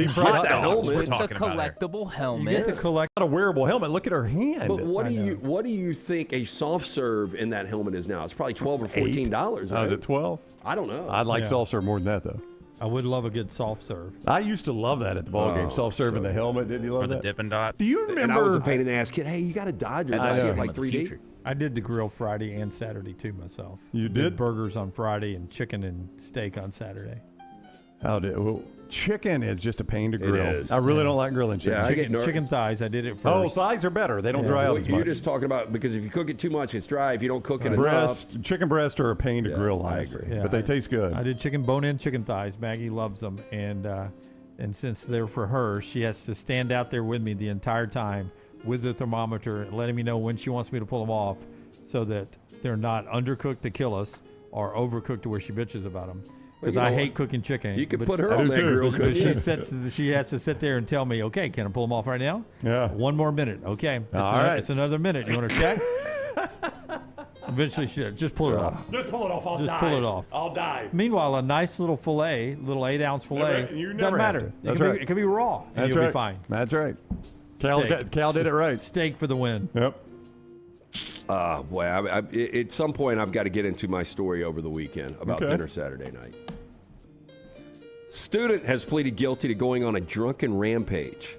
deep fried hot dogs we're with the talking about here. collectible helmet. You get to collect a wearable helmet. Look at her hand. But what do you think a soft serve in that helmet is now? It's probably $12 or $14. Is it 12? I don't know. I'd like soft serve more than that though. I would love a good soft serve. I used to love that at the ball game. Soft serve in the helmet. Didn't you love Or the that? Dippin' Dots. Do you remember? And I was a pain in the ass kid. Hey, you got a Dodgers. I see it like 3D. I did the grill Friday and Saturday too myself. You did? Burgers on Friday and chicken and steak on Saturday. Well, chicken is just a pain to grill. It is. I really don't like grilling chicken. Yeah, chicken thighs, I did it first. Oh, thighs are better. They don't dry out as much. You're just talking about because if you cook it too much, it's dry. If you don't cook it enough. Chicken breast are a pain to grill, honestly. I agree. But they taste good. I did bone-in chicken thighs. Maggie loves them, and since they're for her, she has to stand out there with me the entire time with the thermometer, letting me know when she wants me to pull them off, so that they're not undercooked to kill us or overcooked to where she bitches about them. Because I hate cooking chicken. You could put her on that grill. But she has to sit there and tell me, okay, can I pull them off right now? Yeah. 1 more minute. Okay. It's another minute. You want to check? Eventually, she just pull it off. Just pull it off. Just pull it off. I'll die. Meanwhile, a nice little fillet, little 8-ounce fillet, You doesn't never matter. have to. It can be raw, and That's you'll right. be fine. That's right. Cal did it right. Steak for the win. Yep. Boy, at some point I've got to get into my story over the weekend about dinner Saturday night. Student has pleaded guilty to going on a drunken rampage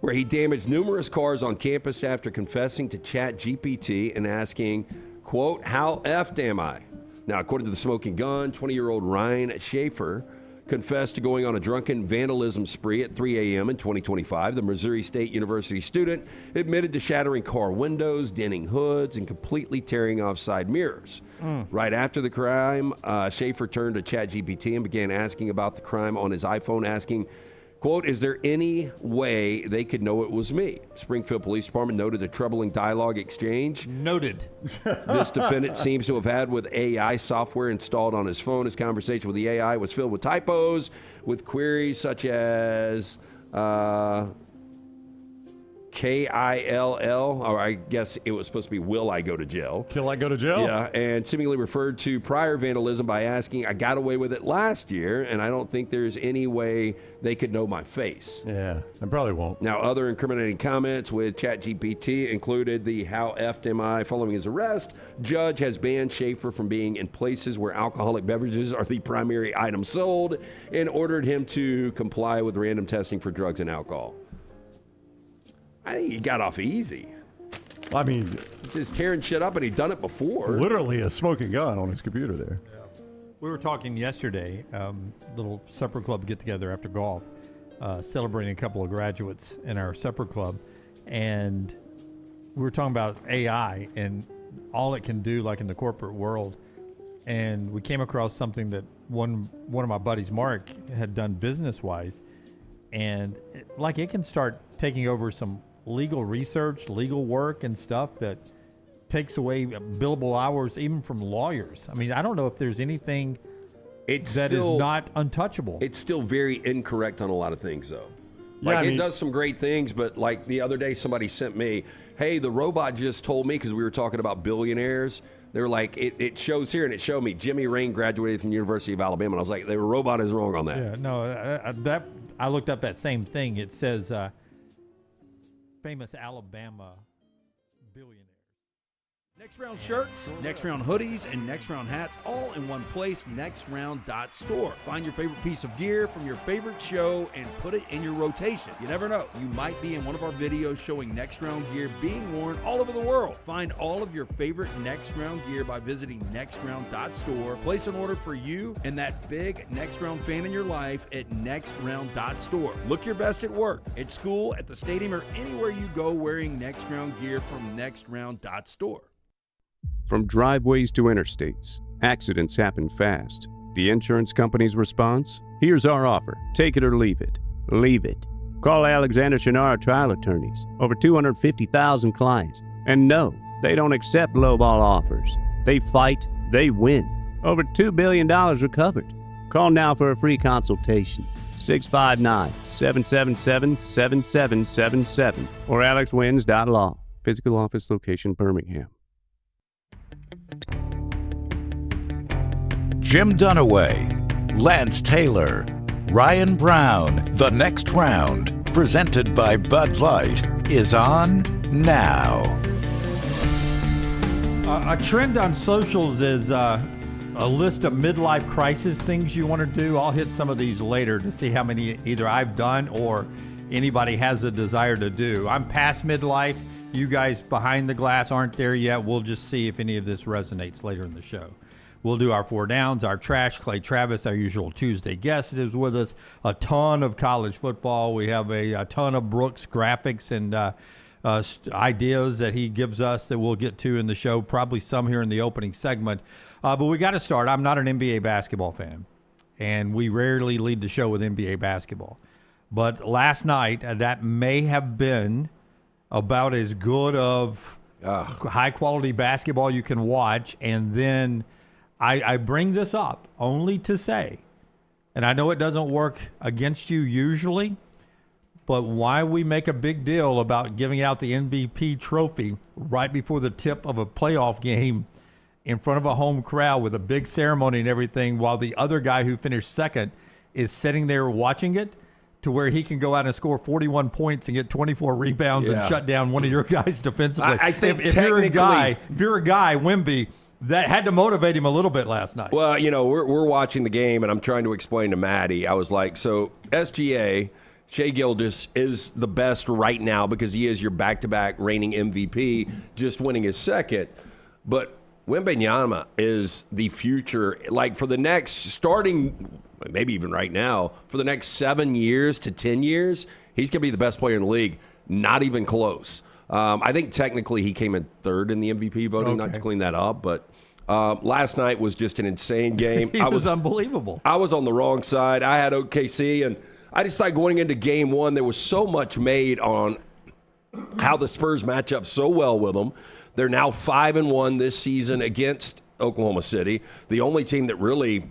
where he damaged numerous cars on campus after confessing to ChatGPT and asking, quote, "How effed am I?" Now, according to the Smoking Gun, 20-year-old Ryan Schaefer confessed to going on a drunken vandalism spree at 3 a.m. in 2025. The Missouri State University student admitted to shattering car windows, denting hoods, and completely tearing off side mirrors. Right after the crime, Schaefer turned to ChatGPT and began asking about the crime on his iPhone, asking, quote, "Is there any way they could know it was me?" Springfield Police Department noted a troubling dialogue exchange. Noted. This defendant seems to have had with AI software installed on his phone. His conversation with the AI was filled with typos, with queries such as KILL, or I guess it was supposed to be will I go to jail? Kill I go to jail? Yeah, and seemingly referred to prior vandalism by asking, "I got away with it last year, and I don't think there's any way they could know my face." Yeah, I probably won't. Now, other incriminating comments with ChatGPT included the "How effed am I?" Following his arrest, judge has banned Schaefer from being in places where alcoholic beverages are the primary item sold and ordered him to comply with random testing for drugs and alcohol. I think he got off easy. I mean, just tearing shit up, and he'd done it before. Literally a smoking gun on his computer there. Yeah. We were talking yesterday, little supper club get together after golf, celebrating a couple of graduates in our supper club, and we were talking about AI and all it can do, like in the corporate world. And we came across something that one of my buddies, Mark, had done business-wise, and it can start taking over some legal research, legal work and stuff that takes away billable hours even from lawyers. I mean, I don't know if there's anything is not untouchable. It's still very incorrect on a lot of things, though. Yeah, it does some great things, but like the other day somebody sent me, "Hey, the robot just told me," because we were talking about billionaires. They were like, it shows here, and it showed me Jimmy Rain graduated from the University of Alabama. And I was like, the robot is wrong on that. Yeah, no, I looked up that same thing. It says famous Alabama billionaires. Next Round shirts, Next Round hoodies, and Next Round hats all in one place, nextround.store. Find your favorite piece of gear from your favorite show and put it in your rotation. You never know, you might be in one of our videos showing Next Round gear being worn all over the world. Find all of your favorite Next Round gear by visiting nextround.store. Place an order for you and that big Next Round fan in your life at nextround.store. Look your best at work, at school, at the stadium, or anywhere you go wearing Next Round gear from nextround.store. From driveways to interstates, accidents happen fast. The insurance company's response? Here's our offer. Take it or leave it. Leave it. Call Alexander Shannara Trial Attorneys. Over 250,000 clients. And no, they don't accept lowball offers. They fight, they win. Over $2 billion recovered. Call now for a free consultation. 659-777-7777 or alexwins.law. Physical office location, Birmingham. Jim Dunaway, Lance Taylor, Ryan Brown, The Next Round, presented by Bud Light, is on now. A trend on socials is a list of midlife crisis things you want to do. I'll hit some of these later to see how many either I've done or anybody has a desire to do. I'm past midlife. You guys behind the glass aren't there yet. We'll just see if any of this resonates later in the show. We'll do our 4 downs, our trash. Clay Travis, our usual Tuesday guest, is with us. A ton of college football. We have a ton of Brooks graphics and ideas that he gives us that we'll get to in the show, probably some here in the opening segment. But we got to start. I'm not an NBA basketball fan, and we rarely lead the show with NBA basketball. But last night, that may have been about as good of high-quality basketball you can watch. And then I bring this up only to say, and I know it doesn't work against you usually, but why we make a big deal about giving out the MVP trophy right before the tip of a playoff game in front of a home crowd with a big ceremony and everything, while the other guy who finished second is sitting there watching it, to where he can go out and score 41 points and get 24 rebounds and shut down one of your guys defensively. I think if you're a guy, Wemby, that had to motivate him a little bit last night. Well, you know, we're watching the game, and I'm trying to explain to Maddie. I was like, so SGA, Shai Gilgeous, is the best right now because he is your back-to-back reigning MVP, just winning his second. But Wembanyama is the future, like for the next, starting maybe even right now, for the next 7 years to 10 years, he's going to be the best player in the league. Not even close. I think technically he came in third in the MVP voting, not to clean that up, but last night was just an insane game. It was unbelievable. I was on the wrong side. I had OKC, and I decided going into game one, there was so much made on how the Spurs match up so well with them. They're now 5-1 this season against Oklahoma City, the only team that really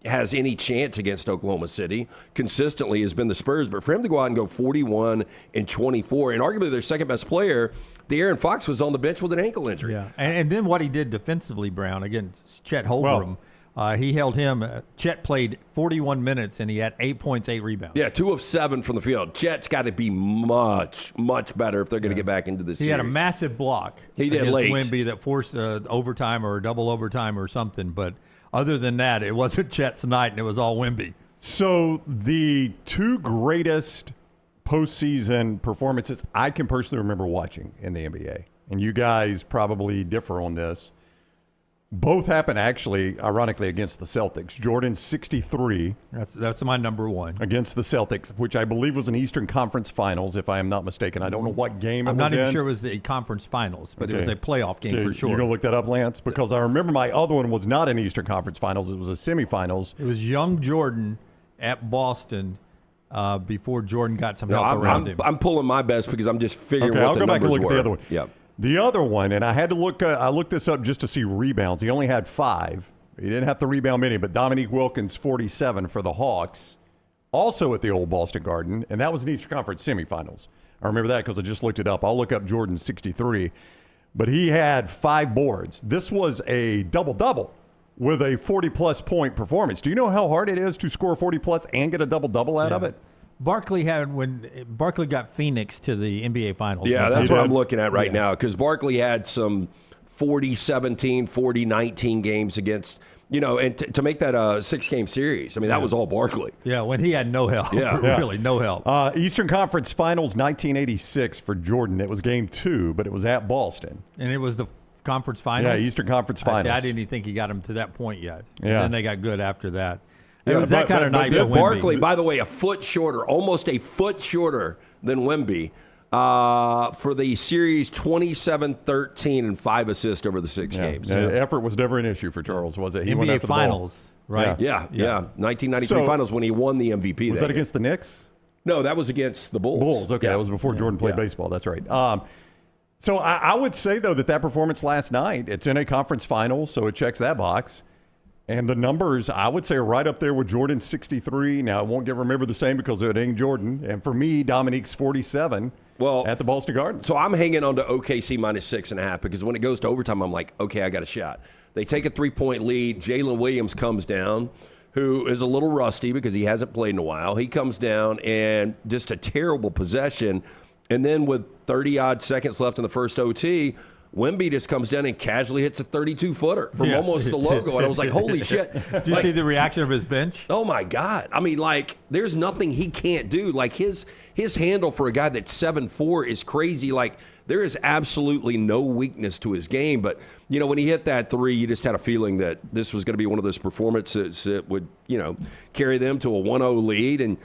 has any chance against Oklahoma City consistently has been the Spurs. But for him to go out and go 41-24, and arguably their second best player, De'Aaron Fox, was on the bench with an ankle injury. Yeah, and then what he did defensively, Brown, against Chet Holmgren, he held him. Chet played 41 minutes, and he had 8 points, 8 rebounds. Yeah, 2 of 7 from the field. Chet's got to be much, much better if they're going to get back into this series. He had a massive block against Wemby that forced overtime or double overtime or something, but other than that, it wasn't Chet's night, and it was all Wemby. So the 2 greatest postseason performances I can personally remember watching in the NBA, and you guys probably differ on this, both happened actually, ironically, against the Celtics. Jordan's 63. That's my number one. Against the Celtics, which I believe was an Eastern Conference Finals, if I am not mistaken. I don't know what game it was in. I'm not even sure it was the conference finals, but it was a playoff game for sure. You're going to look that up, Lance? Because I remember my other one was not an Eastern Conference Finals. It was a semifinals. It was young Jordan at Boston before Jordan got some help around him. I'm pulling my best because I'm just figuring what I'll the go back and numbers look were. at the other one. Yeah. The other one, and I had to look. I looked this up just to see rebounds. He only had 5. He didn't have to rebound many, but Dominique Wilkins, 47 for the Hawks, also at the old Boston Garden, and that was an Eastern Conference semifinals. I remember that because I just looked it up. I'll look up Jordan's 63, but he had 5 boards. This was a double-double with a 40-plus point performance. Do you know how hard it is to score 40-plus and get a double-double out of it? Barkley got Phoenix to the NBA Finals. Yeah, that's what I'm looking at right now, because Barkley had some 40-17, 40-19 games against, and to make that a 6-game series, I mean, that was all Barkley. Yeah, when he had no help. Really, no help. Eastern Conference Finals 1986 for Jordan. It was game 2, but it was at Boston. And it was the conference finals? Yeah, Eastern Conference Finals. I didn't even think he got him to that point yet. Yeah. And then they got good after that. It was that kind of night for Wemby. Barkley, by the way, a foot shorter, almost a foot shorter than Wemby for the series 27-13 and 5 assists over the 6 games. Yeah. Effort was never an issue for Charles, was it? He went NBA after Finals, right? Yeah. 1993 Finals when he won the MVP. Was that against the Knicks? No, that was against the Bulls. Okay, that was before Jordan played baseball. That's right. So I would say, though, that performance last night, it's in a conference final, so it checks that box. And the numbers, I would say, are right up there with Jordan's 63. Now, it won't get remembered the same because it ain't Jordan. And for me, Dominique's 47 at the Boston Garden. So I'm hanging on to OKC minus 6.5 because when it goes to overtime, I'm like, okay, I got a shot. They take a 3-point lead. Jalen Williams comes down. who is a little rusty because he hasn't played in a while. He comes down and just a terrible possession. And then with 30-odd seconds left in the first OT, Wemby just comes down and casually hits a 32-footer from almost the logo. And I was like, holy shit. Did you see the reaction of his bench? Oh, my God. I mean, like, there's nothing he can't do. Like, his handle for a guy that's 7'4" is crazy. Like, there is absolutely no weakness to his game. But, you know, when he hit that three, you just had a feeling that this was going to be one of those performances that would, you know, carry them to a 1-0 lead. And,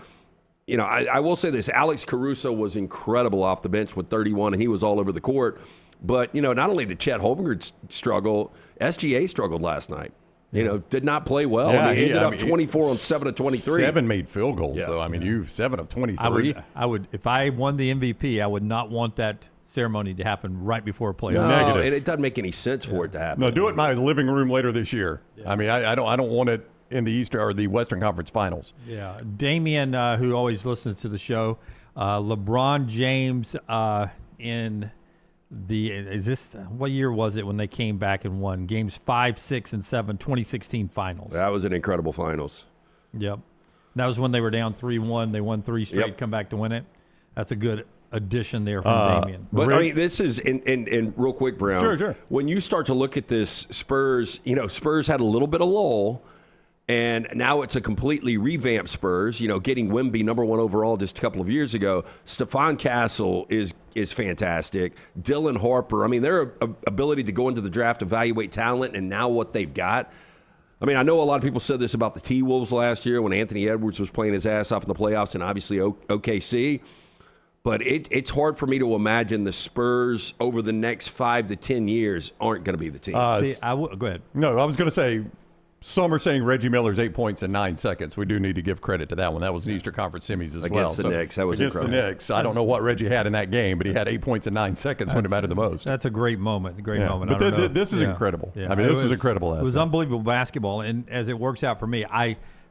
you know, I will say this. Alex Caruso was incredible off the bench with 31, and he was all over the court. But, you know, not only did Chet Holmgren struggle, SGA struggled last night. You know, did not play well. Yeah, I mean, he ended up 24 on 7 of 23. 7 made field goals, Yeah. so, I mean, you 7 of 23. I would, if I won the MVP, I would not want that ceremony to happen right before a playoff. No, Negative. and it doesn't make any sense for it to happen. No, do it in my living room later this year. I mean, I don't want it in the Eastern or the Western Conference Finals. Yeah, Damian, who always listens to the show, LeBron James in what year was it when they came back and won games 5, 6, and 7, 2016 finals? That was an incredible finals. Yep, that was when they were down 3-1. They won 3 straight, come back to win it. That's a good addition there from Damian. But I mean, this is and real quick, Brown. Sure. When you start to look at this Spurs, you know, Spurs had a little bit of lull. And now it's a completely revamped Spurs, you know, getting Wemby number 1 overall just a couple of years ago. Stephon Castle is fantastic. Dylan Harper, I mean, their ability to go into the draft, evaluate talent, and now what they've got. I mean, I know a lot of people said this about the T-Wolves last year when Anthony Edwards was playing his ass off in the playoffs and obviously OKC. But it's hard for me to imagine the Spurs over the next 5 to 10 years aren't going to be the team. Go ahead. No, I was going to say, some are saying Reggie Miller's 8 points in 9 seconds. We do need to give credit to that one. That was an Eastern Conference semis as well. Against the Knicks. That was against incredible. the Knicks. I don't know what Reggie had in that game, but he had 8 points in 9 seconds when it mattered the most. That's a great moment. moment. But I don't know. this is incredible. Yeah. I mean, this is incredible. It was unbelievable basketball, and as it works out for me,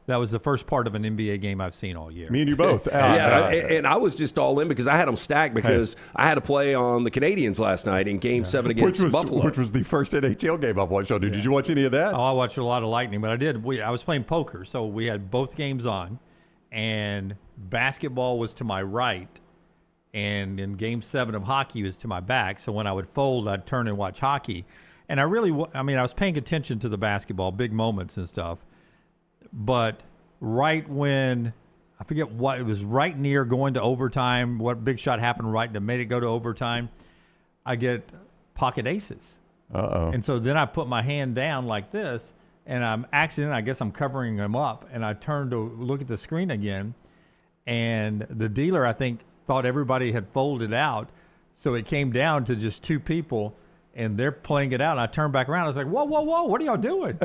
that was the first part of an NBA game I've seen all year. Me and you both. And I was just all in because I had them stacked because I had to play on the Canadians last night in Game 7 against Buffalo. Which was the first NHL game I've watched. Did you watch any of that? Oh, I watched a lot of Lightning, but I did. I was playing poker, so we had both games on, and basketball was to my right, and in Game 7 of hockey was to my back. So when I would fold, I'd turn and watch hockey. And I was paying attention to the basketball, big moments and stuff. But right when, I forget what, it was right near going to overtime, what big shot happened right that made it go to overtime, I get pocket aces. Uh-oh. And so then I put my hand down like this, and I guess I'm covering them up, and I turned to look at the screen again, and the dealer, I think, thought everybody had folded out, so it came down to just 2 people, and they're playing it out, and I turned back around. I was like, whoa, what are y'all doing?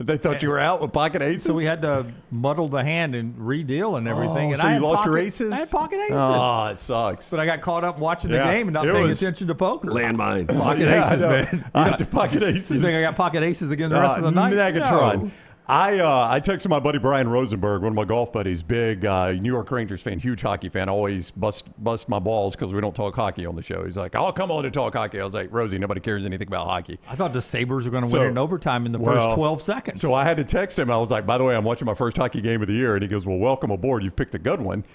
They thought you were out with pocket aces? So we had to muddle the hand and redeal and everything. And so I you lost your pocket, aces? I had pocket aces. Oh, it sucks. But I got caught up watching the game and not paying attention to poker. Landmine. Pocket aces, man. I had pocket aces. You think I got pocket aces again the rest of the night? Megatron. No. I texted my buddy Brian Rosenberg, one of my golf buddies, big New York Rangers fan, huge hockey fan. Always bust my balls because we don't talk hockey on the show. He's like, "Oh, come on to talk hockey." I was like, "Rosie, nobody cares anything about hockey." I thought the Sabres were going to win it in overtime in the first 12 seconds. So I had to text him. I was like, "By the way, I'm watching my first hockey game of the year," and he goes, "Well, welcome aboard. You've picked a good one."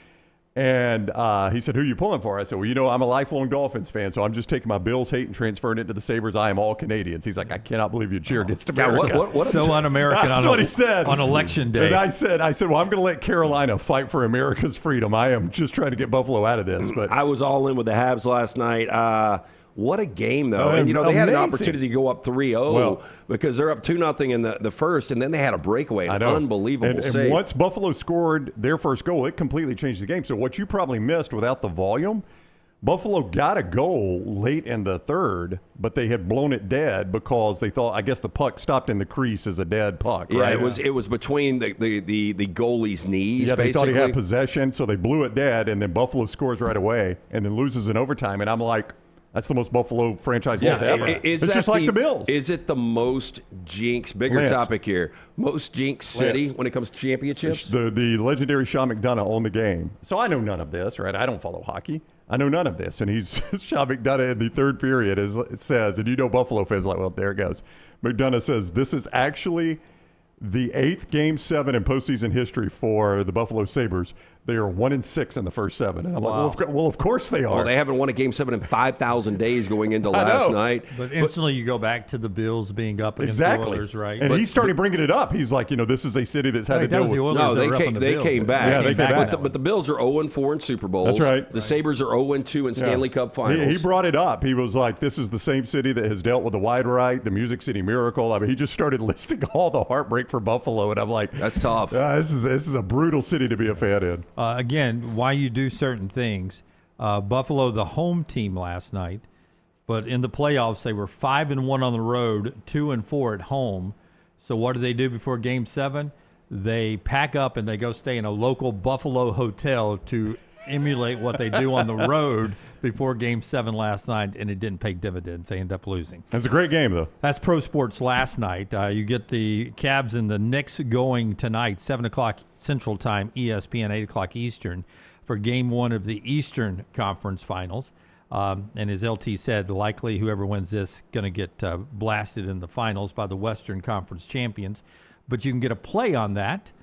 And he said, "Who are you pulling for?" I said, "Well, you know, I'm a lifelong Dolphins fan, so I'm just taking my Bills hate and transferring it to the Sabres. I am all Canadians." He's like, "I cannot believe you cheer against America." What so un-American That's what he said. on election day. And I said, "Well, I'm going to let Carolina fight for America's freedom. I am just trying to get Buffalo out of this." But I was all in with the Habs last night. What a game, though. And, you know, they had an opportunity to go up 3-0 because they're up 2-0 in the first, and then they had a breakaway. An unbelievable save. And once Buffalo scored their first goal, it completely changed the game. So what you probably missed without the volume, Buffalo got a goal late in the third, but they had blown it dead because they thought, I guess the puck stopped in the crease as a dead puck. Yeah, right? it was between the goalie's knees, Yeah, they basically. thought he had possession, so they blew it dead, and then Buffalo scores right away and then loses in overtime. And I'm like, that's the most Buffalo franchise loss ever. It's just like the Bills. Is it the most jinx, bigger topic here, most jinx city when it comes to championships? The legendary Sean McDonough owned the game. So I know none of this, right? I don't follow hockey. I know none of this. And Sean McDonough in the third period says, and you know Buffalo fans are like, well, there it goes. McDonough says, this is actually the 8th Game 7 in postseason history for the Buffalo Sabres. They are 1-6 in the first 7. And I'm like, well, of course they are. Well, they haven't won a Game 7 in 5,000 days going into last night. But instantly you go back to the Bills being up against the Oilers, right? And he started bringing it up. He's like, this is a city that's had to deal with. No, they came back. Yeah, they came back. But the Bills are 0-4 in Super Bowls. That's right. The Sabres are 0-2 in Stanley Cup Finals. He brought it up. He was like, this is the same city that has dealt with the wide right, the Music City Miracle. I mean, he just started listing all the heartbreak for Buffalo, and I'm like, that's tough. This is a brutal city to be a fan in. Again, why you do certain things. Buffalo, the home team last night, but in the playoffs they were 5-1 on the road, 2-4 at home. So what do they do before Game 7? They pack up and they go stay in a local Buffalo hotel to emulate what they do on the road before Game 7 last night, and it didn't pay dividends. They end up losing. That's a great game, though. That's Pro Sports last night. You get the Cavs and the Knicks going tonight, 7 o'clock Central Time, ESPN, 8 o'clock Eastern, for Game 1 of the Eastern Conference Finals. And as LT said, likely whoever wins this going to get blasted in the finals by the Western Conference champions. But you can get a play on that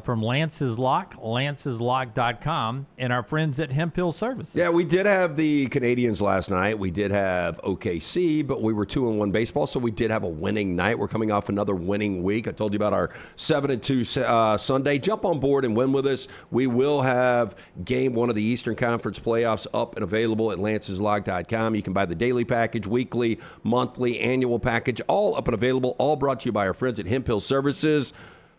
from Lance's Lock, lanceslock.com, and our friends at Hemp Hill Services. Yeah, we did have the Canadians last night. We did have OKC, but we were 2-1 baseball, so we did have a winning night. We're coming off another winning week. I told you about our 7-2 Sunday. Jump on board and win with us. We will have Game 1 of the Eastern Conference playoffs up and available at lanceslock.com. You can buy the daily package, weekly, monthly, annual package, all up and available, all brought to you by our friends at Hemp Hill Services.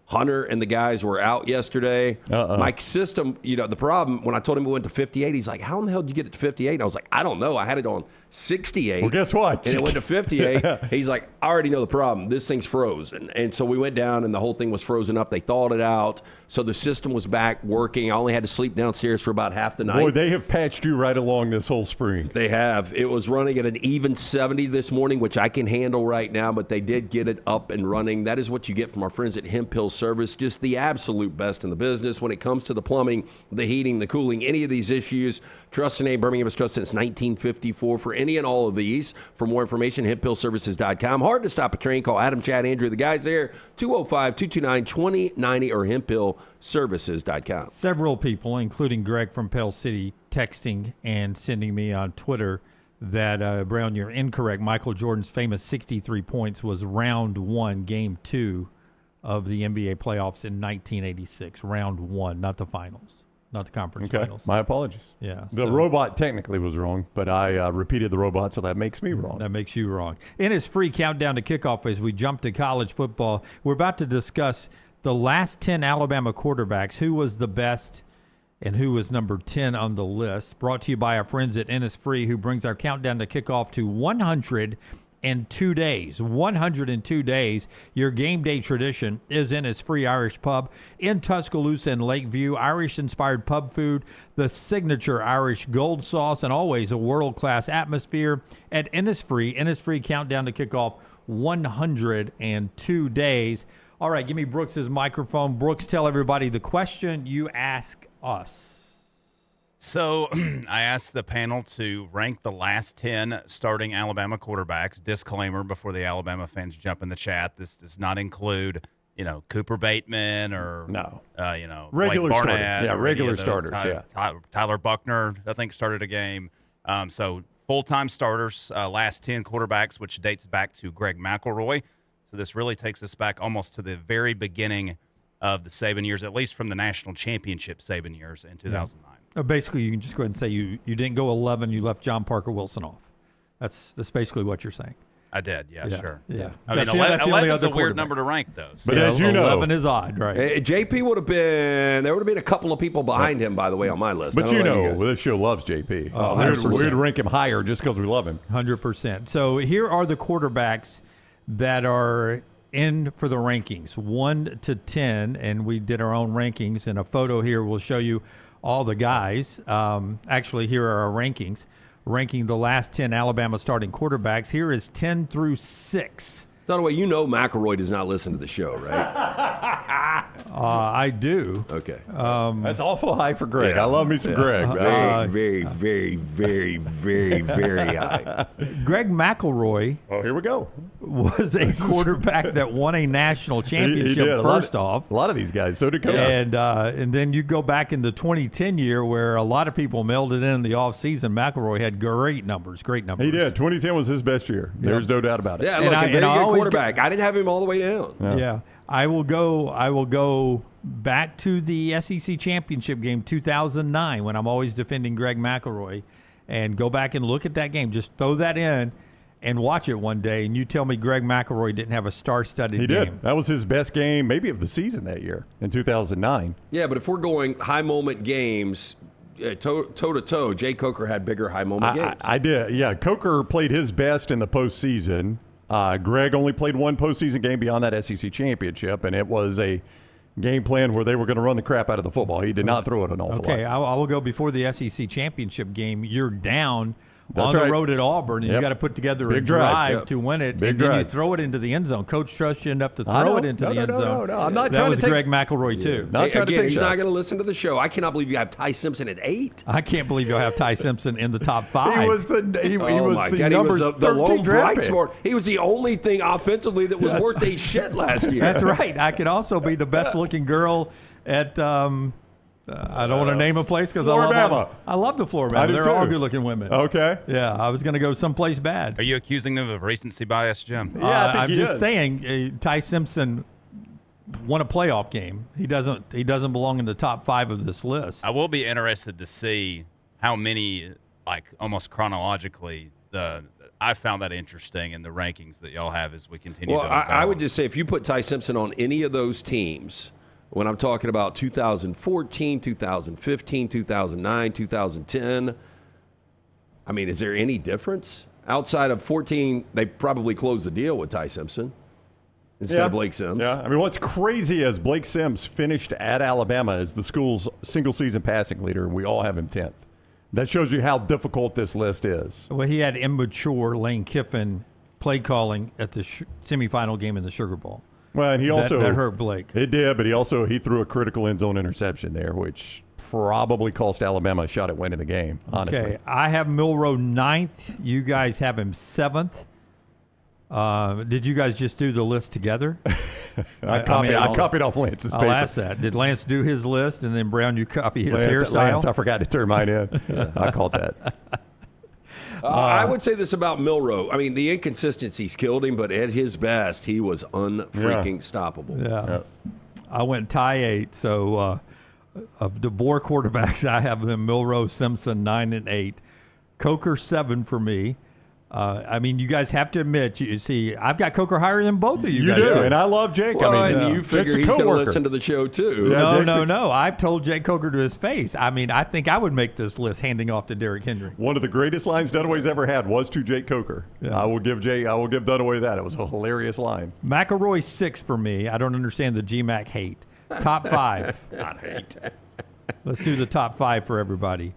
Hunter and the guys were out yesterday. My system, the problem, when I told him we went to 58, he's like, how in the hell did you get it to 58? And I was like, I don't know. I had it on 68. Well, guess what? And it went to 58. He's like, I already know the problem. This thing's frozen. And so we went down, and the whole thing was frozen up. They thawed it out. So the system was back working. I only had to sleep downstairs for about half the night. Boy, they have patched you right along this whole spring. They have. It was running at an even 70 this morning, which I can handle right now, but they did get it up and running. That is what you get from our friends at Hemp Hill Service. Just the absolute best in the business when it comes to the plumbing, the heating, the cooling, any of these issues. Trust the name. Birmingham has trusted since 1954 for any and all of these. For more information, hemphillservices.com. Hard to stop a train. Call Adam, Chad, Andrew, the guys there, 205-229-2090 or hemphillservices.com. Several people, including Greg from Pell City, texting and sending me on Twitter that, Brown, you're incorrect. Michael Jordan's famous 63 points was round 1, game 2 of the NBA playoffs in 1986. Round 1, not the finals. Not the conference finals. My apologies. Yeah. The robot technically was wrong, but I repeated the robot, so that makes me wrong. That makes you wrong. In his free countdown to kickoff as we jump to college football, we're about to discuss the last 10 Alabama quarterbacks, who was the best and who was number 10 on the list. Brought to you by our friends at Innisfree, who brings our countdown to kickoff to 102 days. 102 days. Your game day tradition is Innisfree Irish Pub in Tuscaloosa and Lakeview. Irish-inspired pub food, the signature Irish gold sauce, and always a world-class atmosphere at Innisfree. Innisfree countdown to kickoff 102 days. All right, give me Brooks's microphone. Brooks, tell everybody the question you ask us. So I asked the panel to rank the last 10 starting Alabama quarterbacks. Disclaimer before the Alabama fans jump in the chat, this does not include, Cooper Bateman or, regular Blake starter. Barnett. Yeah, or regular starters, Tyler Buckner, I think, started a game. So full-time starters, last 10 quarterbacks, which dates back to Greg McElroy. So this really takes us back almost to the very beginning of the Saban years, at least from the national championship Saban years in 2009. Basically, you can just go ahead and say you didn't go 11, you left John Parker Wilson off. That's basically what you're saying. I did, sure. Yeah. I mean, 11 is a weird number to rank, though. So. But as you know, 11 is odd, right? JP would have been, there would have been a couple of people behind him, by the way, on my list. But this show loves JP. We'd rank him higher just because we love him. 100%. So here are the quarterbacks that are in for the rankings, 1 to 10, and we did our own rankings, and a photo here will show you all the guys. Actually, here are our rankings, ranking the last 10 Alabama starting quarterbacks. Here is 10 through 6. By the way, McElroy does not listen to the show, right? I do. Okay. That's awful high for Greg. I love me some Greg. Very, very, very, very, very high. Greg McElroy Oh, here we go. was a quarterback that won a national He championship did. first off. A lot of these guys. So did Coach. And then you go back in the 2010 year where a lot of people melded in the offseason. McElroy had great numbers. He did. 2010 was his best year. There's no doubt about it. Yeah, And look, I- a very and I good always quarterback. I didn't have him all the way down. Yeah. I will go back to the SEC championship game 2009 when I'm always defending Greg McElroy, and go back and look at that game. Just throw that in and watch it one day, and you tell me Greg McElroy didn't have a star-studded He game. did. That was his best game, maybe of the season that year in 2009. Yeah, but if we're going high moment games, toe to toe, Jay Coker had bigger high moment games. I did. Yeah, Coker played his best in the postseason. Greg only played one postseason game beyond that SEC championship, and it was a game plan where they were going to run the crap out of the football. He did not throw it an awful Okay, lot. I will go before the SEC championship game. You're down That's on the right. road at Auburn, and you Yep. got to put together a Big drive. drive Yep. to win it, Big and then you drive. throw it into the end zone. Coach trusts you enough to I throw know. it into No, the end no, zone. no. I'm not that trying was to take- Greg McElroy too. Not trying to Again, take he's not shots. going to listen to the show. I cannot believe you have Ty Simpson at 8. I can't believe you'll have Ty Simpson in the top 5. He was the he Oh was my the God, he number was the 13 lone draft bright pick. spot. He was the only thing offensively that was worth a shit last year. That's right. I could also be the best-looking girl at. I don't want to name a place because Floribama. I love the Floribama. I do They're too. all good-looking women. Okay. Yeah, I was going to go someplace bad. Are you accusing them of recency bias, Jim? Yeah, I think I'm he just is. saying, Ty Simpson won a playoff game. He doesn't belong in the top 5 of this list. I will be interested to see how many, like almost chronologically, I found that interesting in the rankings that y'all have as we continue. Well, to I would unveil. just say if you put Ty Simpson on any of those teams, when I'm talking about 2014, 2015, 2009, 2010, I mean, is there any difference? Outside of 14, they probably closed the deal with Ty Simpson instead of Blake Sims. Yeah, I mean, what's crazy is Blake Sims finished at Alabama as the school's single-season passing leader, and we all have him 10th. That shows you how difficult this list is. Well, he had immature Lane Kiffin play calling at the semifinal game in the Sugar Bowl. Well, and he also that hurt Blake. It did, but he threw a critical end zone interception there, which probably cost Alabama a shot at winning the game. Honestly, Okay, I have Milroe 9th. You guys have him 7th. Did you guys just do the list together? I copied off Lance's paper. I'll ask that. Did Lance do his list, and then Brown, you copy his Lance, hairstyle? I forgot to turn mine in. I called that. I would say this about Milroe. I mean, the inconsistencies killed him, but at his best, he was unfreaking stoppable. Yeah. I went tie 8. So of the Boer quarterbacks, I have them Milroe, Simpson 9 and 8, Coker 7 for me. I mean, you guys have to admit, you see, I've got Coker higher than both of you guys. do, and I love Jake. Well, I mean, and you Jake's figure a he's going to coworker. listen to the show, too. Yeah. No. I've told Jake Coker to his face. I mean, I think I would make this list handing off to Derrick Henry. One of the greatest lines Dunaway's ever had was to Jake Coker. Yeah. I will give Dunaway that. It was a hilarious line. McElroy 6 for me. I don't understand the GMAC hate. Top 5. Not hate. Let's do the top 5 for everybody.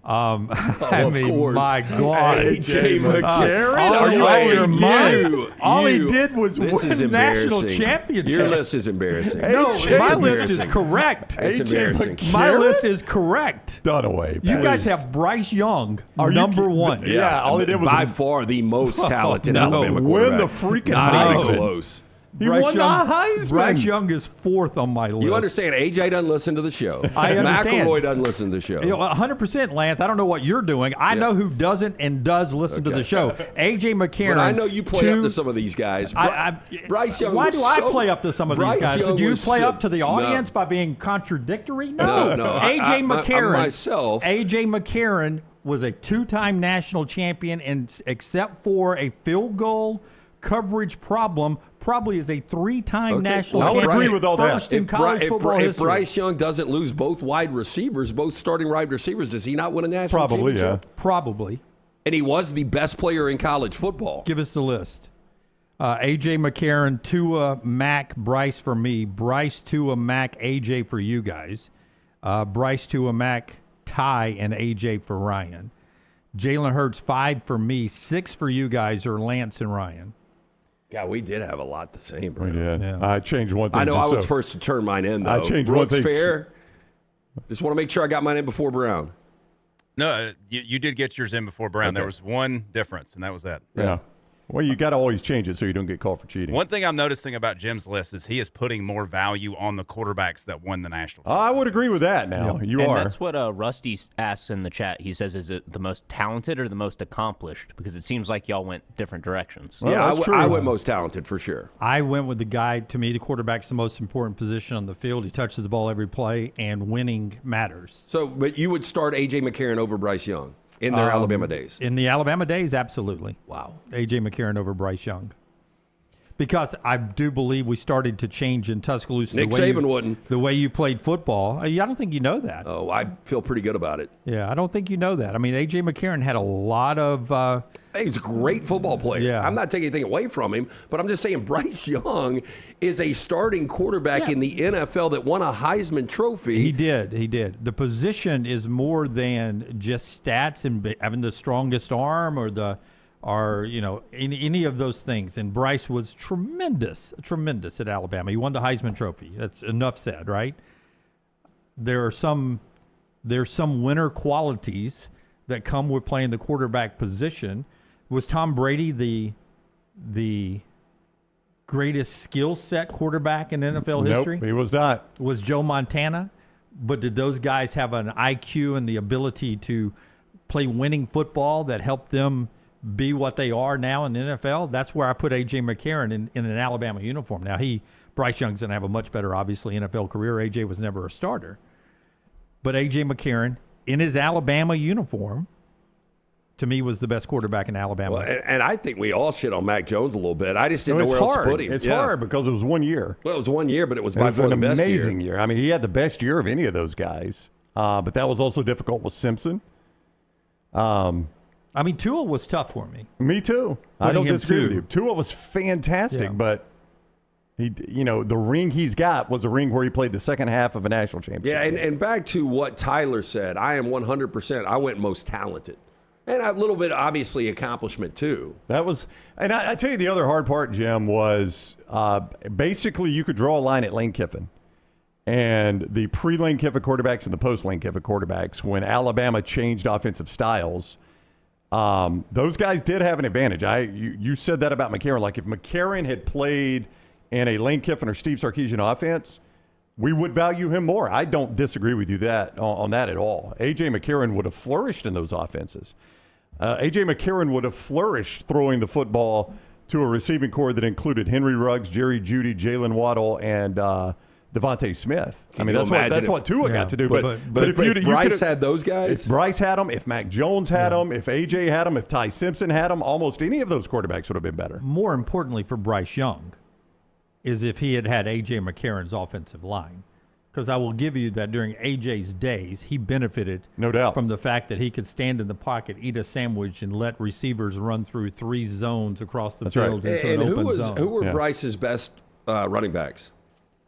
I of mean, course. my God. A.J. McCarron? Are you out of your mind? All he You. did was This is win national embarrassing. championship. Your list is embarrassing. No, It's my list is embarrassing. correct. It's embarrassing. My list is correct. Dunaway. You guys please. have Bryce Young, Are you number kidding? 1. Yeah, all he did was by far the most talented no. Alabama Win quarterback. the freaking Not even Heisman. close. He won the Heisman. Bryce Young is 4th on my list. You understand? AJ doesn't listen to the show. I understand. McElroy doesn't listen to the show. You know, 100%, Lance. I don't know what you're doing. I know who doesn't and does listen to the show. A.J. McCarron. But I know you play up to some of these guys. Bryce Young. Why was do I so- play up to some of Bryce these guys? Young Do you was play so- up to the audience by being contradictory? No. A.J. McCarron. myself. A.J. McCarron was a 2-time national champion, and except for a field goal coverage problem, probably is a 3-time national I would champion. agree with all that. First in college football if history. Bryce Young doesn't lose both wide receivers, both starting wide receivers, does he not win a national Probably, championship? yeah. Probably. And he was the best player in college football. Give us the list. A.J. McCarron, Tua, Mac, Bryce for me. Bryce, Tua, Mac, A.J. for you guys. Bryce, Tua, Mac, Ty, and A.J. for Ryan. Jalen Hurts, 5 for me. 6 for you guys are Lance and Ryan. God, we did have a lot the same, bro. We did. Yeah. I changed one thing. I know I just was so- first to turn mine in, though. I changed Brooks one thing. fair. Just want to make sure I got mine in before Brown. No, you did get yours in before Brown. Okay. There was one difference, and that was that. Yeah. Well, you got to always change it so you don't get called for cheating. One thing I'm noticing about Jim's list is he is putting more value on the quarterbacks that won the national. I would agree with that now. You and are. that's what Rusty asks in the chat. He says, is it the most talented or the most accomplished? Because it seems like y'all went different directions. Well, yeah, that's true. I went most talented for sure. I went with the guy. To me, the quarterback's the most important position on the field. He touches the ball every play, and winning matters. So, but you would start A.J. McCarron over Bryce Young in their Alabama days. In the Alabama days, absolutely. Wow. A.J. McCarron over Bryce Young. Because I do believe we started to change in Tuscaloosa. Nick Saban wouldn't. The way you played football. I don't think you know that. Oh, I feel pretty good about it. Yeah, I don't think you know that. I mean, A.J. McCarron had a lot of Hey, he's a great football player. Yeah. I'm not taking anything away from him, but I'm just saying Bryce Young is a starting quarterback in the NFL that won a Heisman Trophy. He did. The position is more than just stats and having the strongest arm or any of those things. And Bryce was tremendous at Alabama. He won the Heisman Trophy. That's enough said, right? There's some winner qualities that come with playing the quarterback position. Was Tom Brady the greatest skill set quarterback in NFL history? Nope, he was not. Was Joe Montana? But did those guys have an IQ and the ability to play winning football that helped them be what they are now in the NFL? That's where I put A.J. McCarron in an Alabama uniform. Now, Bryce Young's going to have a much better, obviously, NFL career. A.J. was never a starter. But A.J. McCarron, in his Alabama uniform, to me, was the best quarterback in Alabama. Well, and I think we all shit on Mac Jones a little bit. I just didn't know It's where else hard. to put him. It's Yeah. hard because it was 1 year. Well, it was 1 year, but it was It by was far an the best amazing year. year. I mean, he had the best year of any of those guys. But that was also difficult with Simpson. I mean, Tua was tough for me. Me too. I Putting don't him disagree with two. you. Tua was fantastic, Yeah. but the ring he's got was a ring where he played the second half of a national championship. Yeah, and back to what Tyler said, I am 100%. I went most talented. And a little bit, obviously, accomplishment, too. That was, and I tell you the other hard part, Jim, was basically you could draw a line at Lane Kiffin. And the pre-Lane Kiffin quarterbacks and the post-Lane Kiffin quarterbacks, when Alabama changed offensive styles, those guys did have an advantage. You said that about McCarron. Like if McCarron had played in a Lane Kiffin or Steve Sarkisian offense, we would value him more. I don't disagree with you on that at all. A.J. McCarron would have flourished in those offenses. A.J. McCarron would have flourished throwing the football to a receiving corps that included Henry Ruggs, Jerry Jeudy, Jalen Waddle, and Devontae Smith. I mean, that's what Tua got to do. But if Bryce had those guys, if Bryce had them, if Mac Jones had them, if A.J. had them, if Ty Simpson had them, almost any of those quarterbacks would have been better. More importantly for Bryce Young is if he had A.J. McCarron's offensive line. Because I will give you that during A.J.'s days, he benefited No doubt. from the fact that he could stand in the pocket, eat a sandwich, and let receivers run through 3 zones across the That's right. field into and an who open zone. were Bryce's best running backs?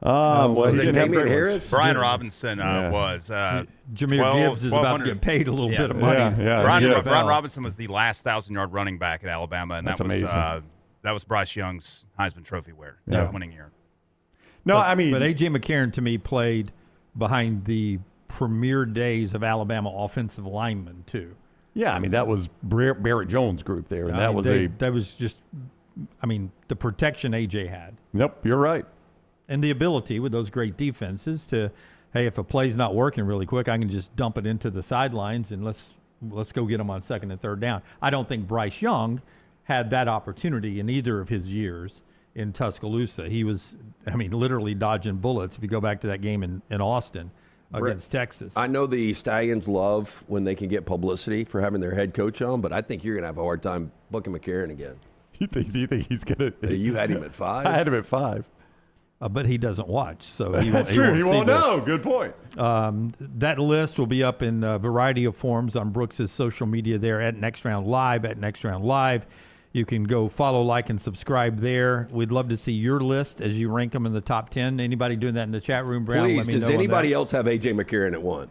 Well, was he it didn't have Damian great ones. Harris? Brian Robinson was. Jameer 12 Gibbs is about to 1,200. get paid a little Yeah. bit of money. Yeah. Brian Yeah. Robinson was the last 1,000-yard running back at Alabama, and That's that was amazing. that was Bryce Young's Heisman Trophy winning year. No, I mean, But A.J. McCarron, to me, played behind the premier days of Alabama offensive linemen, too. yeah, I mean that was Barrett Jones' group there, and I that mean, was the protection A.J. had. Nope, you're right. And the ability with those great defenses to, hey, if a play's not working really quick, I can just dump it into the sidelines and let's go get them on second and third down. I don't think Bryce Young had that opportunity in either of his years in Tuscaloosa. He was, literally dodging bullets if you go back to that game in Austin against Texas. I know the Stallions love when they can get publicity for having their head coach on, but I think you're going to have a hard time booking McCarron again. Do you think he's gonna? You had him at 5? I had him at 5. But he doesn't watch, so That's true. He see won't this. know. Good point. That list will be up in a variety of forms on Brooks' social media there at Next Round Live. You can go follow, like, and subscribe there. We'd love to see your list as you rank them in the top 10. Anybody doing that in the chat room, Brown? Please, let me does know on anybody that. else have A.J. McCarron at 1?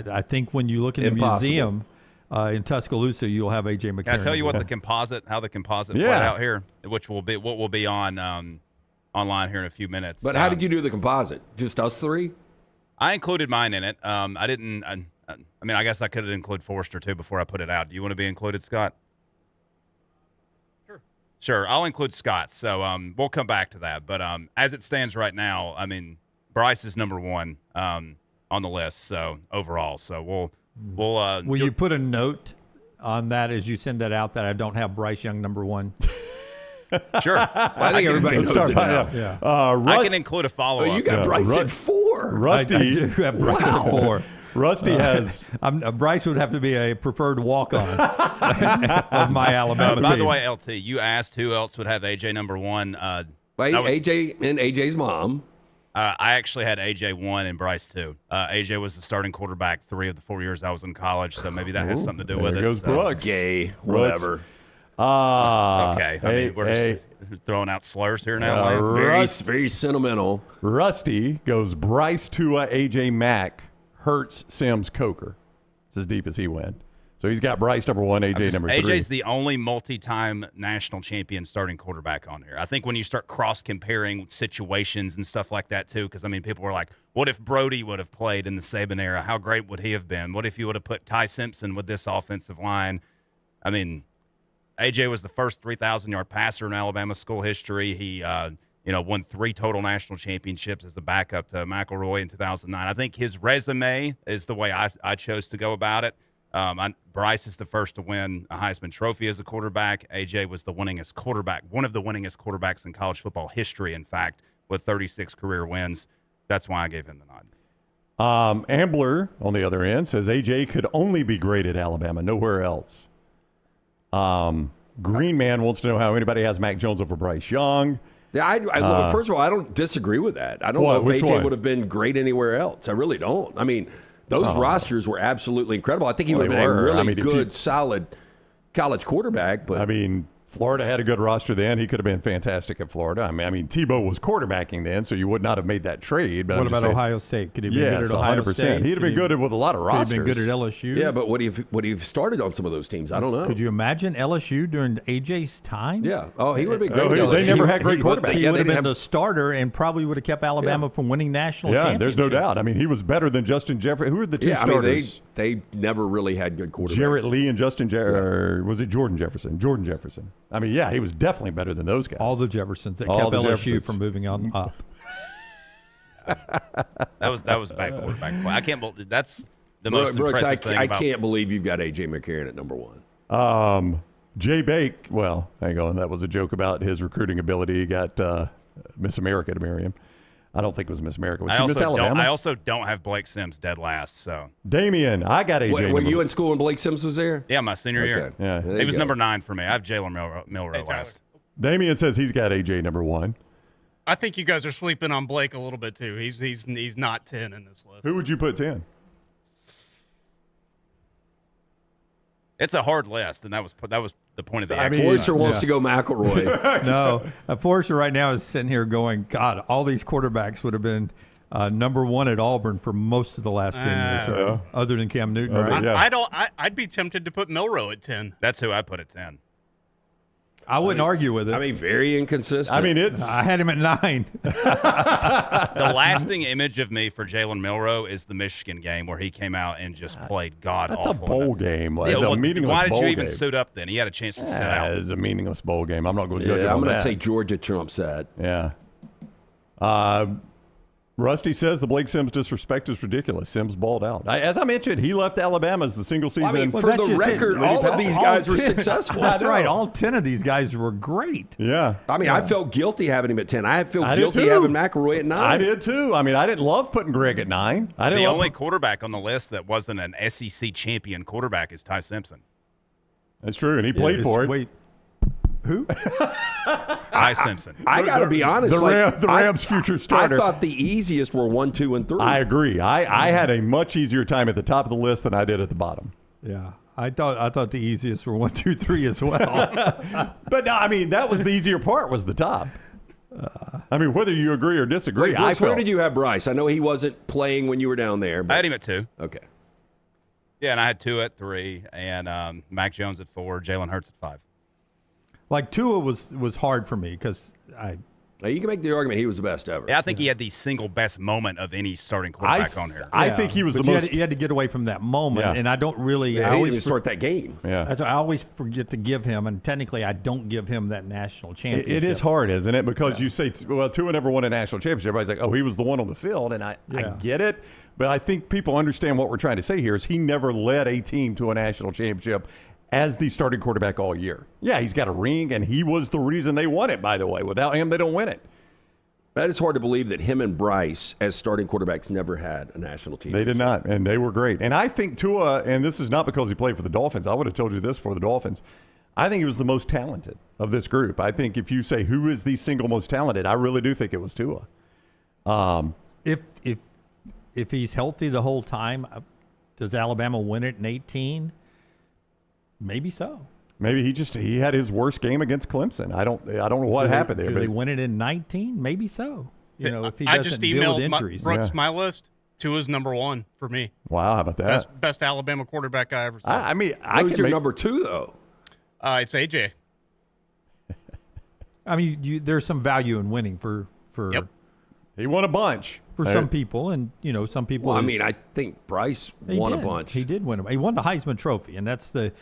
I think when you look in the Impossible. museum, in Tuscaloosa, you'll have A.J. McCarron. Can I tell you what the composite played out here, which will be what will be on online here in a few minutes. But how did you do the composite? Just us three? I included mine in it. I didn't. I mean, I guess I could have included Forrester too before I put it out. Do you want to be included, Scott? Sure, I'll include Scott. So we'll come back to that. But as it stands right now, I mean, Bryce is number one on the list. So overall, so we'll. Will you put a note on that as you send that out that I don't have Bryce Young number one? Sure. I think everybody knows it now. Yeah. I can include a follow-up. Oh, you got Bryce at 4. Rusty. I do have Bryce at 4. Rusty has. Bryce would have to be a preferred walk-on of my Alabama by team. the way, LT, you asked who else would have AJ number one. AJ and AJ's mom. I actually had AJ 1 and Bryce 2. AJ was the starting quarterback 3 of the 4 years I was in college, so maybe that has something to do with it. Goes Brooks. Gay, whatever. Okay, I mean, we're just throwing out slurs here now. Lance. Very sentimental. Rusty goes Bryce, Tua, AJ Mack, Hurts, Sims, Coker. It's as deep as he went. So he's got Bryce number 1, AJ number 3. AJ's the only multi-time national champion starting quarterback on here. I think when you start cross-comparing situations and stuff like that too, because I mean, people were like, "What if Brody would have played in the Saban era? How great would he have been? What if you would have put Ty Simpson with this offensive line?" I mean, AJ was the first 3,000-yard passer in Alabama school history. He, won 3 total national championships as the backup to McElroy in 2009. I think his resume is the way I chose to go about it. Bryce is the first to win a Heisman Trophy as a quarterback. AJ was the winningest quarterback, one of the winningest quarterbacks in college football history, in fact, with 36 career wins. That's why I gave him the nod. Ambler, on the other end, says AJ could only be great at Alabama, nowhere else. Green Man wants to know how anybody has Mac Jones over Bryce Young. Yeah, first of all, I don't disagree with that. I don't know if AJ would have been great anywhere else. I really don't. I mean, those rosters were absolutely incredible. I think he would have been a really good, solid college quarterback. But I mean, Florida had a good roster then. He could have been fantastic at Florida. I mean, Tebow was quarterbacking then, so you would not have made that trade. But what about Ohio State? Could he be good at Ohio 100%. State? He'd have been good with a lot of rosters. Could he have been good at LSU? Yeah, but would he have started on some of those teams? I don't know. Could you imagine LSU during AJ's time? Yeah. Oh, he would have been great. They never had great quarterbacks. He would have been the starter and probably would have kept Alabama from winning national championships. There's no doubt. I mean, he was better than Justin Jefferson. Who were the two starters? I mean, they never really had good quarterbacks. Jarrett Lee and Justin Jefferson. Was it Jordan Jefferson? Jordan Jefferson. I mean, yeah, he was definitely better than those guys. All the Jeffersons that kept LSU from moving on up. That was bad quarterback play. I can't believe that's the most Brooks, impressive thing. I can't believe you've got AJ McCarron at number 1. Jay Bake. Well, hang on. That was a joke about his recruiting ability. He got Miss America to marry him. I don't think it was Miss America. Was she Miss Alabama? I also don't have Blake Sims dead last. So Damien, I got AJ. Were you in school when Blake Sims was there? Yeah, my senior year. Yeah, he was number 9 for me. I have Jalen Milroe last. Damien says he's got AJ number 1. I think you guys are sleeping on Blake a little bit too. He's not 10 in this list. Who would you put 10? It's a hard list, and that was the point of the exercise. Forrester wants to go McElroy. No, Forrester right now is sitting here going, God, all these quarterbacks would have been number 1 at Auburn for most of the last 10 years, other than Cam Newton. Right? I'd be tempted to put Milroe at 10. That's who I put at 10. I wouldn't argue with it. I mean, very inconsistent. I mean, I had him at 9. The lasting image of me for Jalen Milroe is the Michigan game where he came out and just played god-awful. That's a bowl game. Yeah, it's a meaningless why did bowl you even game. suit up then? He had a chance to sit out. It's a meaningless bowl game. I'm not going to judge him I'm on going to that. say Georgia trumps that. Yeah. Rusty says the Blake Sims disrespect is ridiculous. Sims balled out. As I mentioned, he left Alabama as the single season. I mean, for the record, all of these guys were successful. That's right. All 10 of these guys were great. Yeah. I mean, I felt guilty having him at 10. I felt guilty having McElroy at 9. I did too. I mean, I didn't love putting Greg at 9. The only quarterback on the list that wasn't an SEC champion quarterback is Ty Simpson. That's true, and he played for it. Wait, who? Ty Simpson. I got to be honest. The Rams' future starter. I thought the easiest were 1, 2, and 3. I agree. I had a much easier time at the top of the list than I did at the bottom. Yeah. I thought the easiest were 1, 2, 3 as well. But no, I mean, that was the easier part, was the top. I mean, whether you agree or disagree, Wait, where did you have Bryce? I know he wasn't playing when you were down there. But... I had him at 2. Okay. Yeah, and I had 2 at 3, and Mac Jones at 4, Jalen Hurts at 5. Like Tua was hard for me because Now, you can make the argument he was the best ever. Yeah, I think he had the single best moment of any starting quarterback on here. I think he was the most. You had to get away from that moment, and I don't really. Yeah, I he always didn't start that game. Yeah, that's why I always forget to give him, and technically I don't give him that national championship. It is hard, isn't it? Because you say, well, Tua never won a national championship. Everybody's like, oh, he was the one on the field, and I get it. But I think people understand what we're trying to say here is he never led a team to a national championship as the starting quarterback all year. Yeah, he's got a ring, and he was the reason they won it, by the way. Without him, they don't win it. That is hard to believe that him and Bryce, as starting quarterbacks, never had a national team. They did not, and they were great. And I think Tua, and this is not because he played for the Dolphins. I would have told you this for the Dolphins. I think he was the most talented of this group. I think if you say who is the single most talented, I really do think it was Tua. If he's healthy the whole time, does Alabama win it in 18? Maybe so. Maybe he had his worst game against Clemson. I don't know what happened there. Do but they win it in 19? Maybe so. You know, if he I doesn't just deal with emailed injuries. Brooks my list. Tua's number 1 for me. Wow, how about that? Best Alabama quarterback I ever saw. I mean, Who's your number 2 though? It's AJ. I mean, there's some value in winning for Yep. He won a bunch for some people, and some people. Well, I mean, I think Bryce won a bunch. He did win. He won the Heisman Trophy, and that's the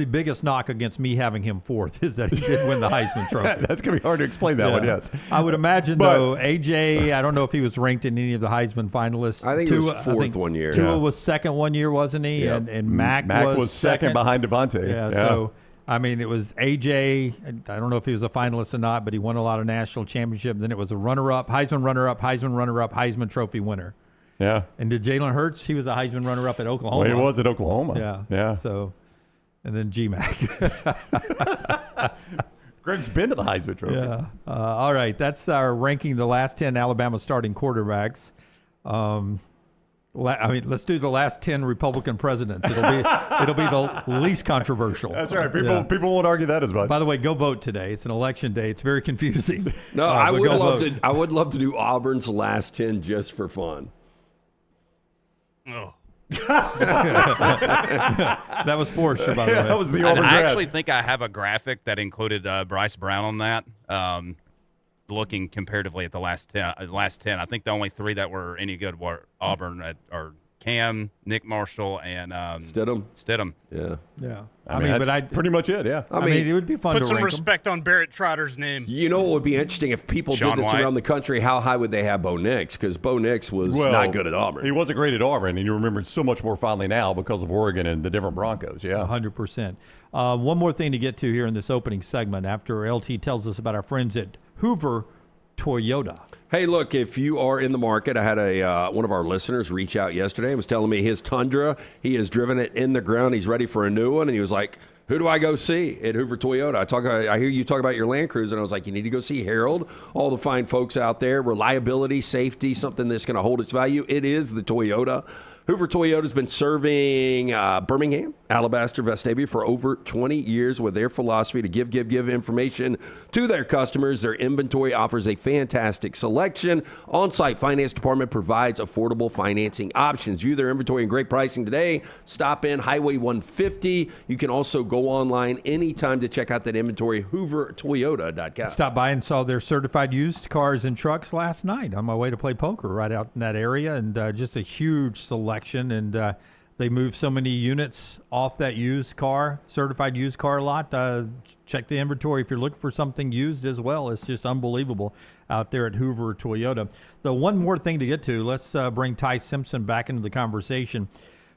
biggest knock against me having him 4th is that he did win the Heisman Trophy. That's gonna be hard to explain that one. Yes, I would imagine though. AJ, I don't know if he was ranked in any of the Heisman finalists. I think he was 4th one year. Tua was 2nd one year, wasn't he? Yep. And Mac was second behind Devontae. Yeah. So. I mean, it was AJ. I don't know if he was a finalist or not, but he won a lot of national championships. Then it was a runner-up, Heisman runner-up, Heisman Trophy winner. Yeah. And did Jalen Hurts? He was a Heisman runner-up at Oklahoma. Well, he was at Oklahoma. Yeah. Yeah. So, and then GMAC. Greg's been to the Heisman Trophy. Yeah. All right. That's our ranking the last 10 Alabama starting quarterbacks. Let's do the last 10 Republican presidents. It'll be the least controversial. That's right. People won't argue that as much. By the way, go vote today. It's an election day. It's very confusing. No, I would love to do Auburn's last 10 just for fun. Oh. That was Porsche, by the way. That was the And Auburn I draft. actually think I have a graphic that included Bryce Brown on that. Looking comparatively at the last 10, I think the only 3 that were any good were Auburn or Cam, Nick Marshall, and Stidham. Yeah. Yeah. I mean, that's pretty much it. Yeah. I mean, it would be fun Put to some rank 'em. respect on Barrett Trotter's name. You know what would be interesting if people Sean did this White. around the country? How high would they have Bo Nix? Because Bo Nix was not good at Auburn. He wasn't great at Auburn, and you remember it so much more fondly now because of Oregon and the different Broncos. Yeah. 100%. One more thing to get to here in this opening segment after LT tells us about our friends at Hoover Toyota. Hey, look, if you are in the market, I had one of our listeners reach out yesterday and was telling me his Tundra, he has driven it in the ground. He's ready for a new one. And he was like, who do I go see at Hoover Toyota? I hear you talk about your Land Cruiser, and I was like, you need to go see Harold, all the fine folks out there, reliability, safety, something that's going to hold its value. It is the Toyota. Hoover Toyota has been serving Birmingham, Alabaster, Vestavia for over 20 years with their philosophy to give information to their customers. Their inventory offers a fantastic selection. On-site finance department provides affordable financing options. View their inventory and great pricing today. Stop in Highway 150. You can also go online anytime to check out that inventory, hoovertoyota.com. Stopped by and saw their certified used cars and trucks last night on my way to play poker right out in that area, and just a huge selection. And they moved so many units off that certified used car lot. Check the inventory if you're looking for something used as well. It's just unbelievable out there at Hoover Toyota. The one more thing to get to, let's bring Ty Simpson back into the conversation.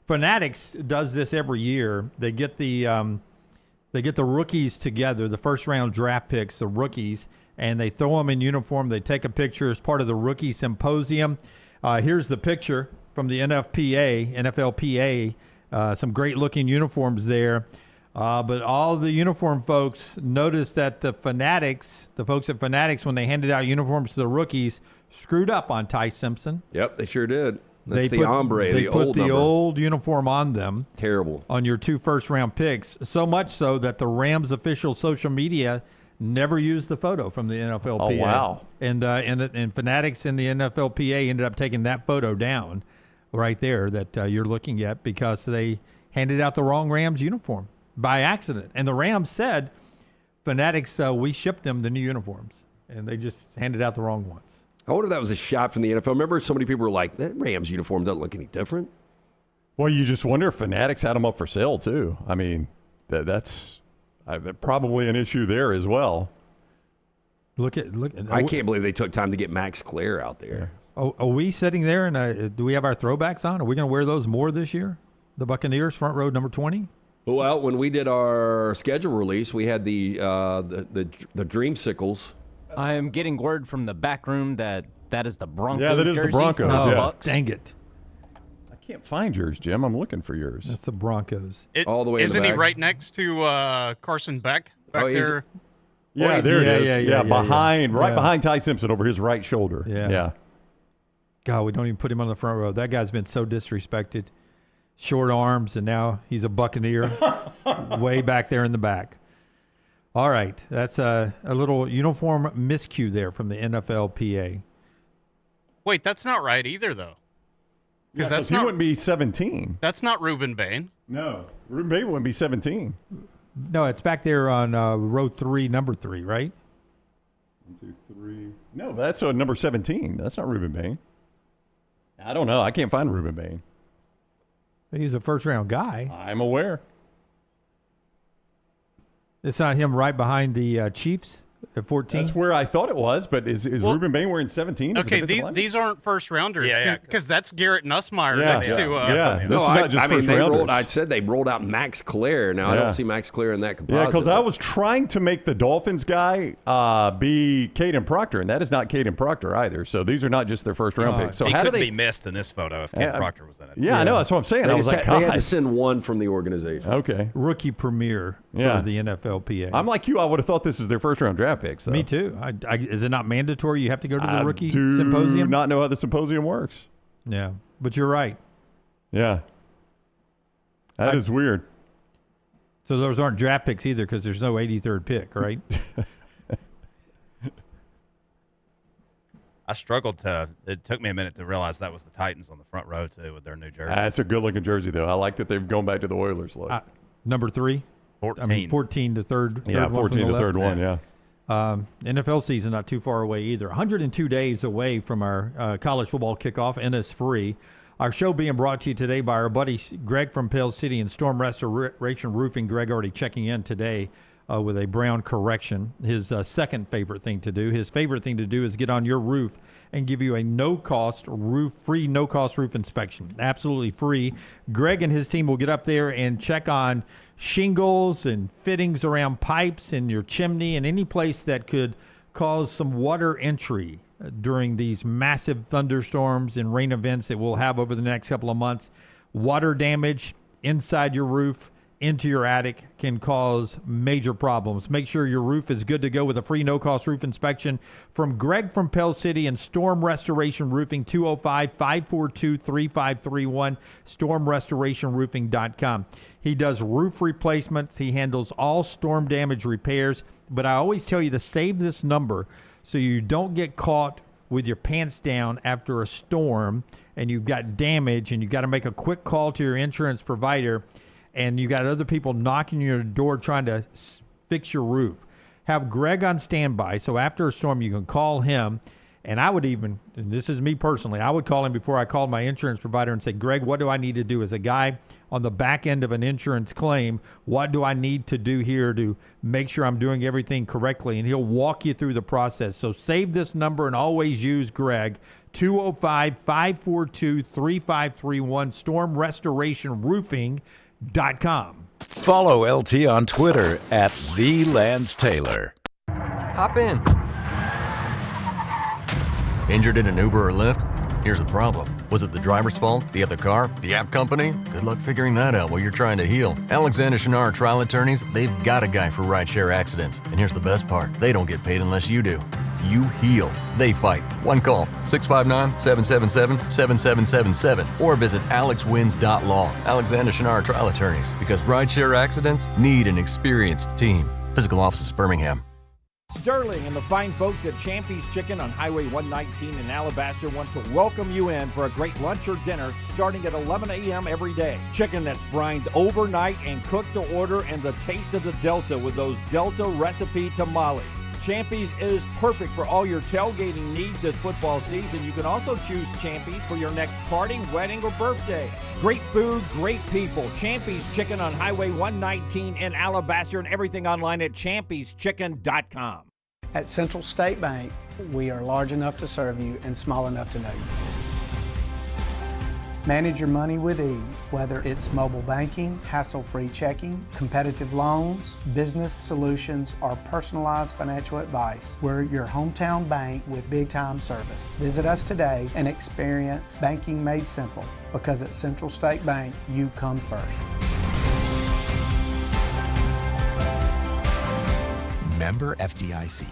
Fanatics does this every year. They get the rookies together, the first round draft picks, the rookies, and they throw them in uniform. They take a picture as part of the rookie symposium. Here's the picture from the NFLPA, some great-looking uniforms there. But all the uniform folks noticed that the folks at Fanatics, when they handed out uniforms to the rookies, screwed up on Ty Simpson. Yep, they sure did. That's They the put old the number. old uniform on them. Terrible. On your 2 first-round picks, so much so that the Rams' official social media never used the photo from the NFLPA. Oh, wow. And Fanatics and the NFLPA ended up taking that photo down. right there that you're looking at because they handed out the wrong Rams uniform by accident. And the Rams said, Fanatics, we shipped them the new uniforms, and they just handed out the wrong ones. I wonder if that was a shot from the NFL. Remember, so many people were like, that Rams uniform doesn't look any different. Well, you just wonder if Fanatics had them up for sale, too. I mean, that's probably an issue there as well. Look at. I can't believe they took time to get Max Clare out there. Oh, are we sitting there and do we have our throwbacks on? Are we going to wear those more this year? The Buccaneers front row number 20? Well, when we did our schedule release, we had the Dreamsicles. I am getting word from the back room that is the Broncos. Yeah, that is jersey. the Broncos. Oh, yeah. dang it. I can't find yours, Jim. I'm looking for yours. That's the Broncos. All the way in the Isn't he back. right next to Carson Beck back there? Yeah, there it is. Yeah, behind, right yeah. behind Ty Simpson over his right shoulder. Yeah. God, we don't even put him on the front row. That guy's been so disrespected. Short arms, and now he's a Buccaneer way back there in the back. All right. That's a little uniform miscue there from the NFLPA. Wait, that's not right either, though. Because that's he not wouldn't be 17. that's not Reuben Bain. No. Ruben Bain wouldn't be 17. No, it's back there on row 3, number 3, right? 1, 2, 3. No, that's number 17. That's not Ruben Bain. I don't know. I can't find Ruben Bain. He's a first-round guy. I'm aware. It's not him right behind the Chiefs at 14? That's where I thought it was, but is Ruben Bain wearing 17? Okay, these aren't first rounders. Yeah. Because that's Garrett Nussmeier Yeah. next to. This is not just first rounders. I said they rolled out Max Clare. Now I Yeah. don't see Max Clare in that composite. Yeah, because I was trying to make the Dolphins guy be Caden Proctor, and that is not Caden Proctor either. So these are not just their first-round picks. So he how do couldn't they be missed in this photo if Ken Proctor was in it. Yeah, I know. That's what I'm saying. They I was just like, had, they had God. to send one from the organization. Okay. Rookie premier Yeah. for the NFLPA. I'm like you. I would have thought this is their first-round draft picks. Though. Me too. Is it not mandatory? You have to go to the rookie I do symposium? not know how the symposium works. Yeah, but you're right. Yeah. That is weird. So those aren't draft picks either because there's no 83rd pick, right? I struggled it took me a minute to realize that was the Titans on the front row, too, with their new jersey. That's a good-looking jersey, though. I like that they've gone back to the Oilers look. Number 3? 14. I mean, 14 to third. Yeah, third one 14 from to the third left. one, yeah. NFL season not too far away either. 102 days away from our college football kickoff, and it's free. Our show being brought to you today by our buddy Greg from Pale City and Storm Restoration Roofing. Greg already checking in today with a brown correction. His second favorite thing to do. His favorite thing to do is get on your roof and give you a free no-cost roof inspection. Absolutely free. Greg and his team will get up there and check on shingles and fittings around pipes in your chimney and any place that could cause some water entry during these massive thunderstorms and rain events that we'll have over the next couple of months. Water damage inside your roof into your attic can cause major problems. Make sure your roof is good to go with a free no-cost roof inspection from Greg from Pell City and Storm Restoration Roofing, 205-542-3531, stormrestorationroofing.com. He does roof replacements. He handles all storm damage repairs. But I always tell you to save this number so you don't get caught with your pants down after a storm and you've got damage and you've got to make a quick call to your insurance provider and you got other people knocking your door trying to fix your roof. Have Greg on standby, so after a storm you can call him. And I would even, and this is me personally, I would call him before I called my insurance provider and say, Greg, what do I need to do as a guy on the back end of an insurance claim? What do I need to do here to make sure I'm doing everything correctly? And he'll walk you through the process. So save this number and always use Greg, 205-542-3531, stormrestorationroofing.com. Follow LT on Twitter @TheLanceTaylor. Hop in. Injured in an Uber or Lyft? Here's the problem. Was it the driver's fault? The other car? The app company? Good luck figuring that out while you're trying to heal. Alexander Shinar Trial Attorneys, they've got a guy for rideshare accidents. And here's the best part. They don't get paid unless you do. You heal. They fight. One call, 659-777-7777. Or visit alexwins.law. Alexander Shinar Trial Attorneys. Because rideshare accidents need an experienced team. Physical office is Birmingham. Sterling and the fine folks at Champy's Chicken on Highway 119 in Alabaster want to welcome you in for a great lunch or dinner starting at 11 a.m. every day. Chicken that's brined overnight and cooked to order, and the taste of the Delta with those Delta recipe tamales. Champy's is perfect for all your tailgating needs this football season. You can also choose Champy's for your next party, wedding, or birthday. Great food, great people. Champy's Chicken on Highway 119 in Alabaster, and everything online at champyschicken.com. At Central State Bank, we are large enough to serve you and small enough to know you. Manage your money with ease, whether it's mobile banking, hassle-free checking, competitive loans, business solutions, or personalized financial advice. We're your hometown bank with big-time service. Visit us today and experience banking made simple, because at Central State Bank, you come first. Member FDIC.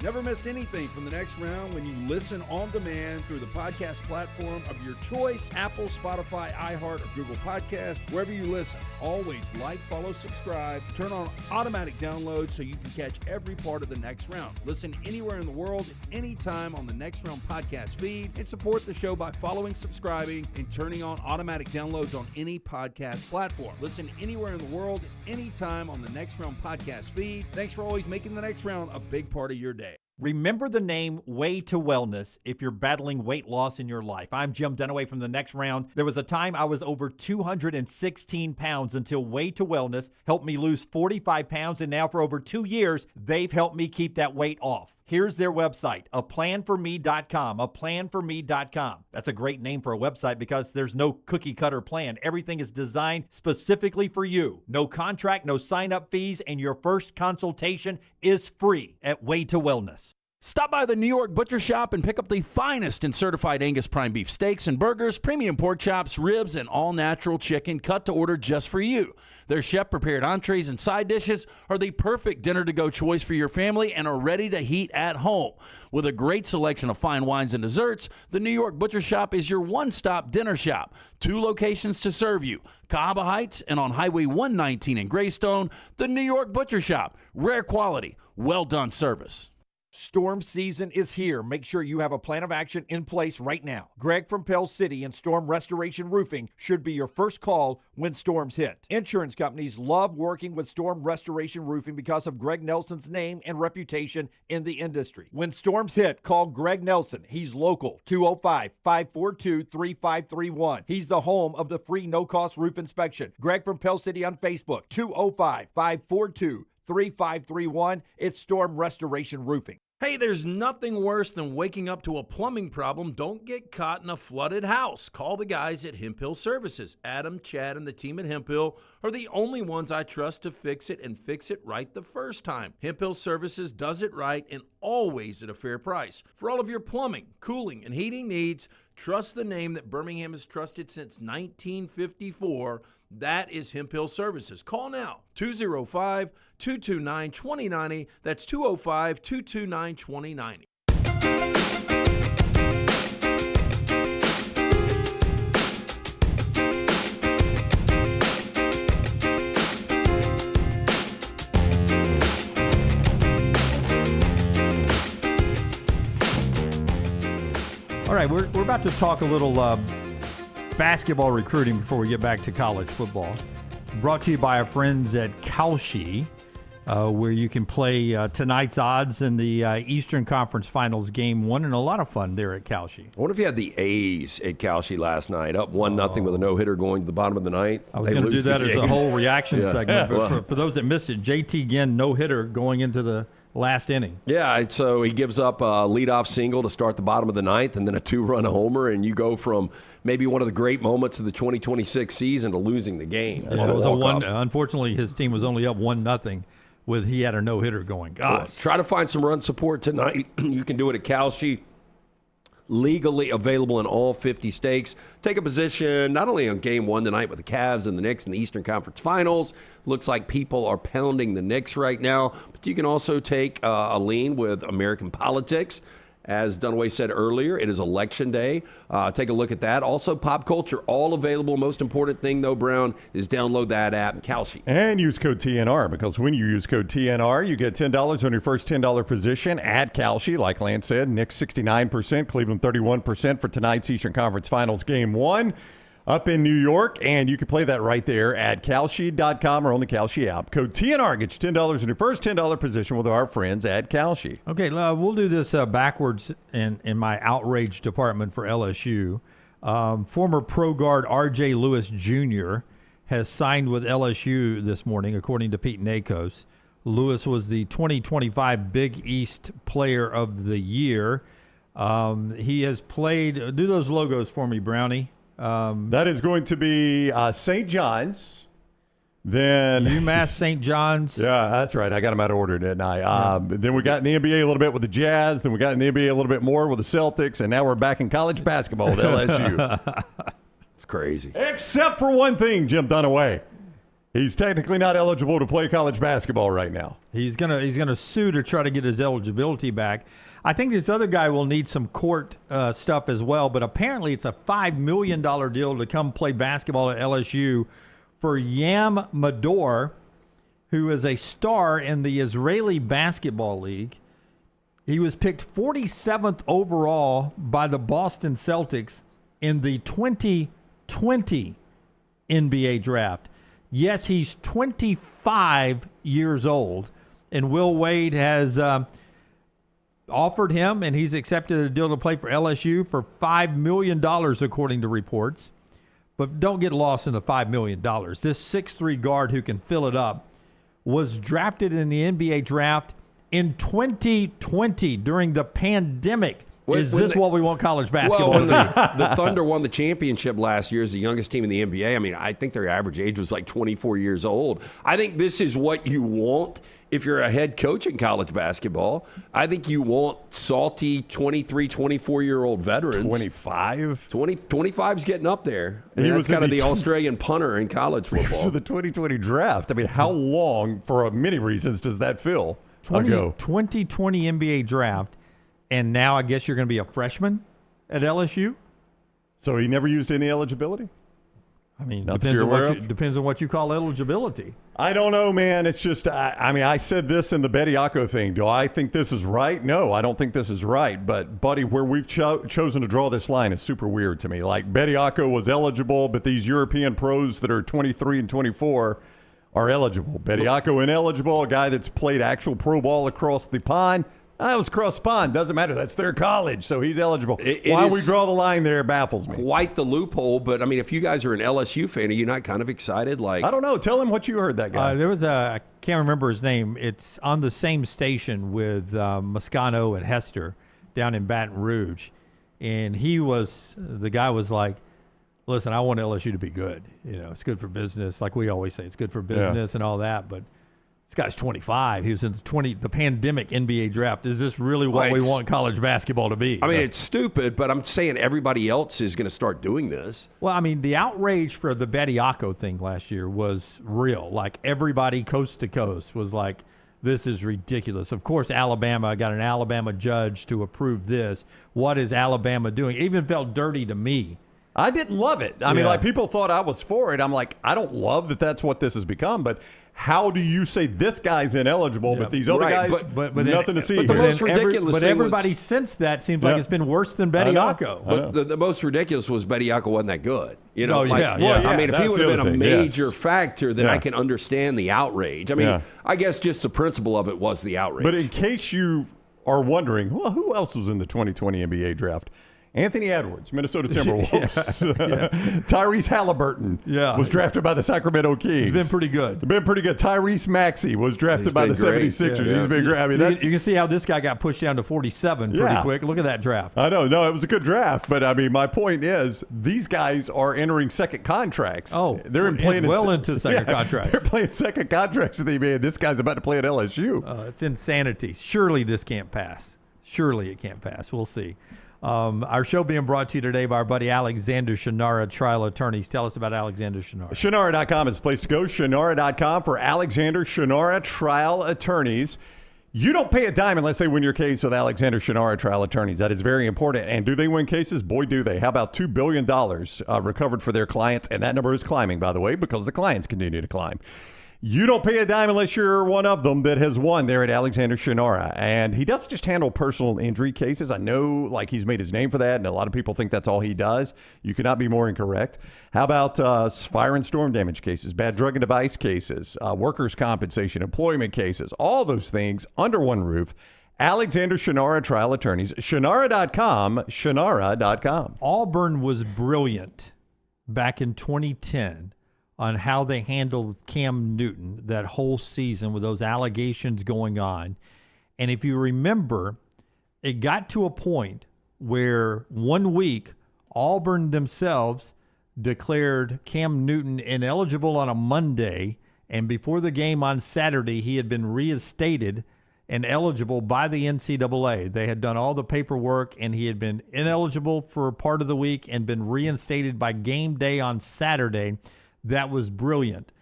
Never miss anything from the next round when you listen on demand through the podcast platform of your choice: Apple, Spotify, iHeart, or Google Podcast, wherever you listen. Always like, follow, subscribe, turn on automatic download so you can catch every part of the next round. Listen anywhere in the world, anytime on the Next Round podcast feed, and support the show by following, subscribing, and turning on automatic downloads on any podcast platform. Listen anywhere in the world, anytime on the Next Round podcast feed. Thanks for always making the Next Round a big part of your day. Remember the name Way to Wellness if you're battling weight loss in your life. I'm Jim Dunaway from the Next Round. There was a time I was over 216 pounds until Way to Wellness helped me lose 45 pounds, and now for over 2 years, they've helped me keep that weight off. Here's their website, aplanforme.com, aplanforme.com. That's a great name for a website because there's no cookie cutter plan. Everything is designed specifically for you. No contract, no sign-up fees, and your first consultation is free at Way to Wellness. Stop by the New York Butcher Shop and pick up the finest in certified Angus prime beef steaks and burgers, premium pork chops, ribs, and all-natural chicken cut to order just for you. Their chef-prepared entrees and side dishes are the perfect dinner-to-go choice for your family and are ready to heat at home. With a great selection of fine wines and desserts, the New York Butcher Shop is your one-stop dinner shop. 2 locations to serve you: Cahaba Heights and on Highway 119 in Greystone. The New York Butcher Shop. Rare quality, well-done service. Storm season is here. Make sure you have a plan of action in place right now. Greg from Pell City and Storm Restoration Roofing should be your first call when storms hit. Insurance companies love working with Storm Restoration Roofing because of Greg Nelson's name and reputation in the industry. When storms hit, call Greg Nelson. He's local, 205-542-3531. He's the home of the free no-cost roof inspection. Greg from Pell City on Facebook, 205-542-3531. It's Storm Restoration Roofing. Hey, there's nothing worse than waking up to a plumbing problem. Don't get caught in a flooded house. Call the guys at Hemp Hill Services. Adam, Chad, and the team at Hemp Hill are the only ones I trust to fix it and fix it right the first time. Hemp Hill Services does it right and always at a fair price. For all of your plumbing, cooling, and heating needs, trust the name that Birmingham has trusted since 1954. That is Hemp Hill Services. Call now, 205-229-2090. That's 205-229-2090. All right, we're about to talk a little basketball recruiting before we get back to college football. Brought to you by our friends at Kalshi, where you can play tonight's odds in the Eastern Conference Finals Game 1, and a lot of fun there at Kalshi. I wonder if you had the A's at Kalshi last night, up 1-0 with a no-hitter going to the bottom of the ninth. I was going to do that as a whole reaction segment, but for those that missed it, JT Ginn no-hitter going into the last inning. Yeah, so he gives up a leadoff single to start the bottom of the ninth and then a 2-run homer, and you go from maybe one of the great moments of the 2026 season to losing the game. Yeah, it was unfortunately, his team was only up 1-0 with he had a no-hitter going. Gosh. Well, try to find some run support tonight. You can do it at Kalshi. Legally available in all 50 stakes. Take a position not only on Game 1 tonight with the Cavs and the Knicks in the Eastern Conference Finals. Looks like people are pounding the Knicks right now. But you can also take a lean with American politics As Dunaway said earlier, it is Election Day. Take a look at that. Also, pop culture, all available. Most important thing, though, Brown, is download that app, Kalshi. And use code TNR, because when you use code TNR, you get $10 on your first $10 position at Kalshi. Like Lance said, Knicks 69%, Cleveland 31% for tonight's Eastern Conference Finals Game 1 up in New York. And you can play that right there at Kalshi.com or on the Kalshi app. Code TNR gets you $10 on your first $10 position with our friends at Kalshi. Okay, we'll do this backwards in my outrage department for LSU. Former pro guard R.J. Lewis Jr. has signed with LSU this morning, according to Pete Nakos. Lewis was the 2025 Big East Player of the Year. He has played – do those logos for me, Brownie. That is going to be St. John's. Then UMass St. John's. Yeah, that's right. I got them out of order, didn't I? Then we got in the NBA a little bit with the Jazz. Then we got in the NBA a little bit more with the Celtics. And now we're back in college basketball with LSU. It's crazy. Except for one thing, Jim Dunaway. He's technically not eligible to play college basketball right now. He's gonna sue to try to get his eligibility back. I think this other guy will need some court stuff as well, but apparently it's a $5 million deal to come play basketball at LSU for Yam Mador, who is a star in the Israeli Basketball League. He was picked 47th overall by the Boston Celtics in the 2020 NBA draft. Yes, he's 25 years old, and Will Wade has offered him, and he's accepted a deal to play for LSU for $5 million, according to reports. But don't get lost in the $5 million. This 6'3" guard who can fill it up was drafted in the NBA draft in 2020 during the pandemic. Is this what we want college basketball to be? The Thunder won the championship last year as the youngest team in the NBA. I mean, I think their average age was like 24 years old. I think this is what you want if you're a head coach in college basketball. I think you want salty 23, 24-year-old veterans. 25? 25's getting up there. He That's was kind of the Australian punter in college football. So the 2020 draft, I mean, how long, for many reasons, does that feel? 2020 NBA draft. And now I guess you're going to be a freshman at LSU? So he never used any eligibility? I mean, depends on what you call eligibility. I don't know, man. It's just, I said this in the Bediako thing. Do I think this is right? No, I don't think this is right. But, buddy, where we've chosen to draw this line is super weird to me. Like, Bediako was eligible, but these European pros that are 23 and 24 are eligible. Bediako ineligible, a guy that's played actual pro ball across the pond. That was cross pond. Doesn't matter. That's their college, so he's eligible. Why we draw the line there baffles me. Quite the loophole, but, I mean, if you guys are an LSU fan, are you not kind of excited? Like, I don't know. Tell him what you heard, that guy. There was I can't remember his name. It's on the same station with Moscano and Hester down in Baton Rouge. And the guy was like, listen, I want LSU to be good. You know, it's good for business. Like we always say, it's good for business and all that, but this guy's 25. He was in the pandemic NBA draft. Is this really what we want college basketball to be? I mean, it's stupid, but I'm saying everybody else is going to start doing this. Well, I mean, the outrage for the Bediako thing last year was real. Like, everybody coast to coast was like, this is ridiculous. Of course, Alabama got an Alabama judge to approve this. What is Alabama doing? It even felt dirty to me. I didn't love it. I mean, like, people thought I was for it. I'm like, I don't love that that's what this has become, but how do you say this guy's ineligible, but these other guys, but nothing to see but here? The most ridiculous but everybody since that seems like it's been worse than Bediako. But the most ridiculous was Bediako wasn't that good. You know, I mean, if he would have been a major factor, then I can understand the outrage. I mean, I guess just the principle of it was the outrage. But in case you are wondering, well, who else was in the 2020 NBA draft? Anthony Edwards, Minnesota Timberwolves. Tyrese Halliburton was drafted by the Sacramento Kings. He's been pretty good. Tyrese Maxey was drafted by the 76ers. He's been great. I mean, you can see how this guy got pushed down to 47 pretty quick. Look at that draft. I know. No, it was a good draft. But, I mean, my point is these guys are entering second contracts. Oh, they're playing into second contracts. They're playing second contracts in the NBA. This guy's about to play at LSU. It's insanity. Surely this can't pass. Surely it can't pass. We'll see. Our show being brought to you today by our buddy Alexander Shannara, trial attorneys. Tell us about Alexander Shannara. Shannara.com is the place to go. Shannara.com for Alexander Shannara, trial attorneys. You don't pay a dime unless they win your case with Alexander Shinara Trial Attorneys. That is very important. And do they win cases? Boy, do they. How about $2 billion recovered for their clients? And that number is climbing, by the way, because the clients continue to climb. You don't pay a dime unless you're one of them that has won there at Alexander Shinara. And he doesn't just handle personal injury cases. I know, like, he's made his name for that, and a lot of people think that's all he does. You cannot be more incorrect. How about fire and storm damage cases, bad drug and device cases, workers' compensation, employment cases, all those things under one roof. Alexander Shinara Trial Attorneys, Shinara.com, Shinara.com. Auburn was brilliant back in 2010 on how they handled Cam Newton that whole season with those allegations going on. And if you remember, it got to a point where 1 week Auburn themselves declared Cam Newton ineligible on a Monday, and before the game on Saturday, he had been reinstated and eligible by the NCAA. They had done all the paperwork, and he had been ineligible for part of the week and been reinstated by game day on Saturday. That was brilliant.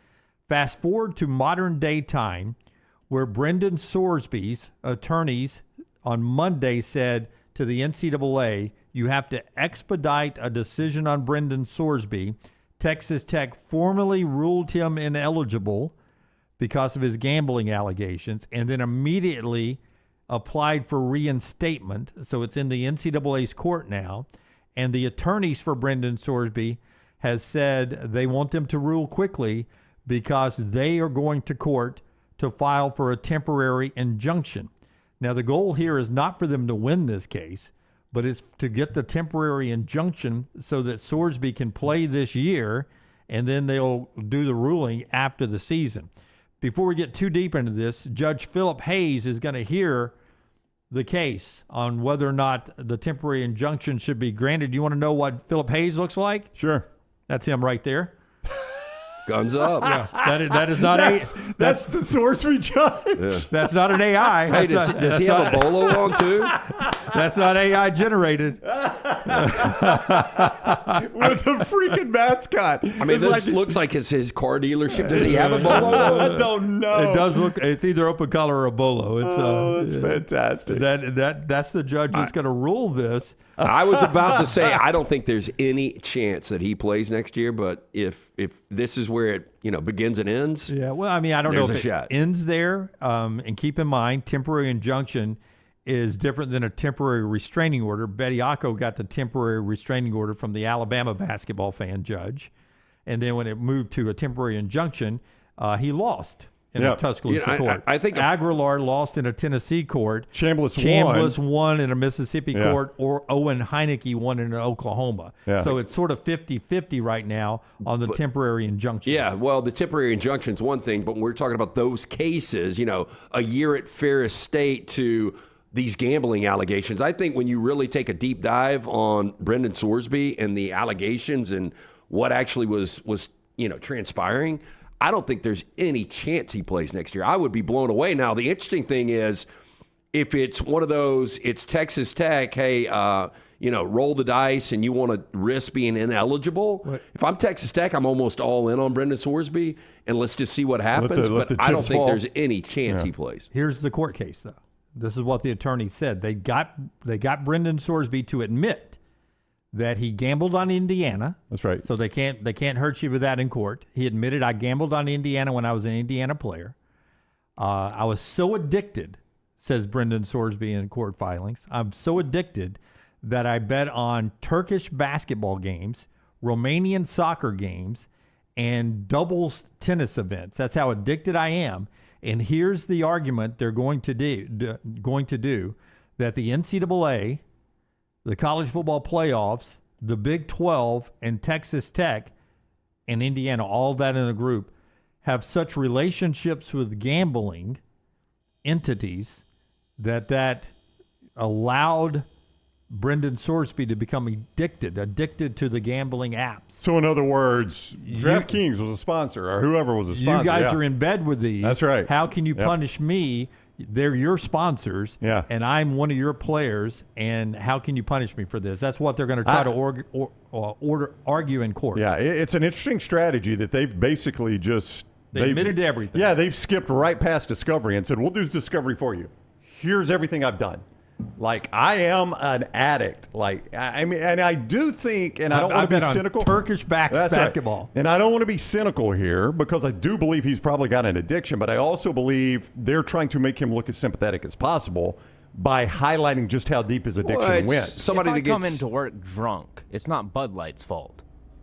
Fast forward to modern day time, where Brenden Sorsby's attorneys on Monday said to the NCAA, you have to expedite a decision on Brenden Sorsby. Texas Tech formally ruled him ineligible because of his gambling allegations, and then immediately applied for reinstatement. So it's in the NCAA's court now. And the attorneys for Brenden Sorsby has said they want them to rule quickly because they are going to court to file for a temporary injunction. Now, the goal here is not for them to win this case, but it's to get the temporary injunction so that Sorsby can play this year, and then they'll do the ruling after the season. Before we get too deep into this, Judge Philip Hayes is going to hear the case on whether or not the temporary injunction should be granted. You want to know what Philip Hayes looks like? Sure. That's him right there. Guns up. Yeah, that is not that's the Sorsby judge. Yeah. That's not an AI. Hey, does he have a bolo on too? That's not AI generated. With a freaking mascot. I mean, this looks like it's his car dealership. Does he have a bolo on? I don't know. It does look. It's either open collar or a bolo. It's that's fantastic. That's the judge that's going to rule this. I was about to say I don't think there's any chance that he plays next year, but if this is where it begins and ends, yeah. Well, I mean, I don't know if it ends there. And keep in mind, temporary injunction is different than a temporary restraining order. Bediako got the temporary restraining order from the Alabama basketball fan judge, and then when it moved to a temporary injunction, he lost in a Tuscaloosa court. I think Aguilar lost in a Tennessee court. Chambliss won in a Mississippi court, or Owen Heineke won in Oklahoma. Yeah. So it's sort of 50-50 right now on the temporary injunctions. Yeah, well, the temporary injunction is one thing, but when we're talking about those cases, a year at Ferris State to these gambling allegations, I think when you really take a deep dive on Brenden Sorsby and the allegations and what actually was transpiring, I don't think there's any chance he plays next year. I would be blown away. Now, the interesting thing is, if it's one of those, it's Texas Tech, hey, roll the dice and you want to risk being ineligible. Right. If I'm Texas Tech, I'm almost all in on Brenden Sorsby, and let's just see what happens. But I don't think there's any chance he plays. Here's the court case, though. This is what the attorney said. They got Brenden Sorsby to admit that he gambled on Indiana. That's right. So they can't hurt you with that in court. He admitted, I gambled on Indiana when I was an Indiana player. I was so addicted, says Brenden Sorsby in court filings. I'm so addicted that I bet on Turkish basketball games, Romanian soccer games, and doubles tennis events. That's how addicted I am. And here's the argument they're going to do that the NCAA, the college football playoffs, the Big 12, and Texas Tech and Indiana, all that in a group, have such relationships with gambling entities that allowed Brenden Sorsby to become addicted to the gambling apps. So in other words, DraftKings was a sponsor, or whoever was a sponsor. You guys are in bed with these. That's right. How can you punish me? They're your sponsors, and I'm one of your players, and how can you punish me for this? That's what they're going to try to argue in court. Yeah, it's an interesting strategy that they've basically just... They admitted to everything. Yeah, they've skipped right past discovery and said, we'll do discovery for you. here's everything I've done. Like, I am an addict. Like, I mean, and I do think, and I don't want to be cynical. Turkish basketball. Right. And I don't want to be cynical here because I do believe he's probably got an addiction, but I also believe they're trying to make him look as sympathetic as possible by highlighting just how deep his addiction went. Somebody if I that come gets into work drunk, it's not Bud Light's fault.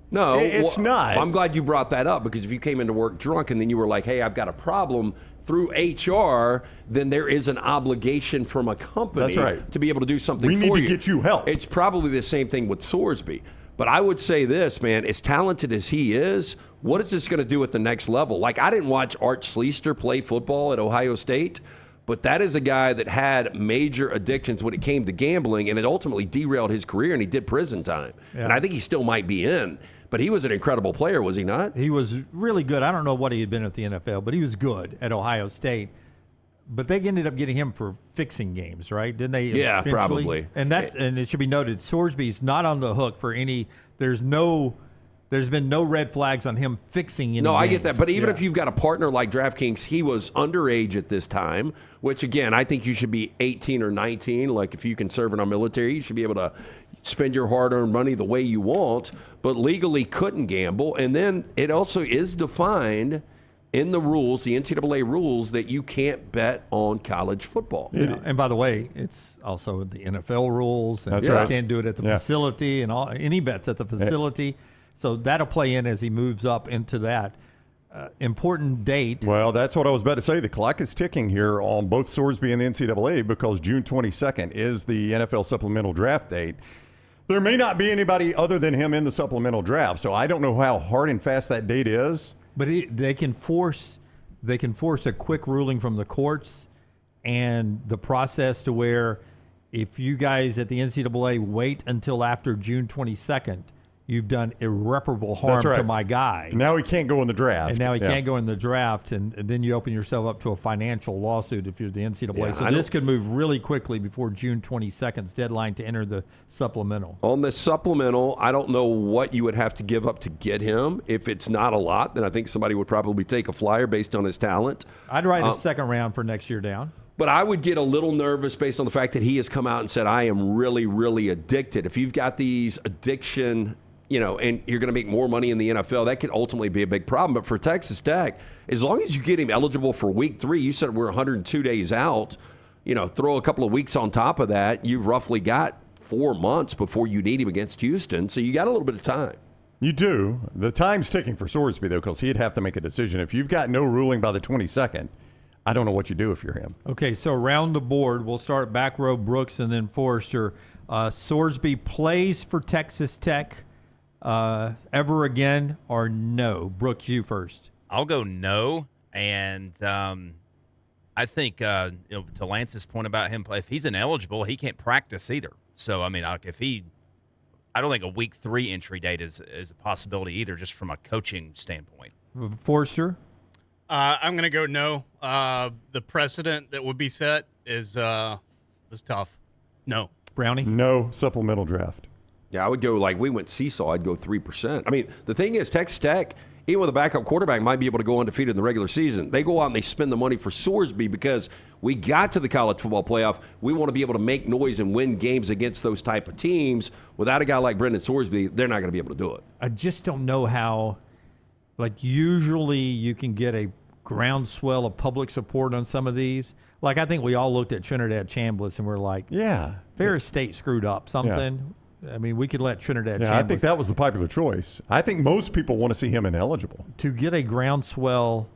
No, it's not. I'm glad you brought that up because if you came into work drunk and then you were like, hey, I've got a problem through HR, then there is an obligation from a company That's right. to be able to do something We for need you. to get you help. It's probably the same thing with Sorsby. But I would say this, man, as talented as he is, what is this going to do at the next level? Like, I didn't watch Art Schleister play football at Ohio State, but that is a guy that had major addictions when it came to gambling, and it ultimately derailed his career, and he did prison time. Yeah. And I think he still might be in. But he was an incredible player, was he not? He was really good. I don't know what he had been at the NFL, but he was good at Ohio State. But they ended up getting him for fixing games, right? Didn't they? Yeah, eventually? probably. And it should be noted, Sorsby's not on the hook for any. There's been no red flags on him fixing any. No, I games. get that. But even if you've got a partner like DraftKings, he was underage at this time, which, again, I think you should be 18 or 19. Like, if you can serve in our military, you should be able to spend your hard-earned money the way you want, but legally couldn't gamble. And then it also is defined in the rules, the NCAA rules, that you can't bet on college football. Yeah. And by the way, it's also the NFL rules. And That's you right. can't do it at the facility and any bets at the facility. So that'll play in as he moves up into that important date. Well, that's what I was about to say. The clock is ticking here on both Sorsby and the NCAA because June 22nd is the NFL supplemental draft date. There may not be anybody other than him in the supplemental draft, so I don't know how hard and fast that date is. But they can force a quick ruling from the courts and the process to where if you guys at the NCAA wait until after June 22nd, you've done irreparable harm That's right. to my guy. Now he can't go in the draft. And now he can't go in the draft, and then you open yourself up to a financial lawsuit if you're the NCAA. Yeah, so this could move really quickly before June 22nd's deadline to enter the supplemental. On the supplemental, I don't know what you would have to give up to get him. If it's not a lot, then I think somebody would probably take a flyer based on his talent. I'd write a second round for next year down. But I would get a little nervous based on the fact that he has come out and said, I am really, really addicted. If you've got these addiction, and you're going to make more money in the NFL, that could ultimately be a big problem. But for Texas Tech, as long as you get him eligible for week 3, you said we're 102 days out, throw a couple of weeks on top of that, you've roughly got 4 months before you need him against Houston. So you got a little bit of time. You do. The time's ticking for Sorsby, though, because he'd have to make a decision. If you've got no ruling by the 22nd, I don't know what you do if you're him. Okay, so around the board, we'll start back row Brooks and then Forrester. Sorsby plays for Texas Tech ever again or no? Brooks, you first. I'll go no, and I think to Lance's point about him, if he's ineligible, he can't practice either. So I mean, I don't think a week 3 entry date is a possibility either, just from a coaching standpoint. Forrester? I'm going to go no. The precedent that would be set is tough. No. Brownie? No supplemental draft. Yeah, I would go we went seesaw. I'd go 3%. I mean, the thing is, Texas Tech, even with a backup quarterback, might be able to go undefeated in the regular season. They go out and they spend the money for Sorsby because we got to the college football playoff. We want to be able to make noise and win games against those type of teams. Without a guy like Brenden Sorsby, they're not going to be able to do it. I just don't know how, usually you can get a groundswell of public support on some of these. I think we all looked at Trinidad Chambliss and we're like, yeah, Ferris State screwed up something. Yeah. I mean, we could let Trinidad Chambliss. I think that was the popular choice. I think most people want to see him ineligible. To get a groundswell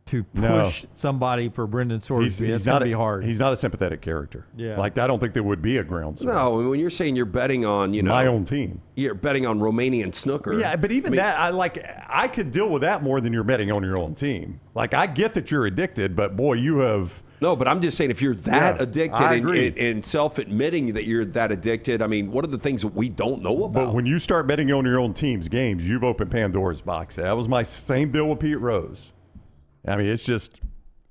to push somebody for Brenden Sorsby, it's going to be hard. He's not a sympathetic character. Yeah. I don't think there would be a groundswell. No, when you're saying you're betting on, my own team. You're betting on Romanian snooker. Yeah, but even I could deal with that more than you're betting on your own team. I get that you're addicted, but boy, you have... No, but I'm just saying if you're that addicted and self-admitting that you're that addicted, I mean, what are the things that we don't know about? But when you start betting on your own team's games, you've opened Pandora's box. That was my same deal with Pete Rose. I mean, it's just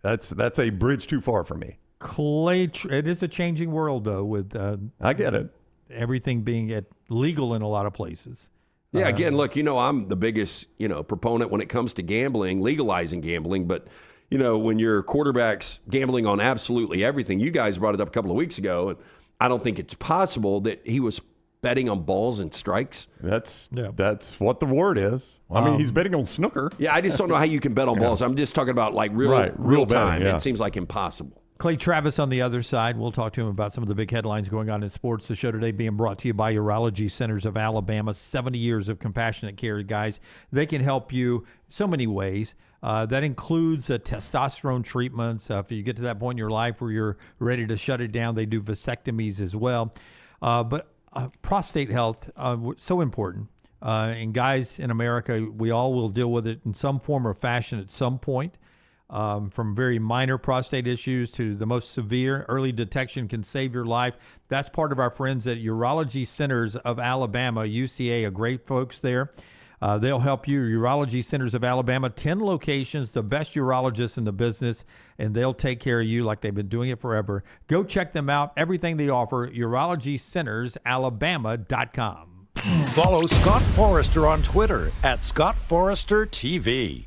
that's a bridge too far for me. Clay, it is a changing world, though, with I get it. Everything being legal in a lot of places. Yeah, again, look, I'm the biggest, proponent when it comes to gambling, legalizing gambling, but when your quarterback's gambling on absolutely everything. You guys brought it up a couple of weeks ago, and I don't think it's possible that he was betting on balls and strikes. That's what the word is. I mean, he's betting on snooker. Yeah, I just don't know how you can bet on balls. I'm just talking about like real time. Betting, It seems like impossible. Clay Travis on the other side. We'll talk to him about some of the big headlines going on in sports. The show today being brought to you by Urology Centers of Alabama. 70 years of compassionate care, guys. They can help you so many ways. That includes testosterone treatments. If you get to that point in your life where you're ready to shut it down, they do vasectomies as well. But prostate health, so important. And guys in America, we all will deal with it in some form or fashion at some point. From very minor prostate issues to the most severe. Early detection can save your life. That's part of our friends at Urology Centers of Alabama, UCA, are great folks there. They'll help you. Urology Centers of Alabama, 10 locations, the best urologists in the business, and they'll take care of you like they've been doing it forever. Go check them out. Everything they offer, urologycentersalabama.com. Follow Scott Forrester on Twitter at ScottForresterTV.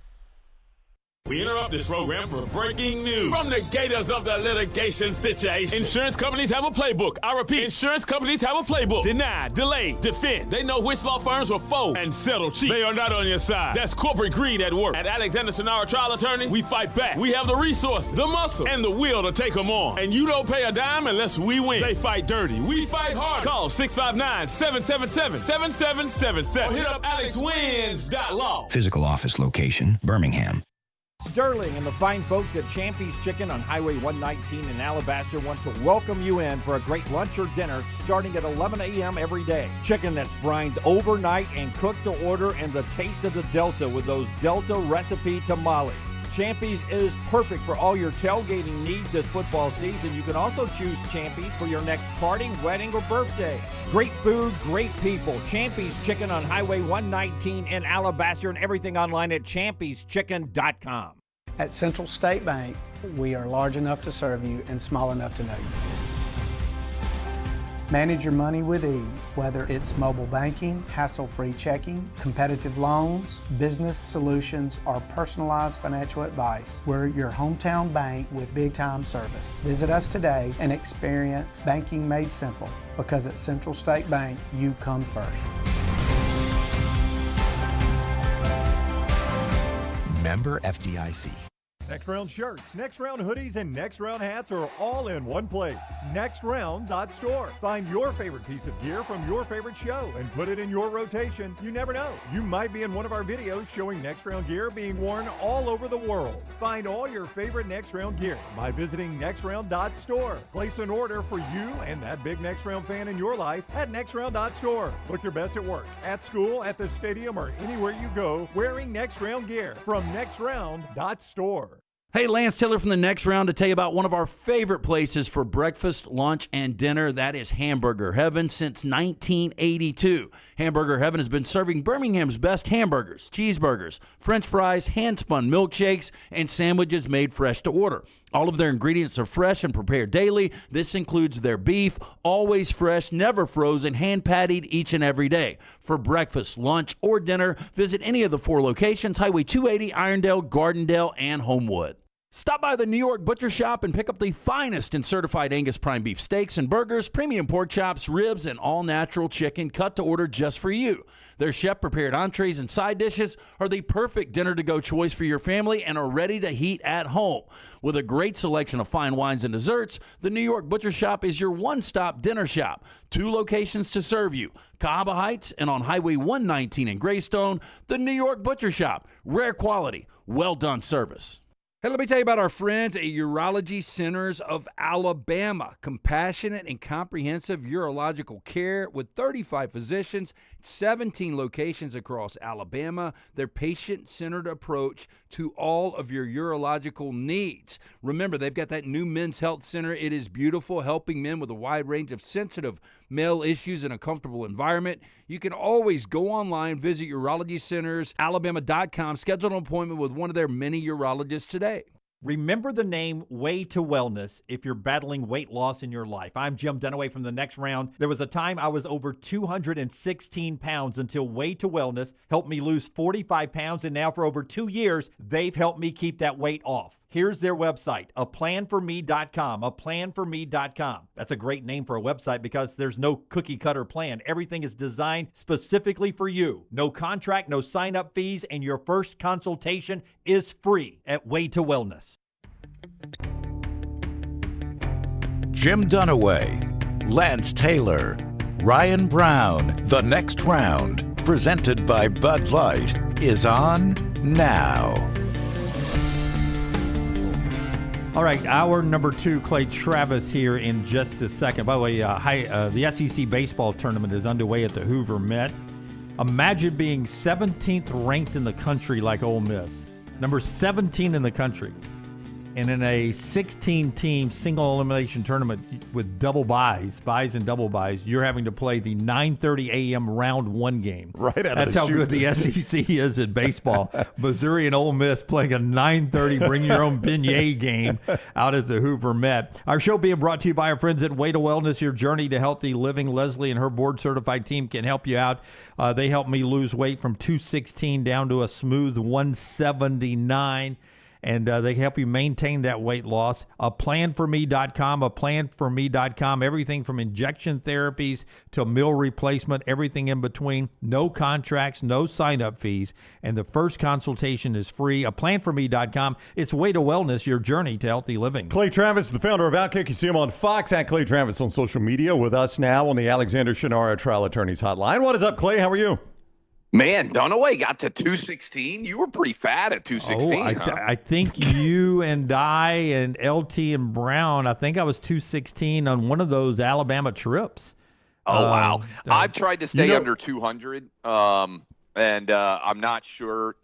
We interrupt this program for breaking news. From the gators of the litigation situation. Insurance companies have a playbook. I repeat, insurance companies have a playbook. Deny, delay, defend. They know which law firms will fold and settle cheap. They are not on your side. That's corporate greed at work. At Alexander Sonara Trial Attorneys, we fight back. We have the resources, the muscle, and the will to take them on. And you don't pay a dime unless we win. They fight dirty. We fight hard. Call 659-777-7777. Or hit up alexwins.law. Physical office location, Birmingham. Sterling and the fine folks at Champy's Chicken on Highway 119 in Alabaster want to welcome you in for a great lunch or dinner starting at 11 a.m. every day. Chicken that's brined overnight and cooked to order, and the taste of the Delta with those Delta recipe tamales. Champy's is perfect for all your tailgating needs this football season. You can also choose Champy's for your next party, wedding, or birthday. Great food, great people. Champy's Chicken on Highway 119 in Alabaster, and everything online at champyschicken.com. At Central State Bank, we are large enough to serve you and small enough to know you. Manage your money with ease, whether it's mobile banking, hassle-free checking, competitive loans, business solutions, or personalized financial advice. We're your hometown bank with big-time service. Visit us today and experience banking made simple, because at Central State Bank, you come first. Member FDIC. Next Round shirts, Next Round hoodies, and Next Round hats are all in one place. NextRound.store. Find your favorite piece of gear from your favorite show and put it in your rotation. You never know. You might be in one of our videos showing Next Round gear being worn all over the world. Find all your favorite Next Round gear by visiting NextRound.store. Place an order for you and that big Next Round fan in your life at NextRound.store. Look your best at work, at school, at the stadium, or anywhere you go wearing Next Round gear from NextRound.store. Hey, Lance Taylor from the Next Round to tell you about one of our favorite places for breakfast, lunch, and dinner. That is Hamburger Heaven since 1982. Hamburger Heaven has been serving Birmingham's best hamburgers, cheeseburgers, French fries, hand-spun milkshakes, and sandwiches made fresh to order. All of their ingredients are fresh and prepared daily. This includes their beef, always fresh, never frozen, hand-pattied each and every day. For breakfast, lunch, or dinner, visit any of the 4 locations, Highway 280, Irondale, Gardendale, and Homewood. Stop by the New York Butcher Shop and pick up the finest in certified Angus prime beef steaks and burgers, premium pork chops, ribs, and all-natural chicken cut to order just for you. Their chef-prepared entrees and side dishes are the perfect dinner-to-go choice for your family and are ready to heat at home. With a great selection of fine wines and desserts, the New York Butcher Shop is your one-stop dinner shop. 2 locations to serve you, Cahaba Heights and on Highway 119 in Greystone. The New York Butcher Shop, rare quality, well-done service. Hey, let me tell you about our friends at Urology Centers of Alabama. Compassionate and comprehensive urological care with 35 physicians, 17 locations across Alabama. Their patient-centered approach to all of your urological needs. Remember, they've got that new men's health center. It is beautiful, helping men with a wide range of sensitive male issues in a comfortable environment. You can always go online, visit urologycentersalabama.com, schedule an appointment with one of their many urologists today. Remember the name Way to Wellness if you're battling weight loss in your life. I'm Jim Dunaway from the Next Round. There was a time I was over 216 pounds until Way to Wellness helped me lose 45 pounds, and now for over 2 years, they've helped me keep that weight off. Here's their website, aplanforme.com, aplanforme.com. That's a great name for a website because there's no cookie-cutter plan. Everything is designed specifically for you. No contract, no sign-up fees, and your first consultation is free at Way to Wellness. Jim Dunaway, Lance Taylor, Ryan Brown. The Next Round, presented by Bud Light, is on now. All right, hour number 2, Clay Travis here in just a second. By the way, the SEC baseball tournament is underway at the Hoover Met. Imagine being 17th ranked in the country like Ole Miss, number 17 in the country, and in a 16-team single elimination tournament with double byes and double byes, you're having to play the 9:30 a.m. round 1 game. Right out That's of the how chute. good the SEC is at baseball. Missouri and Ole Miss playing a 9:30 bring your own beignet game out at the Hoover Met. Our show being brought to you by our friends at Way to Wellness, your journey to healthy living. Leslie and her board-certified team can help you out. They helped me lose weight from 216 down to a smooth 179. And they help you maintain that weight loss. Aplanforme.com, aplanforme.com. Everything from injection therapies to meal replacement, everything in between. No contracts, no sign-up fees. And the first consultation is free. Aplanforme.com. It's Way to Wellness, your journey to healthy living. Clay Travis, the founder of Outkick. You see him on Fox at Clay Travis on social media, with us now on the Alexander Shinara Trial Attorneys Hotline. What is up, Clay? How are you? Man, Dunaway got to 216. You were pretty fat at 216. I think you and I and LT and Brown, I think I was 216 on one of those Alabama trips. Oh, wow. I've tried to stay you know- under 200, and I'm not sure.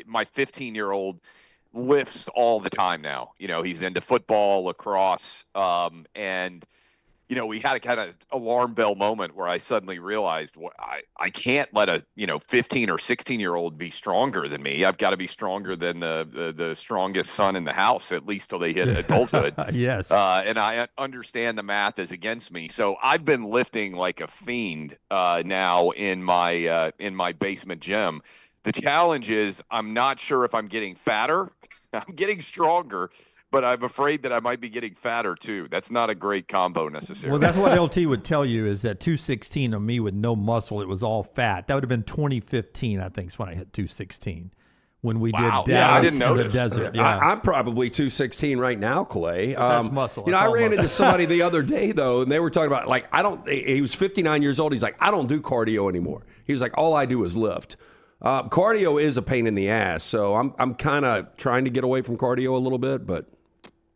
My 15-year-old lifts all the time now. He's into football, lacrosse, and we had a kind of alarm bell moment where I suddenly realized I can't let a 15 or 16-year-old be stronger than me. I've got to be stronger than the strongest son in the house, at least till they hit adulthood. Yes. And I understand the math is against me, so I've been lifting like a fiend now in my basement gym. The challenge is I'm not sure if I'm getting fatter. I'm getting stronger, but I'm afraid that I might be getting fatter too. That's not a great combo necessarily. Well, that's what LT would tell you, is that 216 of me with no muscle, it was all fat. That would have been 2015, I think, is when I hit 216. When we did Dallas I didn't in the notice. desert. Yeah. I'm probably 216 right now, Clay. That's muscle. I That's all ran muscle. into somebody the other day, though, and they were talking about, he was 59 years old. He's like, I don't do cardio anymore. He was like, all I do is lift. Cardio is a pain in the ass, so I'm kind of trying to get away from cardio a little bit, but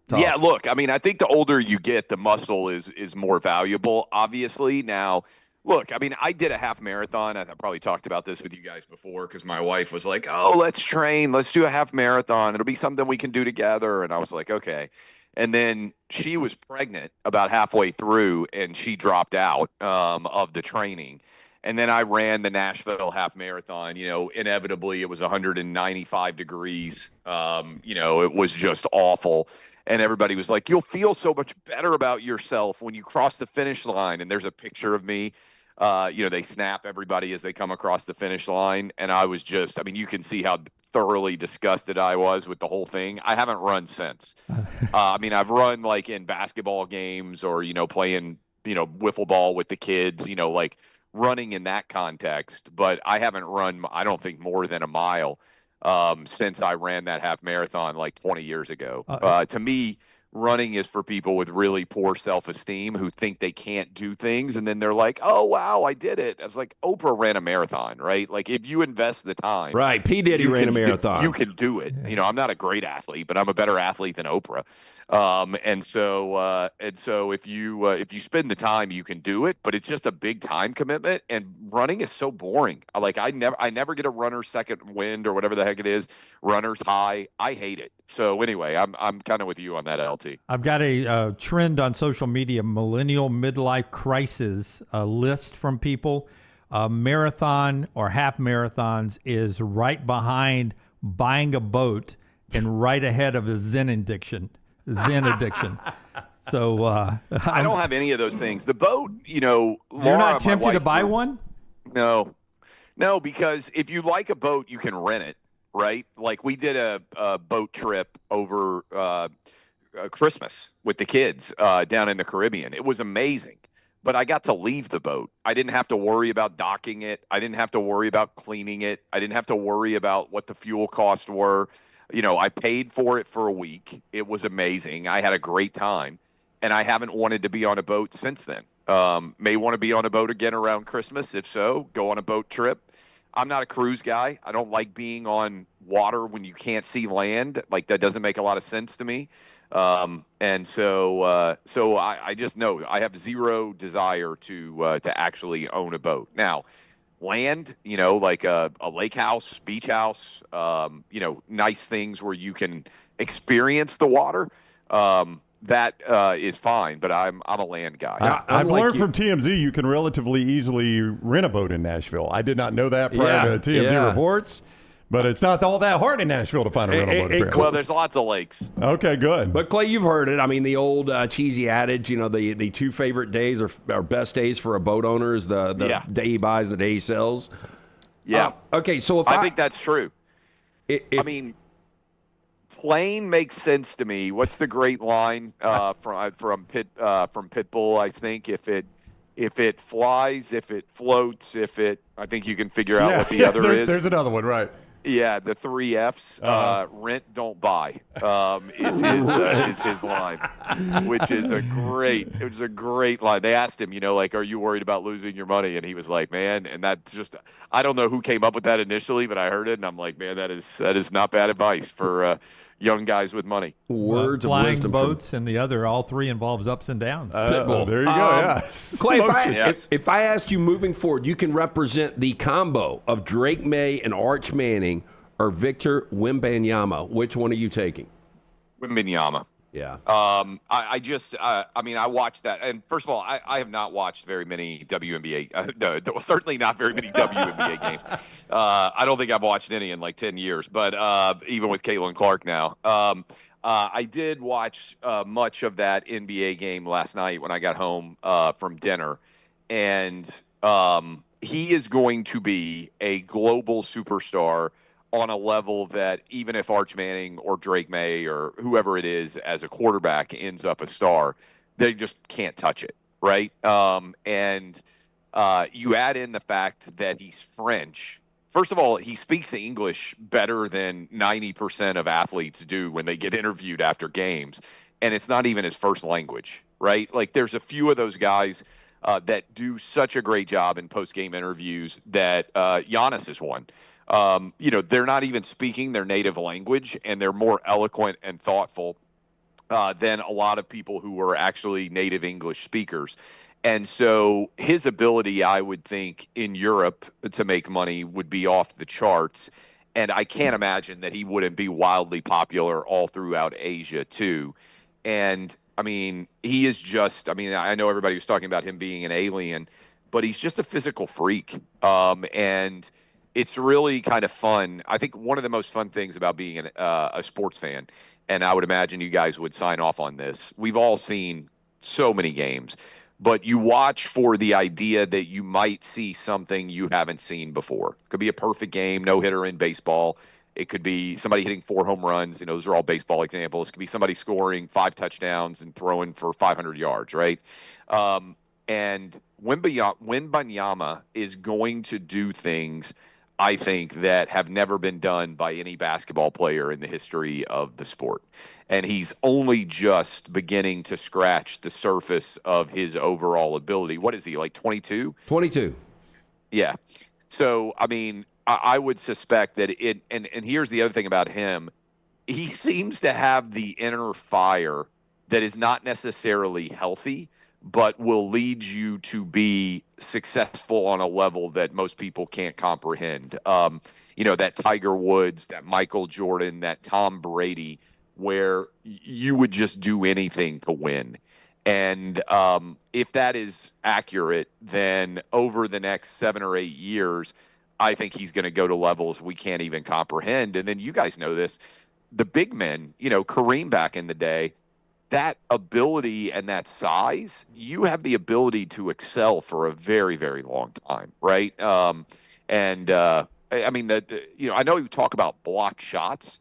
tough. Yeah, look, I mean, I think the older you get, the muscle is more valuable, obviously. Now, look, I mean, I did a half marathon. I probably talked about this with you guys before because my wife was like, oh, let's train. Let's do a half marathon. It'll be something we can do together. And I was like, okay. And then she was pregnant about halfway through, and she dropped out of the training. And then I ran the Nashville half marathon. Inevitably, it was 195 degrees. It was just awful. And everybody was like, you'll feel so much better about yourself when you cross the finish line. And there's a picture of me. They snap everybody as they come across the finish line. And I was you can see how thoroughly disgusted I was with the whole thing. I haven't run since. I've run like in basketball games or, playing, wiffle ball with the kids, running in that context. But I haven't run, I don't think, more than a mile since I ran that half marathon like 20 years ago. To me, running is for people with really poor self-esteem who think they can't do things. And then they're like, oh, wow, I did it. I was like, Oprah ran a marathon, right? Like if you invest the time. Right. P. Diddy ran a marathon. You can do it. I'm not a great athlete, but I'm a better athlete than Oprah. And so if you spend the time, you can do it, but it's just a big time commitment, and running is so boring. I never get a runner's second wind or whatever the heck it is, runner's high. I hate it. So anyway, I'm kind of with you on that, LT. I've got a trend on social media, millennial midlife crisis list from people. Marathon or half marathons is right behind buying a boat and right ahead of a Zen addiction. So I don't have any of those things. The boat, you're Laura, not tempted to buy one? No, because if you like a boat, you can rent it. right? Like we did a boat trip over Christmas with the kids down in the Caribbean. It was amazing. But I got to leave the boat. I didn't have to worry about docking it. I didn't have to worry about cleaning it. I didn't have to worry about what the fuel costs were. I paid for it for a week. It was amazing. I had a great time, and I haven't wanted to be on a boat since then. May want to be on a boat again around Christmas. If so, go on a boat trip. I'm not a cruise guy. I don't like being on water when you can't see land. Like, that doesn't make a lot of sense to me. And so I just know I have zero desire to actually own a boat. Now, land, like a lake house, beach house, nice things where you can experience the water. That is fine, but I'm a land guy. I've learned from TMZ you can relatively easily rent a boat in Nashville. I did not know that prior to TMZ reports. But it's not all that hard in Nashville to find a rental boat. Well, there's lots of lakes. Okay, good. But Clay, you've heard it. I mean, the old cheesy adage, the two favorite days or best days for a boat owner is the day he buys, the day he sells. Yeah. Okay, so if I think that's true. I mean, plain makes sense to me. What's the great line from Pitbull? I think if it flies, if it floats, I think you can figure out what the other is. There's another one, right? Yeah, the 3 F's, rent, don't buy, is his line, which is a great line. They asked him, are you worried about losing your money? And he was like, man, and that's just, I don't know who came up with that initially, but I heard it and I'm like, man, that is not bad advice for young guys with money. Words of flying wisdom. Boats and the other, all three involves ups and downs. Pitbull. There you go, yeah. Clay, if I ask you moving forward, you can represent the combo of Drake May and Arch Manning or Victor Wembanyama. Which one are you taking? Wembanyama. Yeah. I watched that. And first of all, I have not watched very many WNBA, certainly not very many WNBA games. I don't think I've watched any in like 10 years, but even with Caitlin Clark now. I did watch much of that NBA game last night when I got home from dinner. And he is going to be a global superstar on a level that even if Arch Manning or Drake May or whoever it is as a quarterback ends up a star, they just can't touch it, right? And you add in the fact that he's French. First of all, he speaks English better than 90% of athletes do when they get interviewed after games, and it's not even his first language, right? Like, there's a few of those guys that do such a great job in post-game interviews that Giannis is one. They're not even speaking their native language, and they're more eloquent and thoughtful than a lot of people who are actually native English speakers. And so his ability, I would think, in Europe to make money would be off the charts. And I can't imagine that he wouldn't be wildly popular all throughout Asia, too. And, I mean, he is just – I know everybody was talking about him being an alien, but he's just a physical freak. And – it's really kind of fun. I think one of the most fun things about being a sports fan, and I would imagine you guys would sign off on this, we've all seen so many games, but you watch for the idea that you might see something you haven't seen before. It could be a perfect game, no-hitter in baseball. It could be somebody hitting 4 home runs. Those are all baseball examples. It could be somebody scoring 5 touchdowns and throwing for 500 yards, right? And Wembanyama is going to do things, I think, that have never been done by any basketball player in the history of the sport. And he's only just beginning to scratch the surface of his overall ability. What is he, like 22? 22. Yeah. So, I would suspect that and here's the other thing about him. He seems to have the inner fire that is not necessarily healthy, but will lead you to be successful on a level that most people can't comprehend. That Tiger Woods, that Michael Jordan, that Tom Brady, where you would just do anything to win. And if that is accurate, then over the next 7 or 8 years, I think he's going to go to levels we can't even comprehend. And then you guys know this, the big men, Kareem back in the day, that ability and that size, you have the ability to excel for a very, very long time, right? I mean, I know you talk about block shots,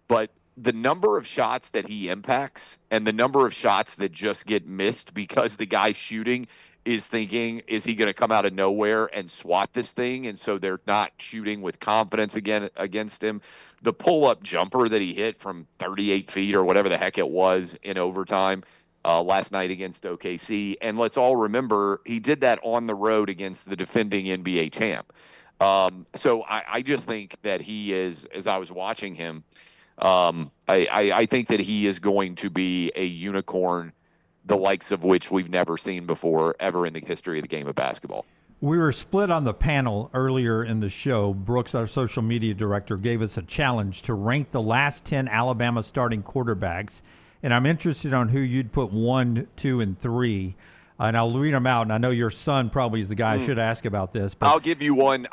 but the number of shots that he impacts and the number of shots that just get missed because the guy shooting is thinking, is he going to come out of nowhere and swat this thing? And so they're not shooting with confidence again against him. The pull-up jumper that he hit from 38 feet or whatever the heck it was in overtime last night against OKC. And let's all remember, he did that on the road against the defending NBA champ. So I just think that he is, as I was watching him, I think that he is going to be a unicorn, the likes of which we've never seen before ever in the history of the game of basketball. We were split on the panel earlier in the show. Brooks, our social media director, gave us a challenge to rank the last 10 Alabama starting quarterbacks. And I'm interested on who you'd put 1, 2, and 3. And I'll read them out. And I know your son probably is the guy I should ask about this. But I'll give you one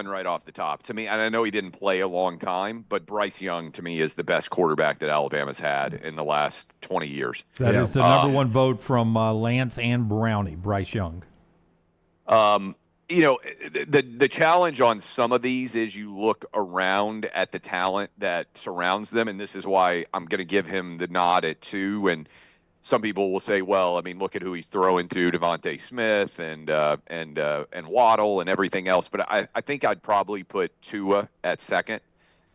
right off the top. To me, and I know he didn't play a long time, but Bryce Young, to me, is the best quarterback that Alabama's had in the last 20 years. That is the number one vote from Lance and Brownie, Bryce Young. The challenge on some of these is you look around at the talent that surrounds them, and this is why I'm going to give him the nod at 2. And some people will say, well, I mean, look at who he's throwing to, Devontae Smith and Waddle and everything else. But I think I'd probably put Tua at second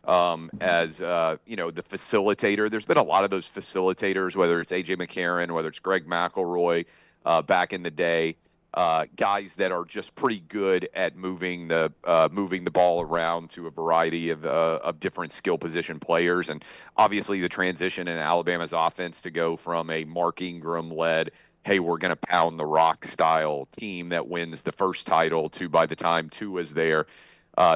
as the facilitator. There's been a lot of those facilitators, whether it's A.J. McCarron, whether it's Greg McElroy back in the day. Guys that are just pretty good at moving the ball around to a variety of different skill position players, and obviously the transition in Alabama's offense to go from a Mark Ingram-led, hey, we're going to pound the rock style team that wins the first title to, by the time Tua's there,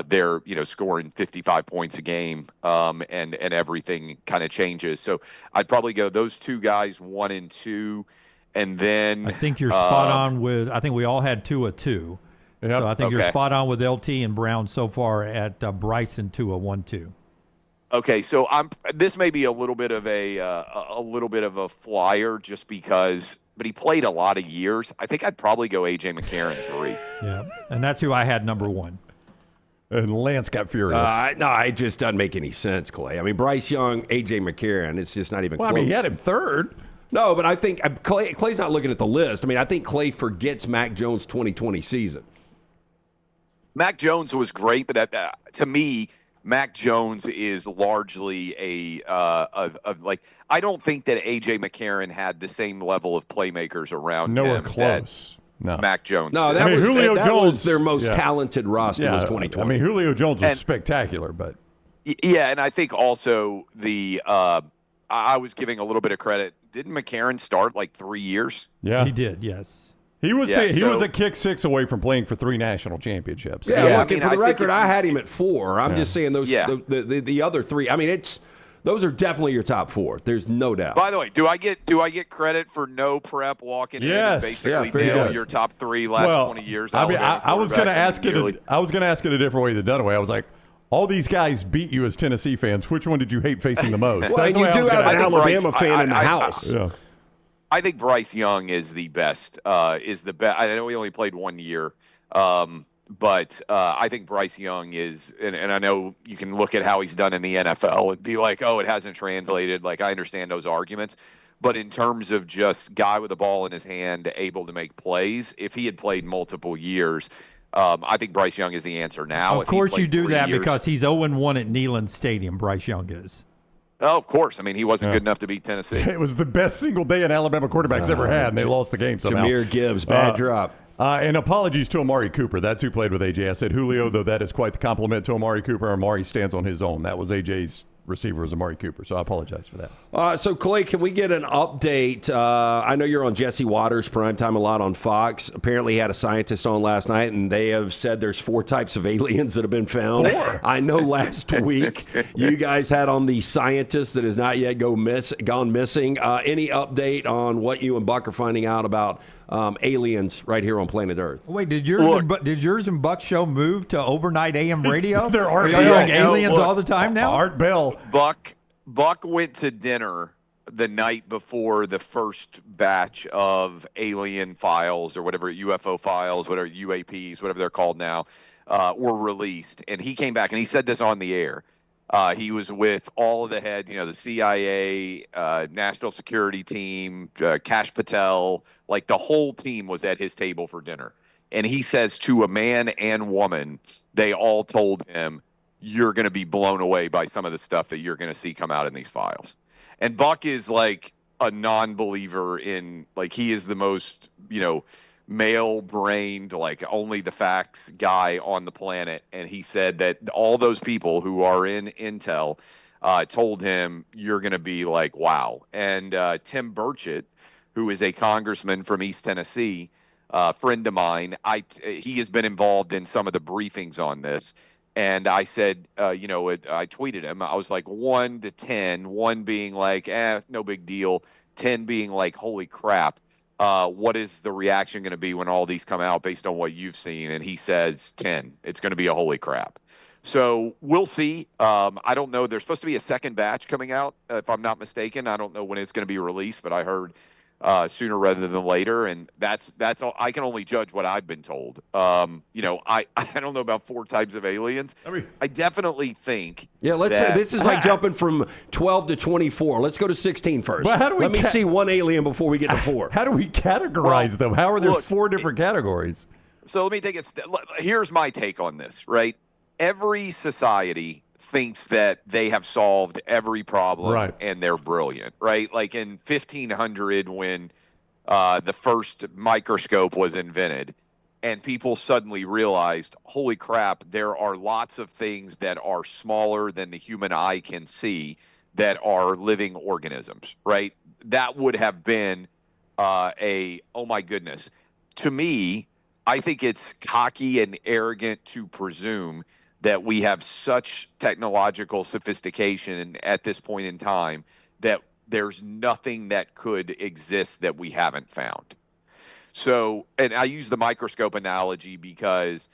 they're scoring 55 points a game, and everything kind of changes. So I'd probably go those 2 guys, 1 and 2. And then I think you're spot on with. I think we all had Tua 2. Yep. So I think you're spot on with LT and Brown so far at Bryce and Tua 1, 2. Okay, so this may be a little bit of a flyer just because, but he played a lot of years. I think I'd probably go A.J. McCarron 3. Yeah, and that's who I had number 1. And Lance got furious. No, it just doesn't make any sense, Clay. I mean, Bryce Young, A.J. McCarron, it's just not even close. I mean, he had him 3rd. No, but I think Clay's not looking at the list. I mean, I think Clay forgets Mac Jones' 2020 season. Mac Jones was great, but to me, Mac Jones is largely I don't think that A.J. McCarron had the same level of playmakers around Nowhere him. Close. No. Mac Jones. No, that was their most talented roster was 2020. I mean, Julio Jones was spectacular, but yeah, and I think also I was giving a little bit of credit. Didn't McCarron start like 3 years? Yeah, he did. Yes, he was. He was a kick 6 away from playing for 3 national championships. Yeah, look, for the record, I had him at 4. I'm just saying those. The other 3. I mean, those are definitely your top 4. There's no doubt. By the way, do I get credit for no prep walking in and basically nail your top 3 last 20 years? I mean, I was going to ask it. I was going to ask it a different way than Dunaway. I was like, all these guys beat you as Tennessee fans. Which one did you hate facing the most? Well, and you do have an Alabama fan in the house. Yeah. I think Bryce Young is the best. I know he only played 1 year, but I think Bryce Young is, and I know you can look at how he's done in the NFL and be like, oh, it hasn't translated. Like, I understand those arguments. But in terms of just guy with the ball in his hand, able to make plays, if he had played multiple years, I think Bryce Young is the answer now. Of course you do that because he's 0-1 at Neyland Stadium, Bryce Young is. Oh, of course. I mean, he wasn't good enough to beat Tennessee. It was the best single day an Alabama quarterback's ever had, and they lost the game somehow. Jameer Gibbs, bad drop. And apologies to Amari Cooper. That's who played with A.J. I said Julio, though that is quite the compliment to Amari Cooper. Amari stands on his own. That was A.J.'s receiver was Amari Cooper, so I apologize for that. So, Clay, can we get an update? I know you're on Jesse Waters' primetime a lot on Fox. Apparently, he had a scientist on last night, and they have said there's 4 types of aliens that have been found. 4? I know last week you guys had on the scientist that has not yet gone missing. Any update on what you and Buck are finding out about aliens right here on planet Earth? Wait, did yours and Buck's show move to overnight AM radio? There are aliens all the time now? Art Bell. Buck went to dinner the night before the first batch of alien files or whatever, UFO files, whatever, UAPs, whatever they're called now, were released, and he came back and he said this on the air. He was with all of the heads, the CIA, National Security Team, Kash Patel, like the whole team was at his table for dinner. And he says to a man and woman, they all told him, you're going to be blown away by some of the stuff that you're going to see come out in these files. And Buck is like a non-believer in, like, he is the most, male-brained, like only the facts guy on the planet. And he said that all those people who are in Intel told him, you're going to be like, wow. And Tim Burchett, who is a congressman from East Tennessee, friend of mine, he has been involved in some of the briefings on this. And I said, I tweeted him, I was like 1 to 10, 1 being like, no big deal, 10 being like, holy crap. What is the reaction going to be when all these come out based on what you've seen? And he says 10. It's going to be a holy crap. So we'll see. I don't know. There's supposed to be a second batch coming out, if I'm not mistaken. I don't know when it's going to be released, but I heard sooner rather than later. And that's all. I can only judge what I've been told. I don't know about 4 types of aliens. I definitely think. Yeah, let's say this is like jumping from 12 to 24. Let's go to 16 first. But how do we Let me see one alien before we get to 4. How do we categorize them? How are there 4 different categories? So let me take here's my take on this, right? Every society thinks that they have solved every problem and they're brilliant, right? Like in 1500 when the first microscope was invented and people suddenly realized, holy crap, there are lots of things that are smaller than the human eye can see that are living organisms, right? That would have been oh my goodness. To me, I think it's cocky and arrogant to presume that we have such technological sophistication at this point in time that there's nothing that could exist that we haven't found. So, and I use the microscope analogy because,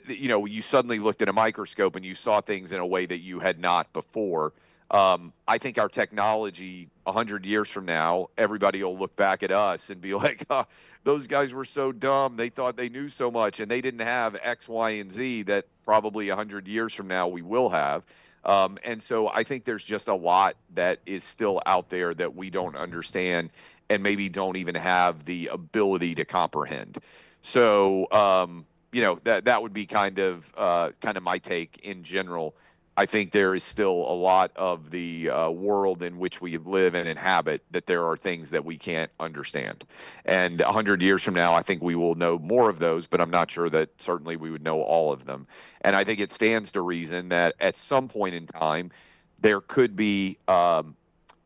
you suddenly looked at a microscope and you saw things in a way that you had not before. I think our technology 100 years from now, everybody will look back at us and be like, those guys were so dumb. They thought they knew so much and they didn't have X, Y, and Z that probably 100 years from now we will have. And so I think there's just a lot that is still out there that we don't understand and maybe don't even have the ability to comprehend. So, that would be kind of my take in general. I think there is still a lot of the world in which we live and inhabit that there are things that we can't understand. And 100 years from now, I think we will know more of those, but I'm not sure that certainly we would know all of them. And I think it stands to reason that at some point in time, there could be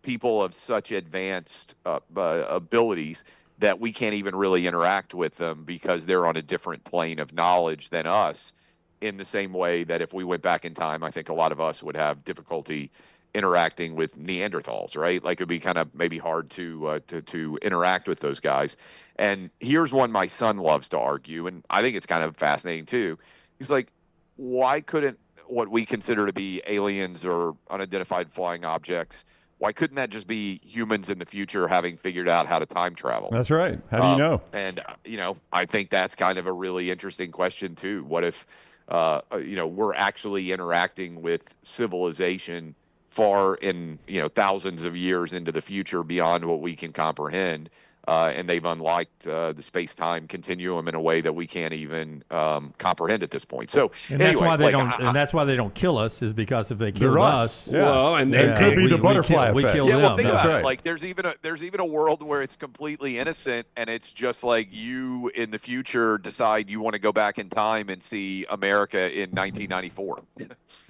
people of such advanced abilities that we can't even really interact with them because they're on a different plane of knowledge than us. In the same way that if we went back in time, I think a lot of us would have difficulty interacting with Neanderthals, right? Like it'd be kind of maybe hard to interact with those guys. And here's one my son loves to argue, and I think it's kind of fascinating too. He's like, why couldn't what we consider to be aliens or unidentified flying objects, why couldn't that just be humans in the future having figured out how to time travel? That's right. How do you know? And, I think that's kind of a really interesting question too. What if, we're actually interacting with civilization far in, thousands of years into the future beyond what we can comprehend. And they've unlocked the space-time continuum in a way that we can't even comprehend at this point. So, and that's why they don't. And that's why they don't kill us, is because if they kill us, well, and it could be the butterfly effect. We kill them. Well, think That's about right. it. Like, there's even a world where it's completely innocent, and it's just like you in the future decide you want to go back in time and see America in 1994,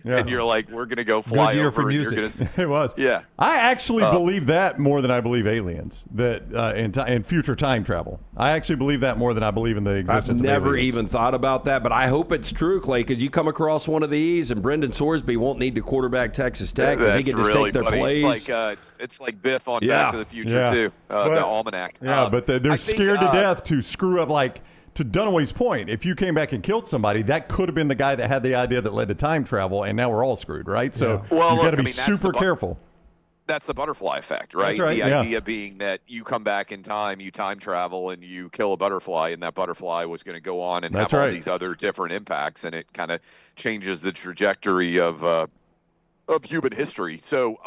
and you're like, we're gonna go fly Good year over. for And music. you're gonna, It was. Yeah. I actually believe that more than I believe aliens. That in future time travel. I actually believe that more than I believe in the existence I've never of aliens. even thought about that, but I hope it's true, Clay, because you come across one of these, and Brenden Sorsby won't need to quarterback Texas Tech because he can just really take their funny. plays. It's like Biff on Back to the Future too, the almanac. Yeah, but they're scared to death to screw up. Like, to Dunaway's point, if you came back and killed somebody, that could have been the guy that had the idea that led to time travel, and now we're all screwed, right? So Well, you've got to be that's super careful. that's the butterfly effect, right? That's right, The yeah. idea being that you come back in time, you time travel, and you kill a butterfly, and that butterfly was going to go on and That's have all right. these other different impacts, and it kind of changes the trajectory of human history. So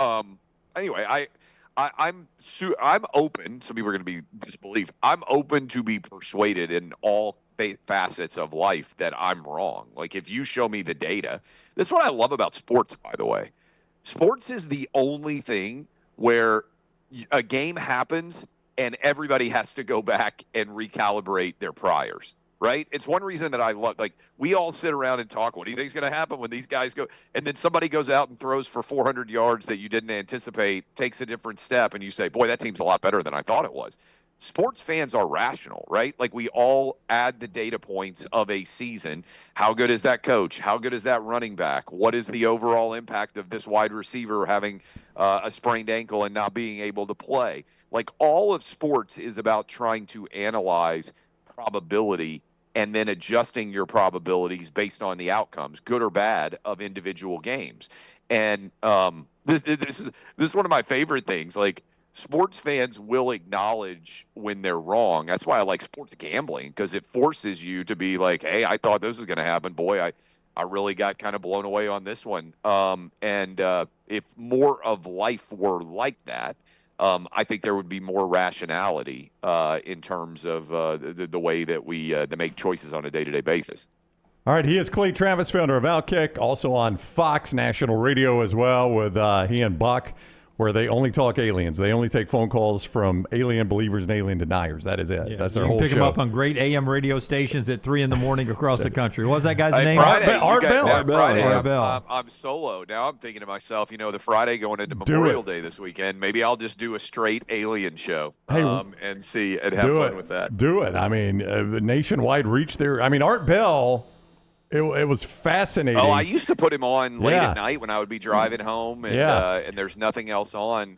anyway, I'm open. Some people are going to be disbelief. I'm open to be persuaded in all facets of life that I'm wrong. Like if you show me the data, that's what I love about sports, by the way. Sports is the only thing where a game happens and everybody has to go back and recalibrate their priors, right? It's one reason that I love, like, we all sit around and talk, what do you think is going to happen when these guys go, and then somebody goes out and throws for 400 yards that you didn't anticipate, takes a different step, and you say, boy, that team's a lot better than I thought it was. Sports fans are rational, right? Like we all add the data points of a season. How good is that coach? How good is that running back? What is the overall impact of this wide receiver having a sprained ankle and not being able to play? Like all of sports is about trying to analyze probability and then adjusting your probabilities based on the outcomes, good or bad, of individual games. And this is one of my favorite things. Like, sports fans will acknowledge when they're wrong. That's why I like sports gambling, because it forces you to be like, hey, I thought this was going to happen. Boy, I really got kind of blown away on this one. If more of life were like that, I think there would be more rationality in terms of the way that we make choices on a day-to-day basis. All right, he is Clay Travis, founder of Outkick, also on Fox National Radio as well with he and Buck, where they only talk aliens. They only take phone calls from alien believers and alien deniers. That is it. Yeah, That's you their can whole pick show. them up on great AM radio stations at 3 in the morning across the country. What was that guy's name? Friday, Art Bell. Friday, Bell. I'm solo. Now I'm thinking to myself, the Friday going into Memorial Day this weekend, maybe I'll just do a straight alien show and see and have fun with that. Do it. I mean, nationwide reach there. I mean, Art Bell, it was fascinating. Oh, I used to put him on late at night when I would be driving home, and there's nothing else on.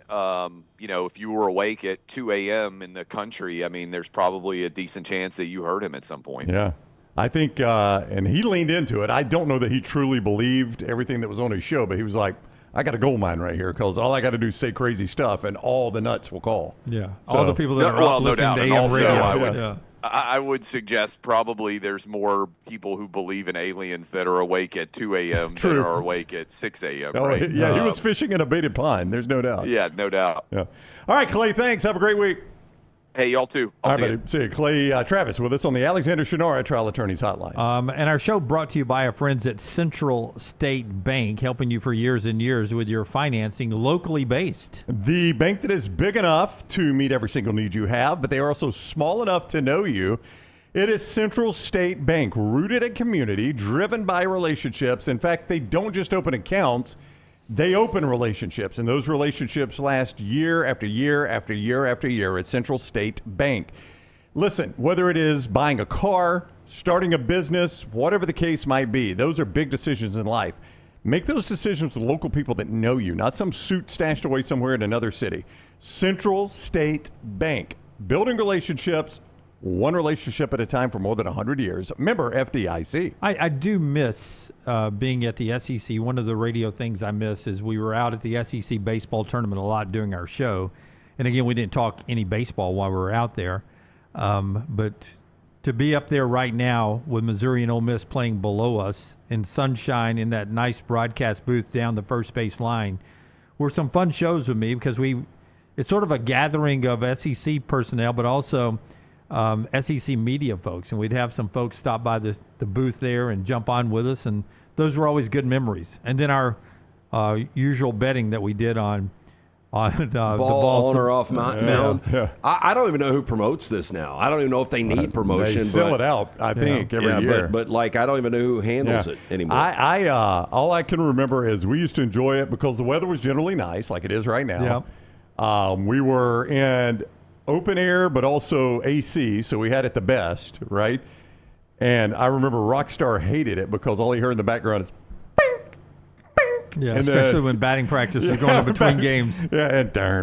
If you were awake at 2 a.m. in the country, I mean, there's probably a decent chance that you heard him at some point. Yeah. I think, and he leaned into it. I don't know that he truly believed everything that was on his show, but he was like, I got a gold mine right here because all I got to do is say crazy stuff, and all the nuts will call. Yeah. So, all the people that are listening to AM radio. I would suggest probably there's more people who believe in aliens that are awake at 2 a.m. than are awake at 6 a.m. Oh, right? Yeah, he was fishing in a baited pond. There's no doubt. Yeah, no doubt. Yeah. All right, Clay, thanks. Have a great week. Hey, y'all too. All right, buddy. See you. Clay Travis with us on the Alexander Shinara Trial Attorneys Hotline. And our show brought to you by our friends at Central State Bank, helping you for years and years with your financing locally based. The bank that is big enough to meet every single need you have, but they are also small enough to know you. It is Central State Bank, rooted in community, driven by relationships. In fact, they don't just open accounts, they open relationships, and those relationships last year after year after year after year at Central State Bank. Listen, whether it is buying a car, starting a business, whatever the case might be, those are big decisions in life. Make those decisions with local people that know you, not some suit stashed away somewhere in another city. Central State Bank, building relationships, one relationship at a time for more than 100 years. Member FDIC. I do miss being at the SEC. One of the radio things I miss is we were out at the SEC baseball tournament a lot during our show. And again, we didn't talk any baseball while we were out there. But to be up there right now with Missouri and Ole Miss playing below us in sunshine in that nice broadcast booth down the first base line were some fun shows with me because it's sort of a gathering of SEC personnel, but also SEC media folks, and we'd have some folks stop by the booth there and jump on with us, and those were always good memories. And then our usual betting that we did on the ball on or off mound. Yeah. I don't even know who promotes this now. I don't even know if they need promotion. They sell it out, I think, every year. But like, I don't even know who handles it anymore. All I can remember is we used to enjoy it because the weather was generally nice, like it is right now. Yep. We were in open air, but also AC, so we had it the best, right? And I remember Rockstar hated it because all he heard in the background is bink, bink, Yeah, And especially when batting practice was going on between games. Yeah, and I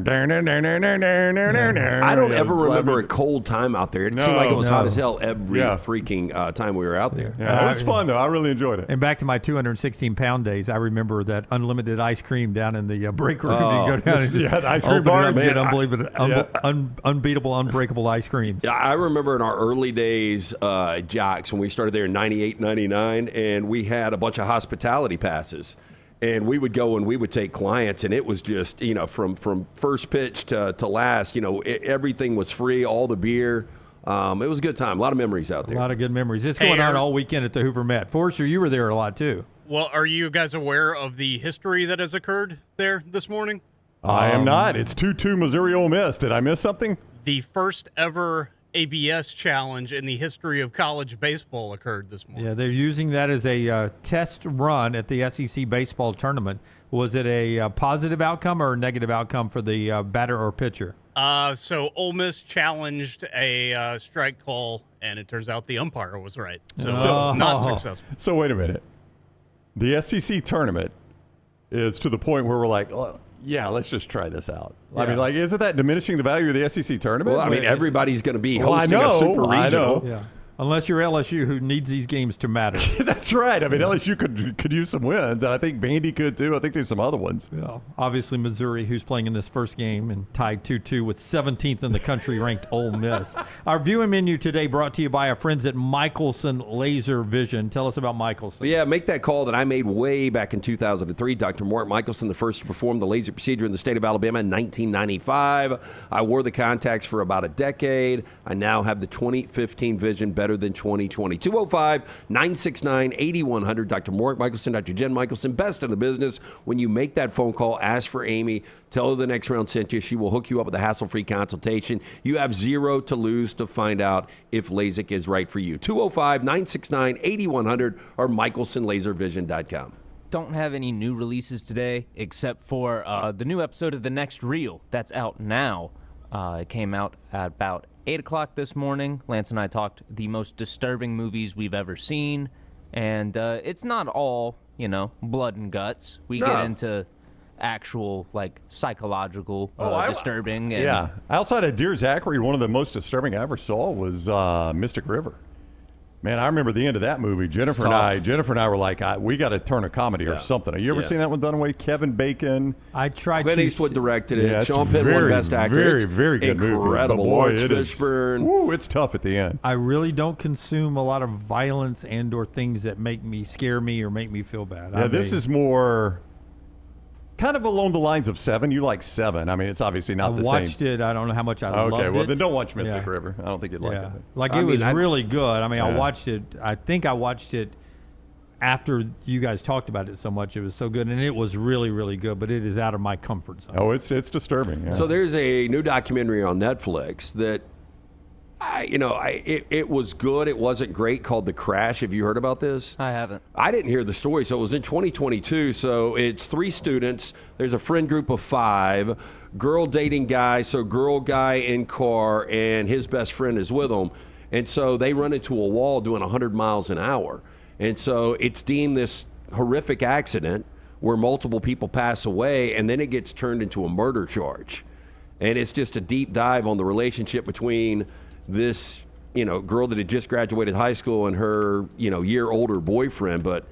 don't ever remember a cold time out there. It seemed like it was hot as hell every Yeah. freaking time we were out there. Yeah, it was fun though. I really enjoyed it. And back to my 216-pound days, I remember that unlimited ice cream down in the break room. Oh, You go down and just the ice cream open it bar. up and get Man, unbeatable, unbreakable ice creams. Yeah, I remember in our early days, Jocks, when we started there in 98, 99, and we had a bunch of hospitality passes. And we would go and we would take clients, and it was just, from first pitch to last, everything was free, all the beer. It was a good time. A lot of memories out there. A lot of good memories. It's going on all weekend at the Hoover Met. Forrester, you were there a lot too. Well, are you guys aware of the history that has occurred there this morning? I am not. It's 2-2 Missouri Ole Miss. Did I miss something? The first ever ABS challenge in the history of college baseball occurred this morning. Yeah, they're using that as a test run at the SEC baseball tournament. Was it a positive outcome or a negative outcome for the batter or pitcher? So Ole Miss challenged a strike call, and it turns out the umpire was right. So it was not successful. So wait a minute. The SEC tournament is to the point where we're like, oh, yeah, let's just try this out. I mean, like, isn't that diminishing the value of the SEC tournament? Well, I mean, everybody's going to be hosting a super regional. Yeah. Unless you're LSU, who needs these games to matter. That's right. I mean, LSU could use some wins, and I think Vandy could too. I think there's some other ones. Yeah. Obviously, Missouri, who's playing in this first game and tied 2-2 with 17th in the country ranked Ole Miss. Our viewing menu today brought to you by our friends at Michelson Laser Vision. Tell us about Michelson. Yeah, make that call that I made way back in 2003. Dr. Mort Michelson, the first to perform the laser procedure in the state of Alabama in 1995. I wore the contacts for about a decade. I now have the 2015 vision, better than 2020. 205-969-8100. Dr. Mort Michelson, Dr. Jen Michelson, best in the business. When you make that phone call, ask for Amy. Tell her the next round sent you. She will hook you up with a hassle-free consultation. You have zero to lose to find out if LASIK is right for you. 205-969-8100 or michelsonlaservision.com. Don't have any new releases today except for the new episode of The Next Reel. That's out now. It came out at about 8 o'clock this morning. Lance and I talked the most disturbing movies we've ever seen. And it's not all, blood and guts. We get into actual, psychological disturbing. And yeah. Outside of Dear Zachary, one of the most disturbing I ever saw was Mystic River. Man, I remember the end of that movie. Jennifer and I were like, we got to turn a comedy or something. Have you ever seen that one, Dunaway? Kevin Bacon. I tried. Clint Eastwood directed it. Yeah, Sean Penn won Best Actor. Very, very good movie. Incredible. Lawrence Fishburne. Woo, it's tough at the end. I really don't consume a lot of violence and or things that make me scare me or make me feel bad. Yeah, this is more kind of along the lines of Seven. You like Seven. I mean, it's obviously not the same. I watched it. I don't know how much I loved it. Okay, well, then don't watch Mystic River. I don't think you'd like it. It was really good. I mean, I watched it. I think I watched it after you guys talked about it so much. It was so good, and it was really, really good, but it is out of my comfort zone. Oh, it's disturbing. Yeah. So there's a new documentary on Netflix that it was good. It wasn't great, called The Crash. Have you heard about this? I haven't. I didn't hear the story. So it was in 2022. So it's 3 students. There's a friend group of 5. Girl dating guy. So girl guy in car, and his best friend is with them. And so they run into a wall doing 100 miles an hour. And so it's deemed this horrific accident where multiple people pass away, and then it gets turned into a murder charge. And it's just a deep dive on the relationship between this, girl that had just graduated high school and her, year older boyfriend. But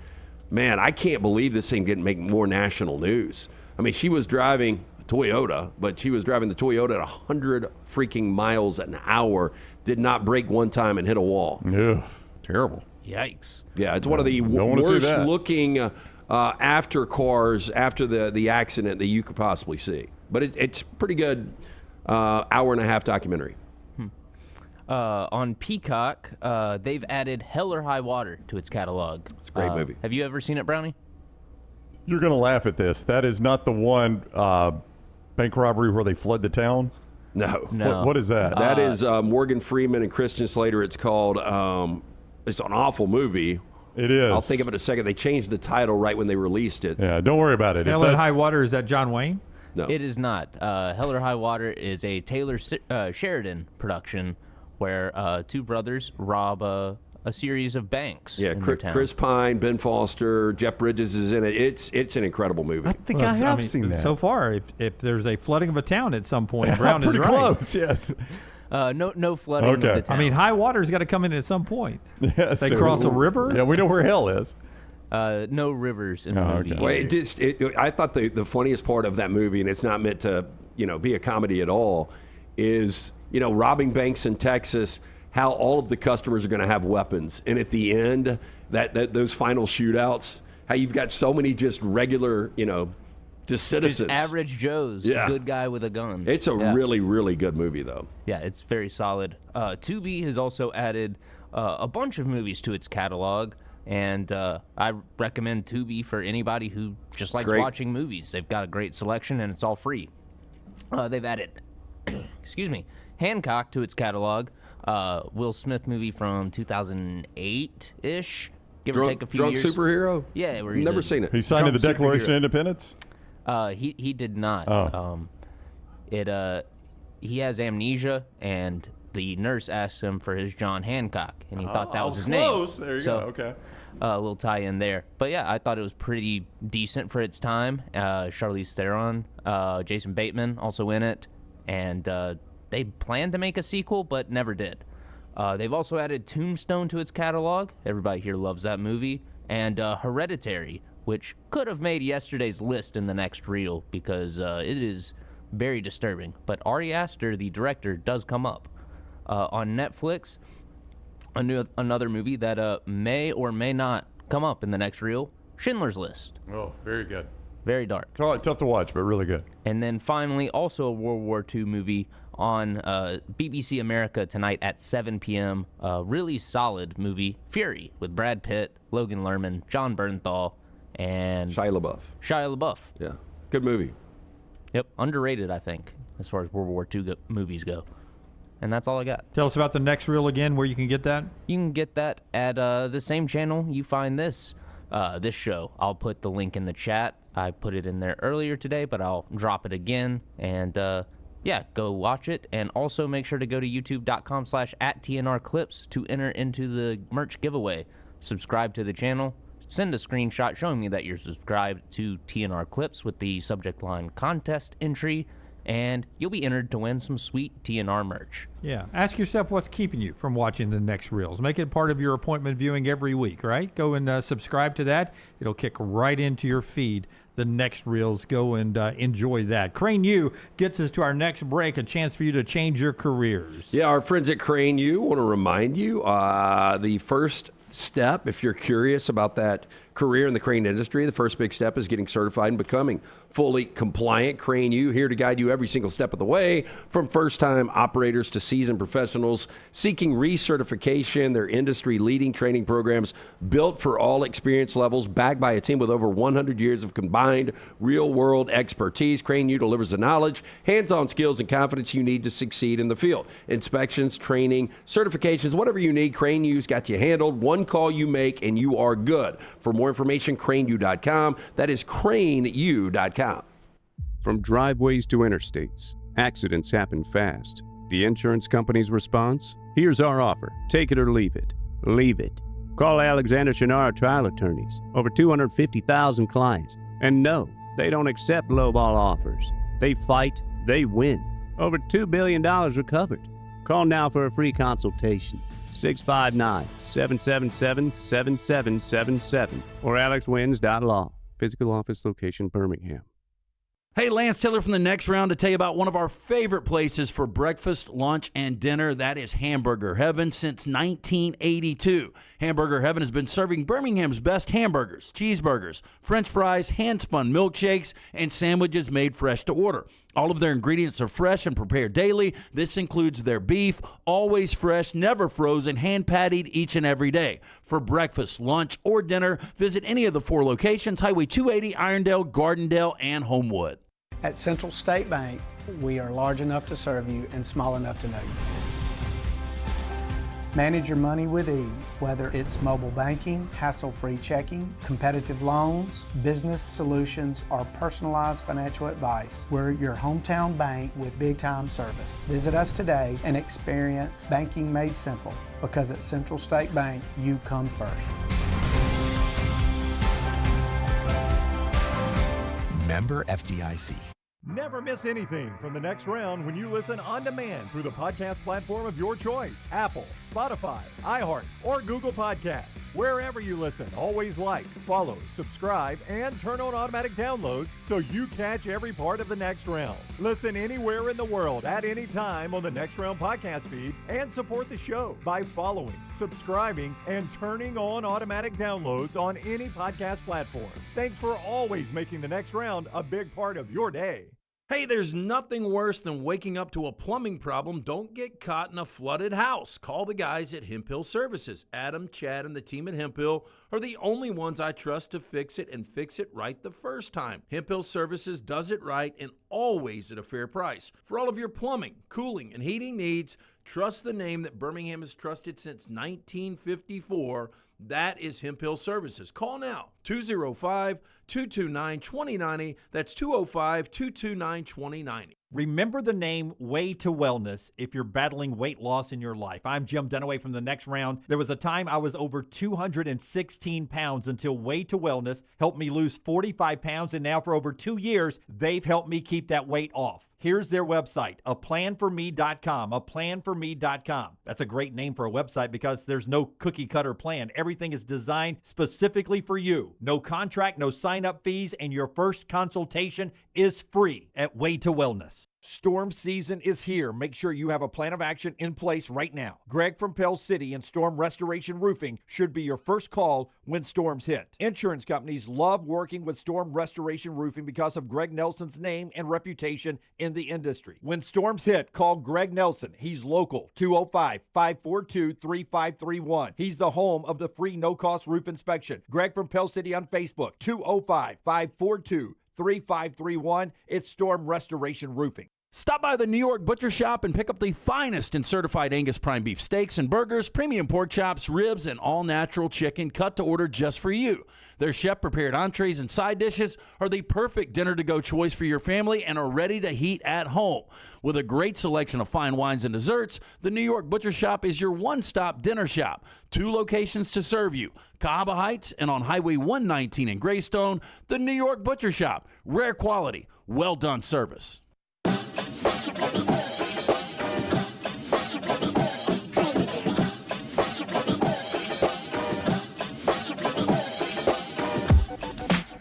man, I can't believe this thing didn't make more national news. I mean, she was driving a Toyota, but she was driving the Toyota at 100 freaking miles an hour, did not brake one time and hit a wall. Yeah, terrible. Yikes. Yeah, it's one of the worst looking after cars after the accident that you could possibly see. But it's pretty good hour and a half documentary. On Peacock, they've added Hell or High Water to its catalog. It's a great movie. Have you ever seen it, Brownie? You're going to laugh at this. That is not the one bank robbery where they flood the town? No. What is that? That is Morgan Freeman and Christian Slater. It's called, it's an awful movie. It is. I'll think of it in a second. They changed the title right when they released it. Yeah, don't worry about it. Hell or High Water, is that John Wayne? No. It is not. Hell or High Water is a Taylor Sheridan production where 2 brothers rob a a series of banks. Yeah, in their town. Chris Pine, Ben Foster, Jeff Bridges is in it. It's an incredible movie. I think I have seen that. So far, if there's a flooding of a town at some point, Brown is pretty right. close. Yes. No flooding of the town. I mean, high water's got to come in at some point. Yes, They cross a river. Yeah, we know where hell is. No rivers in the movie. Well, I thought the funniest part of that movie, and it's not meant to be a comedy at all, is robbing banks in Texas. How all of the customers are going to have weapons, and at the end, that those final shootouts, how you've got so many just regular, just citizens, Just average Joes, good guy with a gun. It's a really, really good movie, though. Yeah, it's very solid. Tubi has also added a bunch of movies to its catalog, and I recommend Tubi for anybody who just likes watching movies. They've got a great selection, and it's all free. They've added, Hancock to its catalog. Will Smith movie from 2008-ish, give or take a few years. Drunk superhero? Yeah, where never seen it. He signed to the Declaration of Independence? He did not. Oh. He has amnesia, and the nurse asked him for his John Hancock, and he thought that was his name. Close. There you go. Okay. A little tie in there. But yeah, I thought it was pretty decent for its time. Charlize Theron, Jason Bateman also in it, and they planned to make a sequel, but never did. They've also added Tombstone to its catalog. Everybody here loves that movie. And Hereditary, which could have made yesterday's list in the next reel because it is very disturbing. But Ari Aster, the director, does come up. On Netflix, another movie that may or may not come up in the next reel, Schindler's List. Oh, very good. Very dark. Tough to watch, but really good. And then finally, also a World War II movie on BBC America tonight at 7 p.m. Really solid movie, Fury, with Brad Pitt, Logan Lerman, John Bernthal, and Shia LaBeouf. Yeah, good movie. Yep, underrated, I think, as far as World War II movies go. And that's all I got. Tell us about the next reel again, where you can get that. You can get that at the same channel you find this show. I'll put the link in the chat. I put it in there earlier today, but I'll drop it again. And go watch it. And also make sure to go to youtube.com/@TNRClips to enter into the merch giveaway. Subscribe to the channel. Send a screenshot showing me that you're subscribed to TNR Clips with the subject line contest entry, and you'll be entered to win some sweet TNR merch. Yeah. Ask yourself what's keeping you from watching the next reels. Make it part of your appointment viewing every week, right? Go and subscribe to that. It'll kick right into your feed. The next reels. Go and enjoy that. Crane U gets us to our next break, a chance for you to change your careers. Yeah, our friends at Crane U want to remind you the first step, if you're curious about that career in the crane industry, the first big step is getting certified and becoming fully compliant. Crane U, here to guide you every single step of the way, from first-time operators to seasoned professionals seeking recertification. Their industry-leading training programs built for all experience levels, backed by a team with over 100 years of combined real-world expertise. Crane U delivers the knowledge, hands-on skills, and confidence you need to succeed in the field. Inspections, training, certifications, whatever you need, Crane U's got you handled. One call you make, and you are good. For more information, craneu.com. That is craneu.com. From driveways to interstates, accidents happen fast. The insurance company's response? Here's our offer. Take it or leave it. Leave it. Call Alexander Shinar Trial Attorneys. Over 250,000 clients. And no, they don't accept lowball offers. They fight, they win. Over $2 billion recovered. Call now for a free consultation. 659-777-7777 or alexwins.law. Physical office location, Birmingham. Hey, Lance Taylor from the Next Round to tell you about one of our favorite places for breakfast, lunch, and dinner. That is Hamburger Heaven since 1982. Hamburger Heaven has been serving Birmingham's best hamburgers, cheeseburgers, French fries, hand-spun milkshakes, and sandwiches made fresh to order. All of their ingredients are fresh and prepared daily. This includes their beef, always fresh, never frozen, hand-pattied each and every day. For breakfast, lunch, or dinner, visit any of the 4 locations, Highway 280, Irondale, Gardendale, and Homewood. At Central State Bank, we are large enough to serve you and small enough to know you. Manage your money with ease, whether it's mobile banking, hassle-free checking, competitive loans, business solutions, or personalized financial advice. We're your hometown bank with big-time service. Visit us today and experience banking made simple, because at Central State Bank, you come first. Member FDIC. Never miss anything from the next round when you listen on demand through the podcast platform of your choice. Apple, Spotify, iHeart, or Google Podcasts. Wherever you listen, always like, follow, subscribe, and turn on automatic downloads so you catch every part of the next round. Listen anywhere in the world at any time on the Next Round podcast feed and support the show by following, subscribing, and turning on automatic downloads on any podcast platform. Thanks for always making the next round a big part of your day. Hey, there's nothing worse than waking up to a plumbing problem. Don't get caught in a flooded house. Call the guys at Hemp Hill Services. Adam, Chad, and the team at Hemp Hill are the only ones I trust to fix it and fix it right the first time. Hemp Hill Services does it right and always at a fair price. For all of your plumbing, cooling, and heating needs, trust the name that Birmingham has trusted since 1954. That is Hemp Hill Services. Call now, 205-229-2090. That's 205-229-2090. Remember the name Way to Wellness if you're battling weight loss in your life. I'm Jim Dunaway from the Next Round. There was a time I was over 216 pounds until Way to Wellness helped me lose 45 pounds, and now for over 2 years, they've helped me keep that weight off. Here's their website, aplanforme.com, aplanforme.com. That's a great name for a website because there's no cookie-cutter plan. Everything is designed specifically for you. No contract, no sign-up fees, and your first consultation is free at Way to Wellness. Storm season is here. Make sure you have a plan of action in place right now. Greg from Pell City and Storm Restoration Roofing should be your first call when storms hit. Insurance companies love working with Storm Restoration Roofing because of Greg Nelson's name and reputation in the industry. When storms hit, call Greg Nelson. He's local, 205-542-3531. He's the home of the free no-cost roof inspection. Greg from Pell City on Facebook, 205-542-3531. It's Storm Restoration Roofing. Stop by the New York Butcher Shop and pick up the finest in certified Angus prime beef steaks and burgers, premium pork chops, ribs, and all-natural chicken cut to order just for you. Their chef-prepared entrees and side dishes are the perfect dinner-to-go choice for your family and are ready to heat at home. With a great selection of fine wines and desserts, the New York Butcher Shop is your one-stop dinner shop. 2 locations to serve you, Cahaba Heights and on Highway 119 in Greystone. The New York Butcher Shop, rare quality, well-done service.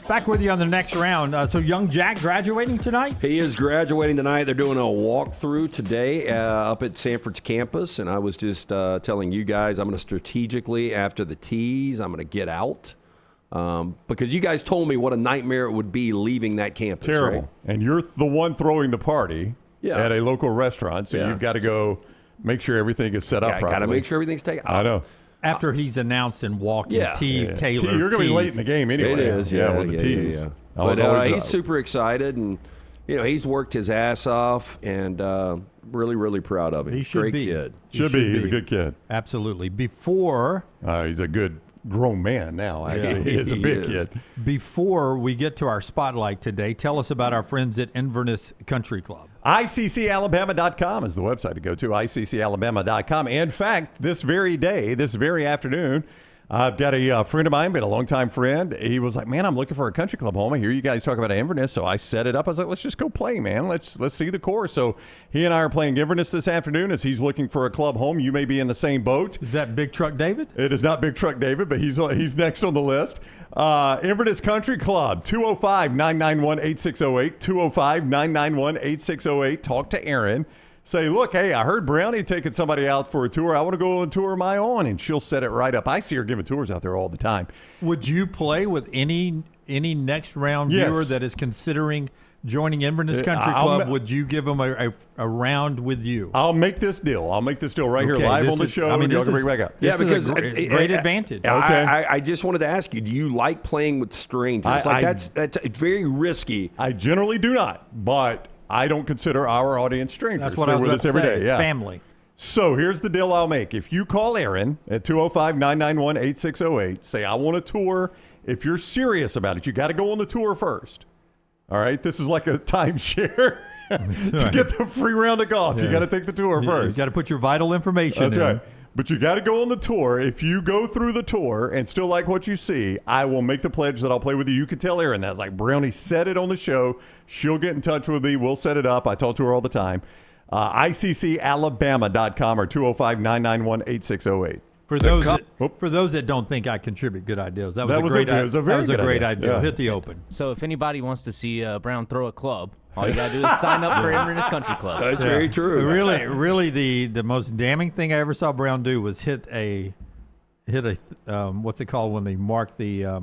Back with you on the Next Round. So young Jack graduating tonight? He is graduating tonight. They're doing a walkthrough today up at Sanford's campus, and I was just telling you guys I'm going to strategically, after the tees, I'm going to get out because you guys told me what a nightmare it would be leaving that campus. Terrible. Right? And you're the one throwing the party at a local restaurant, so you've got to go make sure everything is set up properly. Got to make sure everything's taken. I know. After he's announced and walking, Taylor. You're going to be late in the game anyway. It is, with the tees. But he's super excited, and he's worked his ass off, and really, really proud of him. He should Great be. kid. Should be. He's a good kid. Absolutely. Before he's a good grown man now. Actually, he is a big kid. Before we get to our spotlight today, tell us about our friends at Inverness Country Club. ICCalabama.com is the website to go to, ICCalabama.com. In fact, this very day, this very afternoon, I've got a friend of mine, been a longtime friend. He was like, man, I'm looking for a country club home. I hear you guys talk about Inverness. So I set it up. I was like, let's just go play, man. Let's see the course. So he and I are playing Inverness this afternoon as he's looking for a club home. You may be in the same boat. Is that Big Truck David? It is not Big Truck David, but he's next on the list. Inverness Country Club, 205-991-8608, 205-991-8608. Talk to Erin. Say, look, hey, I heard Brownie taking somebody out for a tour. I want to go on a tour of my own, and she'll set it right up. I see her giving tours out there all the time. Would you play with any next round viewer that is considering joining Inverness Country Club? Would you give them a round with you? I'll make this deal. right here live on the show. This is bring back up. Yeah, because great advantage. Okay. I just wanted to ask you, do you like playing with strangers? That's very risky. I generally do not, but I don't consider our audience strangers. That's what I was about to say. It's family. So here's the deal I'll make. If you call Aaron at 205-991-8608, say, I want a tour. If you're serious about it, you got to go on the tour first. All right? This is like a timeshare. To get the free round of golf, you got to take the tour first. You got to put your vital information That's in. right. But you got to go on the tour. If you go through the tour and still like what you see, I will make the pledge that I'll play with you. You can tell Erin that. It's like Brownie said it on the show. She'll get in touch with me. We'll set it up. I talk to her all the time. ICCalabama.com or 205-991-8608. For those that don't think I contribute good ideas, that was a great idea. Yeah. Hit the open. So if anybody wants to see Brown throw a club, all you gotta do is sign up for Inverness Country Club. That's very true. Really, the most damning thing I ever saw Brown do was hit a what's it called when they mark the a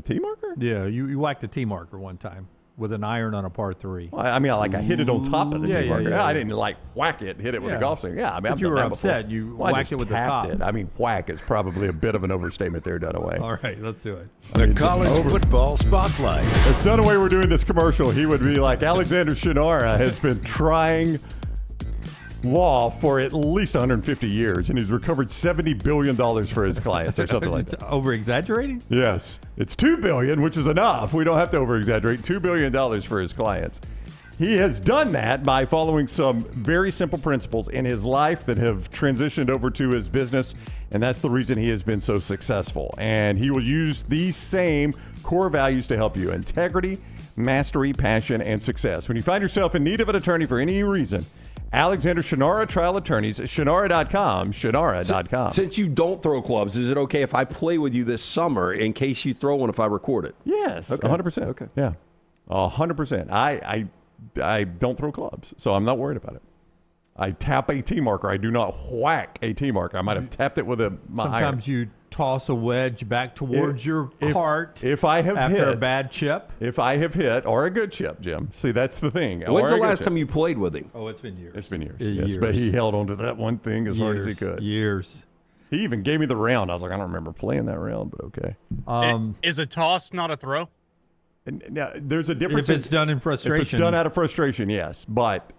tee marker? Yeah, you whacked a tee marker one time with an iron on a par 3. Well, I mean, I hit it on top of the tee marker. Yeah. I didn't whack it, hit it with a golf stick. Yeah, I mean, but you were upset. You whacked it with the top. I mean, whack is probably a bit of an overstatement there, Dunaway. All right, let's do it. The College Football Spotlight. If Dunaway were doing this commercial, he would be like, Alexander Shinara has been trying law for at least 150 years, and he's recovered $70 billion for his clients or something like that. Over-exaggerating? Yes. It's $2 billion, which is enough. We don't have to over-exaggerate. $2 billion for his clients. He has done that by following some very simple principles in his life that have transitioned over to his business, and that's the reason he has been so successful. And he will use these same core values to help you: integrity, mastery, passion, and success. When you find yourself in need of an attorney for any reason, Alexander Shinara Trial Attorneys, Shinara.com. Since you don't throw clubs, is it okay if I play with you this summer in case you throw one if I record it? Yes, okay. 100%. Okay. Yeah, 100%. I don't throw clubs, so I'm not worried about it. I tap a tee marker. I do not whack a tee marker. I might have tapped it with my iron. Sometimes you toss a wedge back towards your cart if I have after hit a bad chip. If I have hit, or a good chip, Jim. See, that's the thing. When's the last time you played with him? Oh, it's been years. It's been years. Yes, but he held on to that one thing as hard as he could. Years. He even gave me the round. I was like, I don't remember playing that round, but okay. Is a toss not a throw? Now, there's a difference. If it's done in frustration. If it's done out of frustration, yes. But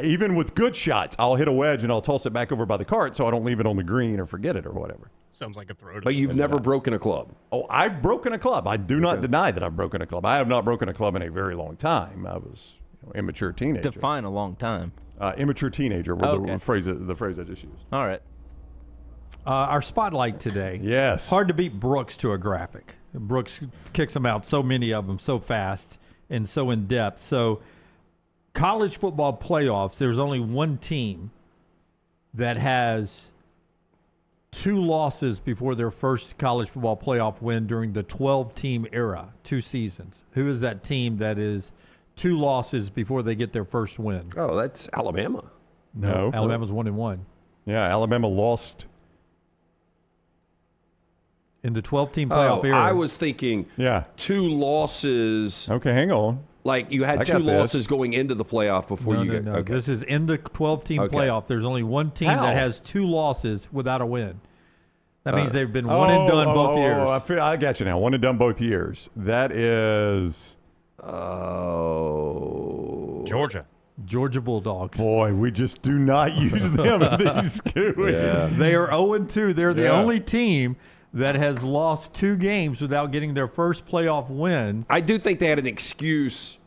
even with good shots, I'll hit a wedge and I'll toss it back over by the cart so I don't leave it on the green or forget it or whatever. Sounds like a throw. But you've never broken a club. Oh, I've broken a club. I do not deny that I've broken a club. I have not broken a club in a very long time. I was immature teenager. Define a long time. Immature teenager was the phrase I just used. All right. Our spotlight today. Yes. Hard to beat Brooks to a graphic. Brooks kicks them out, so many of them, so fast and so in depth. So college football playoffs, there's only one team that has 2 losses before their first college football playoff win during the 12-team era, 2 seasons. Who is that team that is 2 losses before they get their first win? Oh, that's Alabama. No. Alabama's 1-1. Yeah, Alabama lost in the 12-team playoff era. I was thinking 2 losses. Okay, hang on. Like you had 2 losses going into the playoff before you get. No. Okay. This is in the 12-team playoff. There's only one team that has 2 losses without a win. That means they've been one and done both years. I got you now. One and done both years. That is Georgia. Georgia Bulldogs. Boy, we just do not use them in these. They are 0-2. They're the only team that has lost 2 games without getting their first playoff win. I do think they had an excuse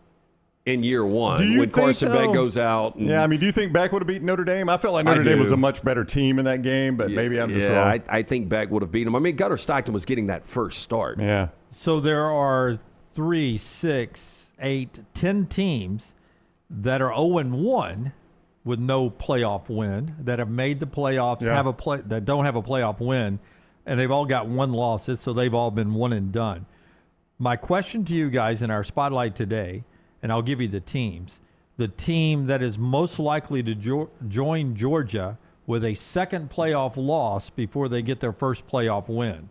in year 1 when Carson Beck goes out. And I mean, do you think Beck would have beaten Notre Dame? I felt like Notre Dame was a much better team in that game, but maybe I'm just wrong. I think Beck would have beaten him. I mean, Gunnar Stockton was getting that first start. Yeah. So there are 3, 6, 8, 10 teams that are 0-1 with no playoff win, that have made the playoffs, that don't have a playoff win, and they've all got 1 losses, so they've all been one and done. My question to you guys in our spotlight today, and I'll give you the teams. The team that is most likely to join Georgia with a second playoff loss before they get their first playoff win.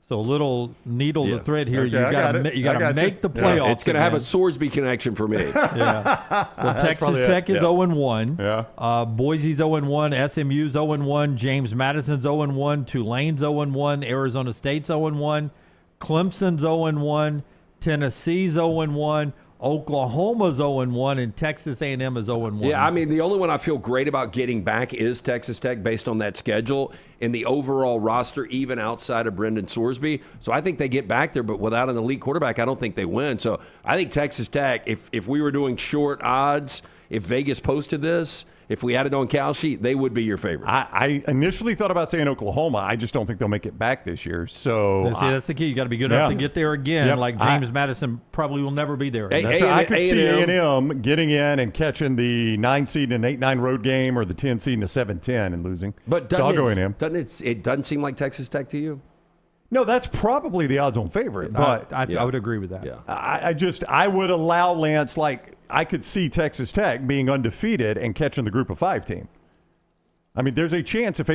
So a little needle to thread here. Okay, you got to make the playoffs. It's going to have a Sorsby connection for me. Well, Texas Tech is 0-1. Yeah. Boise's 0-1. SMU's 0-1. James Madison's 0-1. Tulane's 0-1. Arizona State's 0-1. Clemson's 0-1. Tennessee's 0-1. Oklahoma's 0-1 and Texas A&M is 0-1. Yeah, I mean, the only one I feel great about getting back is Texas Tech based on that schedule and the overall roster, even outside of Brenden Sorsby. So I think they get back there, but without an elite quarterback, I don't think they win. So I think Texas Tech, if we were doing short odds, if Vegas posted this, if we had it on Cal Sheet, they would be your favorite. I initially thought about saying Oklahoma. I just don't think they'll make it back this year. So see, that's the key. You got to be good enough to get there again. Yep. Like James Madison probably will never be there. That's right. I could see A&M getting in and catching the 9 seed in an 8-9 road game or the 10 seed in a 7-10 and losing. But so I'll go A&M. It doesn't seem like Texas Tech to you? No, that's probably the odds-on favorite. But I would agree with that. Yeah. I would allow Lance, like, I could see Texas Tech being undefeated and catching the group of 5 team. I mean, there's a chance if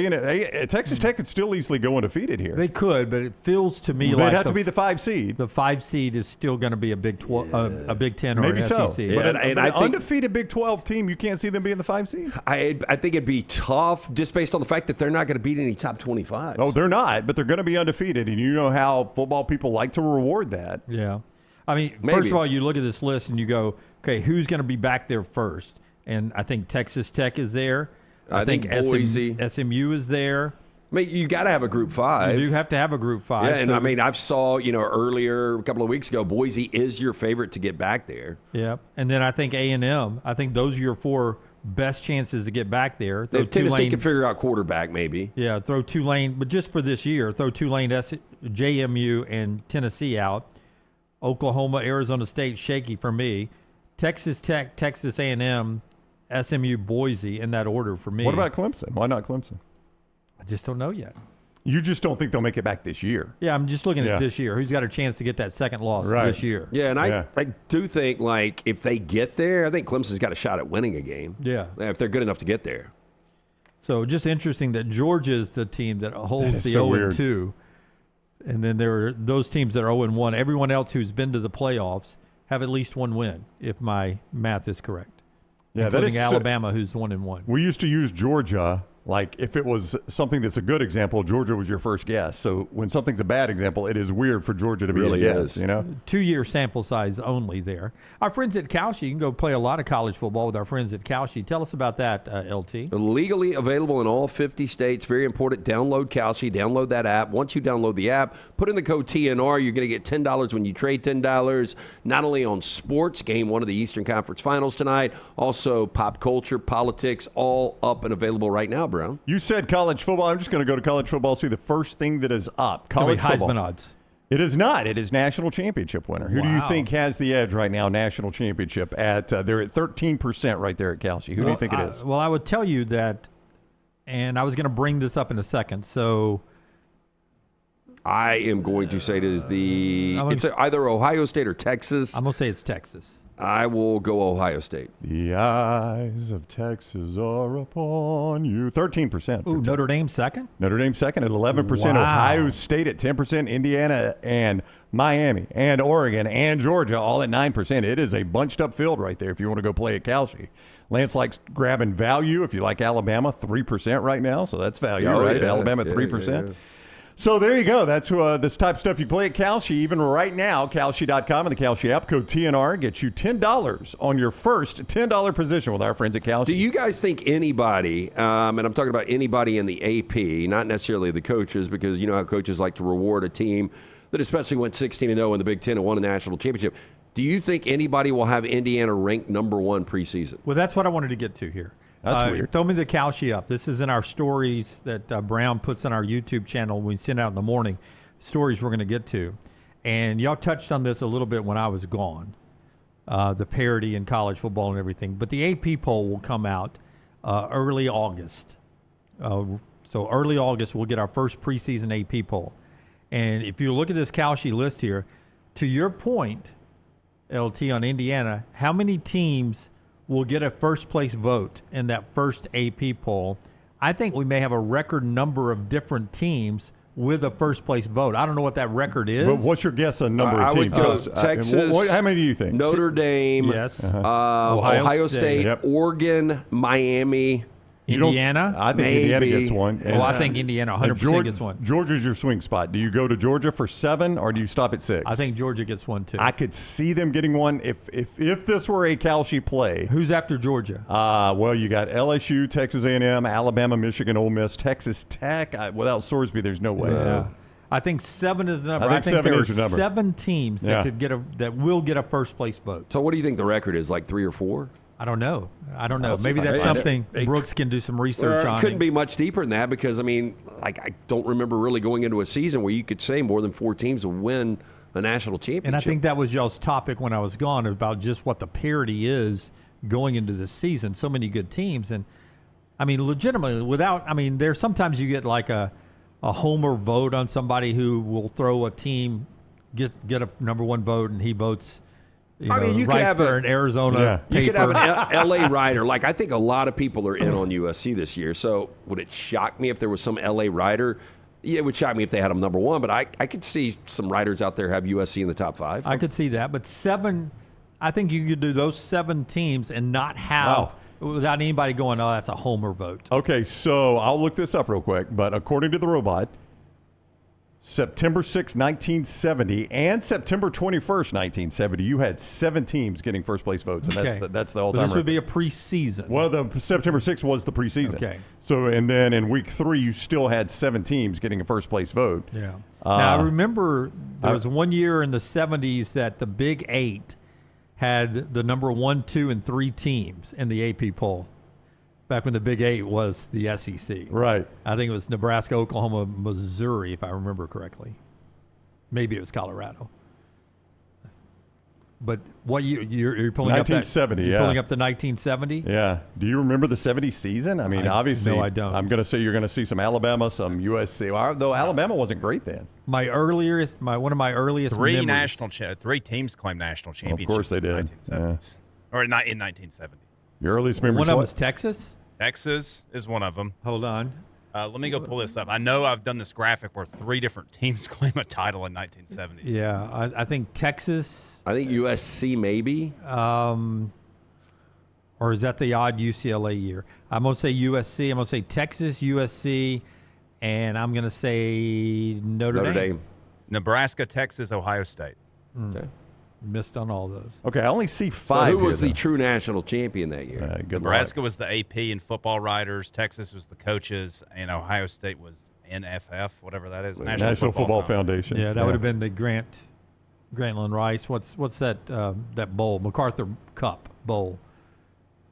Texas Tech could still easily go undefeated here. They could, but it feels to me They'd like have to be the 5 seed. The 5 seed is still going to be a Big 12, a Big 10 or Maybe an so. SEC. But and an I think, undefeated Big 12 team, you can't see them being the 5 seed? I think it'd be tough just based on the fact that they're not going to beat any top 25s. Oh, they're not, but they're going to be undefeated, and you know how football people like to reward that. Yeah. I mean, Maybe. First of all, you look at this list and you go, okay, who's going to be back there first? And I think Texas Tech is there. I think Boise. SMU is there. I mean, you got to have a Group 5. You do have to have a Group 5. Yeah, and I mean, I've saw, earlier, a couple of weeks ago, Boise is your favorite to get back there. Yeah, and then I think A&M. I think those are your 4 best chances to get back there. If Tennessee can figure out quarterback, maybe. Yeah, throw Tulane, but just for this year, throw Tulane, JMU, and Tennessee out. Oklahoma, Arizona State, shaky for me. Texas Tech, Texas A&M, SMU, Boise, in that order for me. What about Clemson? Why not Clemson? I just don't know yet. You just don't think they'll make it back this year? Yeah, I'm just looking at this year. Who's got a chance to get that second loss this year? Yeah, and I do think, like, if they get there, I think Clemson's got a shot at winning a game. Yeah. If they're good enough to get there. So just interesting that Georgia's the team that holds the 0-2. And then there are those teams that are 0-1. Everyone else who's been to the playoffs have at least one win, if my math is correct. Yeah, including Alabama, who's 1-1. We used to use Georgia, like if it was something that's a good example, Georgia was your first guess. So when something's a bad example, it is weird for Georgia to be a guess, 2-year sample size only there. Our friends at Kalshi, you can go play a lot of college football with our friends at Kalshi. Tell us about that, LT. Legally available in all 50 states. Very important. Download Kalshi. Download that app. Once you download the app, put in the code TNR. You're going to get $10 when you trade $10. Not only on sports, game 1 of the Eastern Conference Finals tonight, also pop culture, politics, all up and available right now, Brown. You said college football. I'm just going to go to college football, see the first thing that is up. College football. Heisman odds. It is not. It is national championship winner. Who do you think has the edge right now, national championship? They're at 13% right there at Kalshi. Who do you think it is? Well, I would tell you that, and I was going to bring this up in a second. So I am going to say it is it's either Ohio State or Texas. I'm going to say it's Texas. I will go Ohio State. The eyes of Texas are upon you. 13%. Ooh, Notre Dame second? Notre Dame second at 11%. Wow. Ohio State at 10%. Indiana and Miami and Oregon and Georgia all at 9%. It is a bunched up field right there if you want to go play at Kalshi. Lance likes grabbing value. If you like Alabama, 3% right now. So that's value, right? Yeah. Alabama at 3%. Yeah. So there you go. That's this type of stuff you play at Kalshi. Even right now, Kalshi.com and the Kalshi app, code TNR gets you $10 on your first $10 position with our friends at Kalshi. Do you guys think anybody, and I'm talking about anybody in the AP, not necessarily the coaches, because you know how coaches like to reward a team that especially went 16-0 in the Big Ten and won a national championship. Do you think anybody will have Indiana ranked number 1 preseason? Well, that's what I wanted to get to here. That's weird. Throw me the Kalshi up. This is in our stories that Brown puts on our YouTube channel when we send out in the morning. Stories we're going to get to. And y'all touched on this a little bit when I was gone, the parity in college football and everything. But the AP poll will come out early August. So early August, we'll get our first preseason AP poll. And if you look at this Kalshi list here, to your point, LT, on Indiana, how many teams will get a first-place vote in that first AP poll? I think we may have a record number of different teams with a first-place vote. I don't know what that record is. But what's your guess on number of teams? I would go Texas. How many do you think? Notre Dame. Yes. Ohio State. Yep. Oregon. Miami. Indiana? I think Indiana gets one. Well, I think Indiana 100% gets one. Georgia's your swing spot. Do you go to Georgia for 7 or do you stop at 6? I think Georgia gets one too. I could see them getting one if this were a Kalshi play. Who's after Georgia? Well, you got LSU, Texas A&M, Alabama, Michigan, Ole Miss, Texas Tech. Without Sorsby, there's no way. Yeah. I think 7 is the number. I think there are is the number. 7 teams that could that will get a first place vote. So what do you think the record is? Like 3 or 4? I don't know. Maybe that's something Brooks can do some research on. It couldn't be much deeper than that because, I mean, like I don't remember really going into a season where you could say more than 4 teams will win a national championship. And I think that was y'all's topic when I was gone about just what the parity is going into the season. So many good teams. And, I mean, legitimately, there's sometimes you get like a homer vote on somebody who will throw a team, get a number 1 vote, and he votes. You could have an Arizona paper. You could have an LA writer. Like, I think a lot of people are in on USC this year. So would it shock me if there was some LA writer? Yeah, it would shock me if they had them number 1. But I could see some writers out there have USC in the top 5. I could see that. But 7, I think you could do those 7 teams and not have, without anybody going, oh, that's a homer vote. Okay, so I'll look this up real quick. But according to the robot, September 6, 1970, and September 21st, 1970, you had 7 teams getting first place votes, and that's the all-time record. This would be a preseason. Well, the September 6th was the preseason. Okay. So, and then in week 3, you still had 7 teams getting a first place vote. Yeah. Now, I remember there was one year in the 70s that the Big 8 had the number 1, 2, and 3 teams in the AP poll. Back when the Big 8 was the SEC. Right. I think it was Nebraska, Oklahoma, Missouri, if I remember correctly. Maybe it was Colorado. But what you're pulling 1970, up that, you're pulling up the 1970? Yeah. Do you remember the 70 season? I mean, obviously. No, I don't. I'm going to say you're going to see some Alabama, some USC. Though Alabama wasn't great then. One of my earliest 3 memories. 3 teams claimed national championships. Of course they did. In the 1970s. Or not in 1970. Your earliest memories. One of them was Texas? Texas is one of them. Hold on. Let me go pull this up. I know I've done this graphic where 3 different teams claim a title in 1970. Yeah, I think Texas. I think USC maybe. Or is that the odd UCLA year? I'm going to say USC. I'm going to say Texas, USC, and I'm going to say Notre Dame. Nebraska, Texas, Ohio State. Okay. Missed on all those. Okay, I only see 5. So who was the true national champion that year? Nebraska was the AP and football writers. Texas was the coaches, and Ohio State was NFF, whatever that is. National Football Foundation. Yeah, that would have been the Grantland Rice. What's that that bowl? MacArthur Cup Bowl.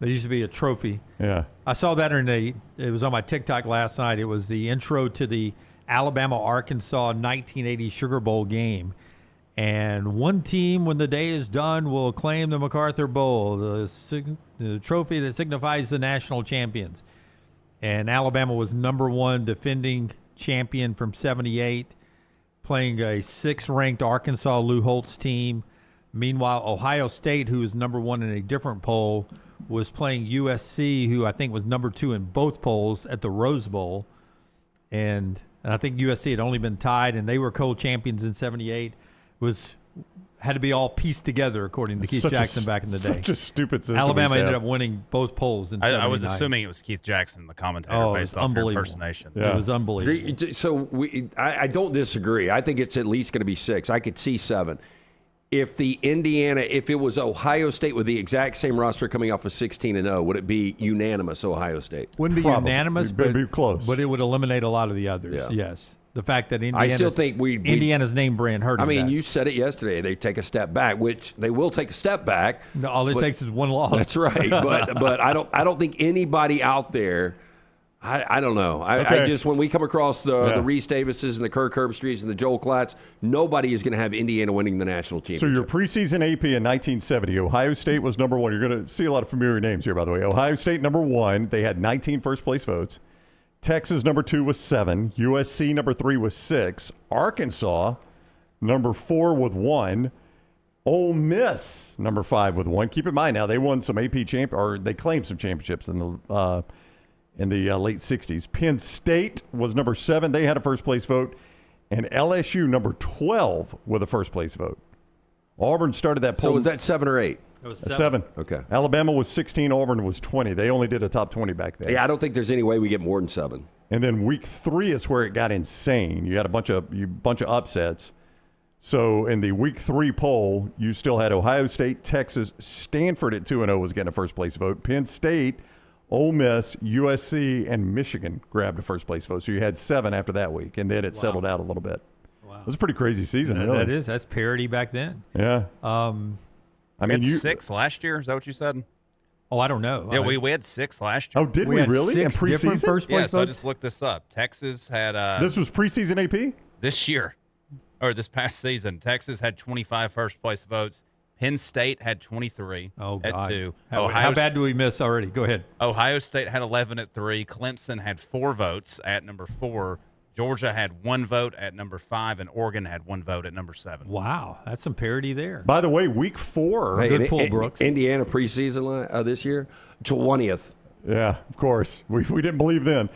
There used to be a trophy. Yeah. I saw that it was on my TikTok last night. It was the intro to the Alabama-Arkansas 1980 Sugar Bowl game. And one team, when the day is done, will claim the MacArthur Bowl, the trophy that signifies the national champions. And Alabama was number 1 defending champion from 78, playing a 6th-ranked Arkansas Lou Holtz team. Meanwhile, Ohio State, who was number 1 in a different poll, was playing USC, who I think was number 2 in both polls at the Rose Bowl. And I think USC had only been tied, and they were co-champions in 78. Had to be all pieced together, according to Keith Jackson back in the day. Such a stupid system. Alabama ended up winning both polls in 79. I was assuming it was Keith Jackson, the commentator, based off your impersonation. Yeah. It was unbelievable. So I don't disagree. I think it's at least going to be 6. I could see 7. If it was Ohio State with the exact same roster coming off of 16-0, would it be unanimous Ohio State? Wouldn't be unanimous, but be close. But it would eliminate a lot of the others. Yeah. Yes. The fact that Indiana's name brand hurt. I mean, you said it yesterday. They take a step back, which they will take a step back. No, all it takes is one loss. That's right. But I don't think anybody out there. I don't know. I just, when we come across the Reese Davises and the Kirk Herbstreets and the Joel Klatts, nobody is going to have Indiana winning the national championship. So your preseason AP in 1970, Ohio State was number 1. You're going to see a lot of familiar names here, by the way. Ohio State number 1. They had 19 first place votes. Texas number 2 was 7. USC number 3 was 6. Arkansas number 4 with 1. Ole Miss number 5 with 1. Keep in mind now they won some AP they claimed some championships in the late 60s. Penn State was number 7. They had a first place vote, and LSU number 12 with a first place vote. Auburn started that poll. So was that 7 or 8? It was 7. Okay. Alabama was 16. Auburn was 20. They only did a top 20 back then. Yeah, I don't think there's any way we get more than 7. And then week 3 is where it got insane. You had a bunch of upsets. So in the week 3 poll, you still had Ohio State, Texas, Stanford at 2-0 was getting a first place vote. Penn State, Ole Miss, USC, and Michigan grabbed a first place vote. So you had 7 after that week, and then it settled out a little bit. Wow. It was a pretty crazy season. Really. That's parity back then. Yeah. I mean, 6 last year. Is that what you said? Oh, I don't know. Yeah, we had 6 last year. Oh, did we really? Six in different preseason? first place Yeah, so I votes? just looked this up. Texas had This was preseason AP? this year, or this past season. Texas had 25 first place votes. Penn State had 23 at 2. How bad do we miss already? Go ahead. Ohio State had 11 at 3. Clemson had 4 votes at number 4. Georgia had 1 vote at number 5, and Oregon had 1 vote at number 7. Wow, that's some parity there. By the way, week 4. Good pull, Brooks. Indiana preseason this year, 20th. Yeah, of course. We didn't believe then.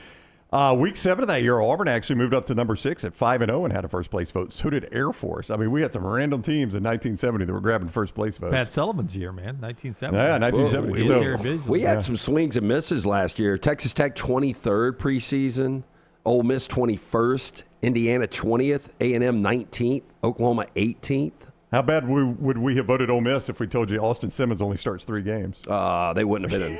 Week 7 of that year, Auburn actually moved up to number 6 at 5-0 and had a first place vote. So did Air Force. I mean, we had some random teams in 1970 that were grabbing first place votes. Pat Sullivan's year, man, 1970. Yeah, 1970. We had some swings and misses last year. Texas Tech 23rd preseason, Ole Miss 21st, Indiana 20th, A&M 19th, Oklahoma 18th. How bad would we have voted Ole Miss if we told you Austin Simmons only starts 3 games? They wouldn't have been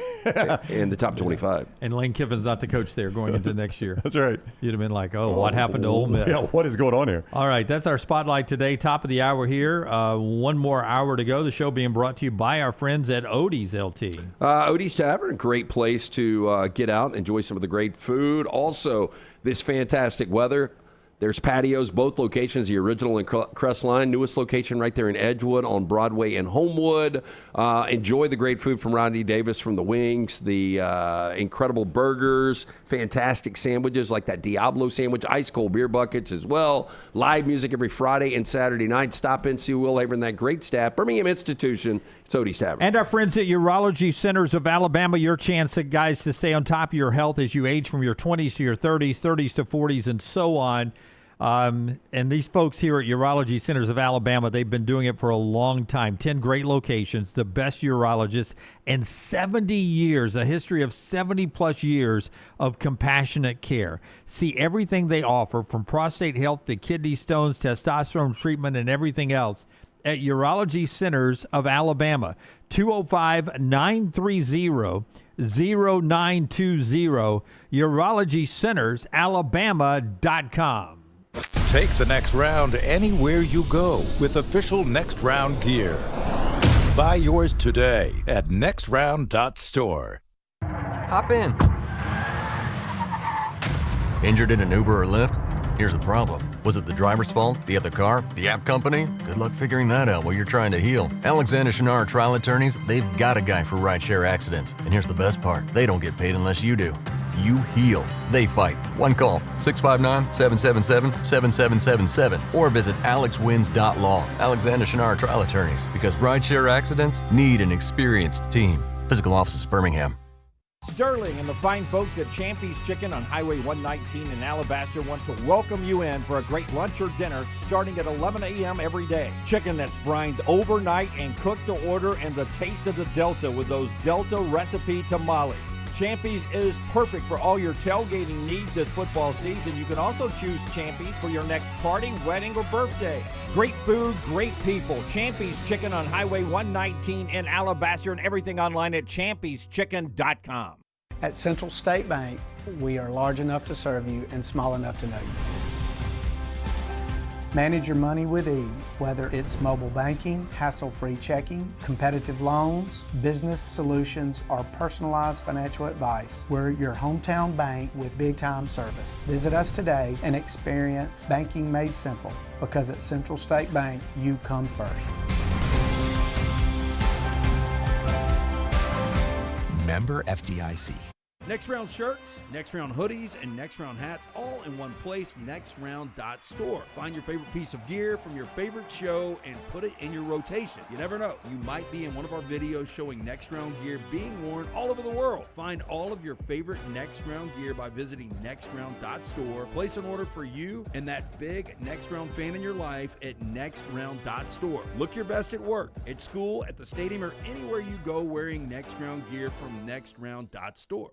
in the top 25. And Lane Kiffin's not the coach there going into next year. That's right. You'd have been like, what happened to Ole Miss? Yeah, what is going on here? All right, that's our spotlight today. Top of the hour here. 1 more hour to go. The show being brought to you by our friends at Odie's, LT. Odie's Tavern, a great place to get out, enjoy some of the great food. Also, this fantastic weather. There's patios, both locations, the original and Crestline, newest location right there in Edgewood on Broadway and Homewood. Enjoy the great food from Rodney Davis from the Wings, the incredible burgers, fantastic sandwiches like that Diablo sandwich, ice cold beer buckets as well. Live music every Friday and Saturday night. Stop in, see Will Haver and that great staff. Birmingham Institution, it's Odie's Tavern. And our friends at Urology Centers of Alabama, your chance, guys, to stay on top of your health as you age from your 20s to your 30s, 30s to 40s, and so on. And these folks here at Urology Centers of Alabama, they've been doing it for a long time. 10 great locations, the best urologists, and 70 years, a history of 70-plus years of compassionate care. See everything they offer, from prostate health to kidney stones, testosterone treatment, and everything else at Urology Centers of Alabama. 205-930-0920, UrologyCentersAlabama.com. Take the next round anywhere you go with official Next Round gear. Buy yours today at nextround.store. Hop in. Injured in an Uber or Lyft? Here's the problem. Was it the driver's fault? The other car? The app company? Good luck figuring that out while you're trying to heal. Alexander Shinar Trial Attorneys, they've got a guy for rideshare accidents. And here's the best part. They don't get paid unless you do. You heal. They fight. One call, 659-777-7777, or visit alexwins.law. Alexander Shinar Trial Attorneys, because rideshare accidents need an experienced team. Physical offices, Birmingham. Sterling and the fine folks at Champy's Chicken on Highway 119 in Alabaster want to welcome you in for a great lunch or dinner starting at 11 a.m. every day. Chicken that's brined overnight and cooked to order, and the taste of the Delta with those Delta recipe tamales. Champy's is perfect for all your tailgating needs this football season. You can also choose Champy's for your next party, wedding, or birthday. Great food, great people. Champy's Chicken on Highway 119 in Alabaster, and everything online at champyschicken.com. At Central State Bank, we are large enough to serve you and small enough to know you. Manage your money with ease, whether it's mobile banking, hassle-free checking, competitive loans, business solutions, or personalized financial advice. We're your hometown bank with big-time service. Visit us today and experience banking made simple, because at Central State Bank, you come first. Member FDIC. Next Round shirts, Next Round hoodies, and Next Round hats all in one place, nextround.store. Find your favorite piece of gear from your favorite show and put it in your rotation. You never know, you might be in one of our videos showing Next Round gear being worn all over the world. Find all of your favorite Next Round gear by visiting nextround.store. Place an order for you and that big Next Round fan in your life at nextround.store. Look your best at work, at school, at the stadium, or anywhere you go wearing Next Round gear from nextround.store.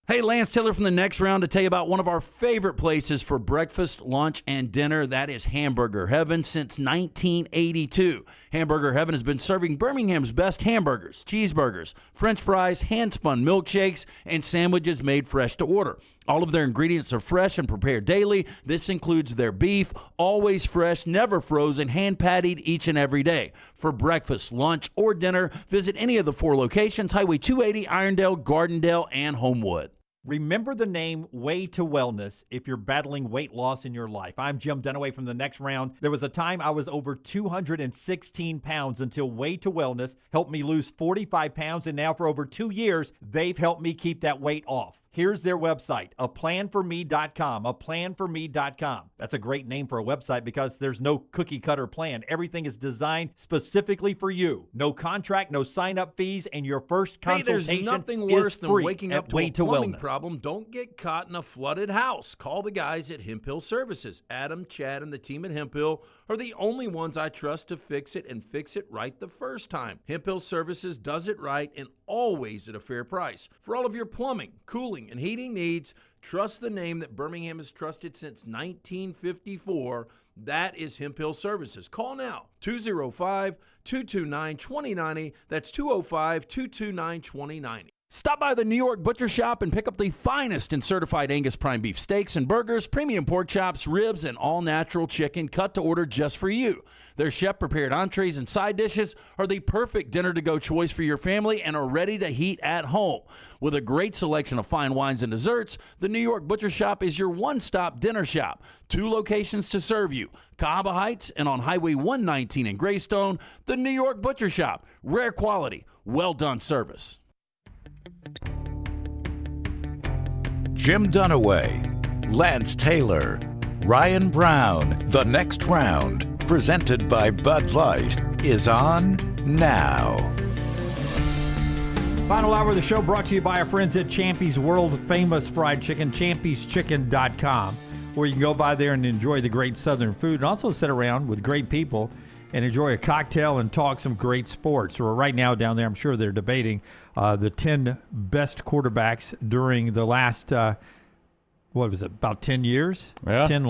Hey, Lance Taylor from the Next Round to tell you about one of our favorite places for breakfast, lunch, and dinner. That is Hamburger Heaven since 1982. Hamburger Heaven has been serving Birmingham's best hamburgers, cheeseburgers, French fries, hand-spun milkshakes, and sandwiches made fresh to order. All of their ingredients are fresh and prepared daily. This includes their beef, always fresh, never frozen, hand-pattied each and every day. For breakfast, lunch, or dinner, visit any of the 4 locations, Highway 280, Irondale, Gardendale, and Homewood. Remember the name Way to Wellness if you're battling weight loss in your life. I'm Jim Dunaway from the Next Round. There was a time I was over 216 pounds until Way to Wellness helped me lose 45 pounds, and now for over 2 years, they've helped me keep that weight off. Here's their website, aplanforme.com, aplanforme.com. That's a great name for a website because there's no cookie-cutter plan. Everything is designed specifically for you. No contract, no sign-up fees, and your first consultation there's nothing worse is than free waking at up to Way a to plumbing Wellness. problem. Don't get caught in a flooded house. Call the guys at Hemp Hill Services. Adam, Chad, and the team at Hemp Hill are the only ones I trust to fix it and fix it right the first time. Hemp Hill Services does it right and always at a fair price. For all of your plumbing, cooling, and heating needs, trust the name that Birmingham has trusted since 1954. That is Hemp Hill Services. Call now, 205-229-2090. That's 205-229-2090. Stop by the New York Butcher Shop and pick up the finest in certified Angus prime beef steaks and burgers, premium pork chops, ribs, and all-natural chicken cut to order just for you. Their chef-prepared entrees and side dishes are the perfect dinner-to-go choice for your family and are ready to heat at home. With a great selection of fine wines and desserts, the New York Butcher Shop is your one-stop dinner shop. 2 locations to serve you, Cahaba Heights and on Highway 119 in Greystone. The New York Butcher Shop, rare quality, well-done service. Jim Dunaway, Lance Taylor, Ryan Brown. The Next Round, presented by Bud Light, is on now. Final hour of the show brought to you by our friends at Champy's World Famous Fried Chicken, champy'schicken.com, where you can go by there and enjoy the great Southern food and also sit around with great people and enjoy a cocktail and talk some great sports. Or right now down there, I'm sure they're debating the 10 best quarterbacks during the last, about 10 years? Yeah. 10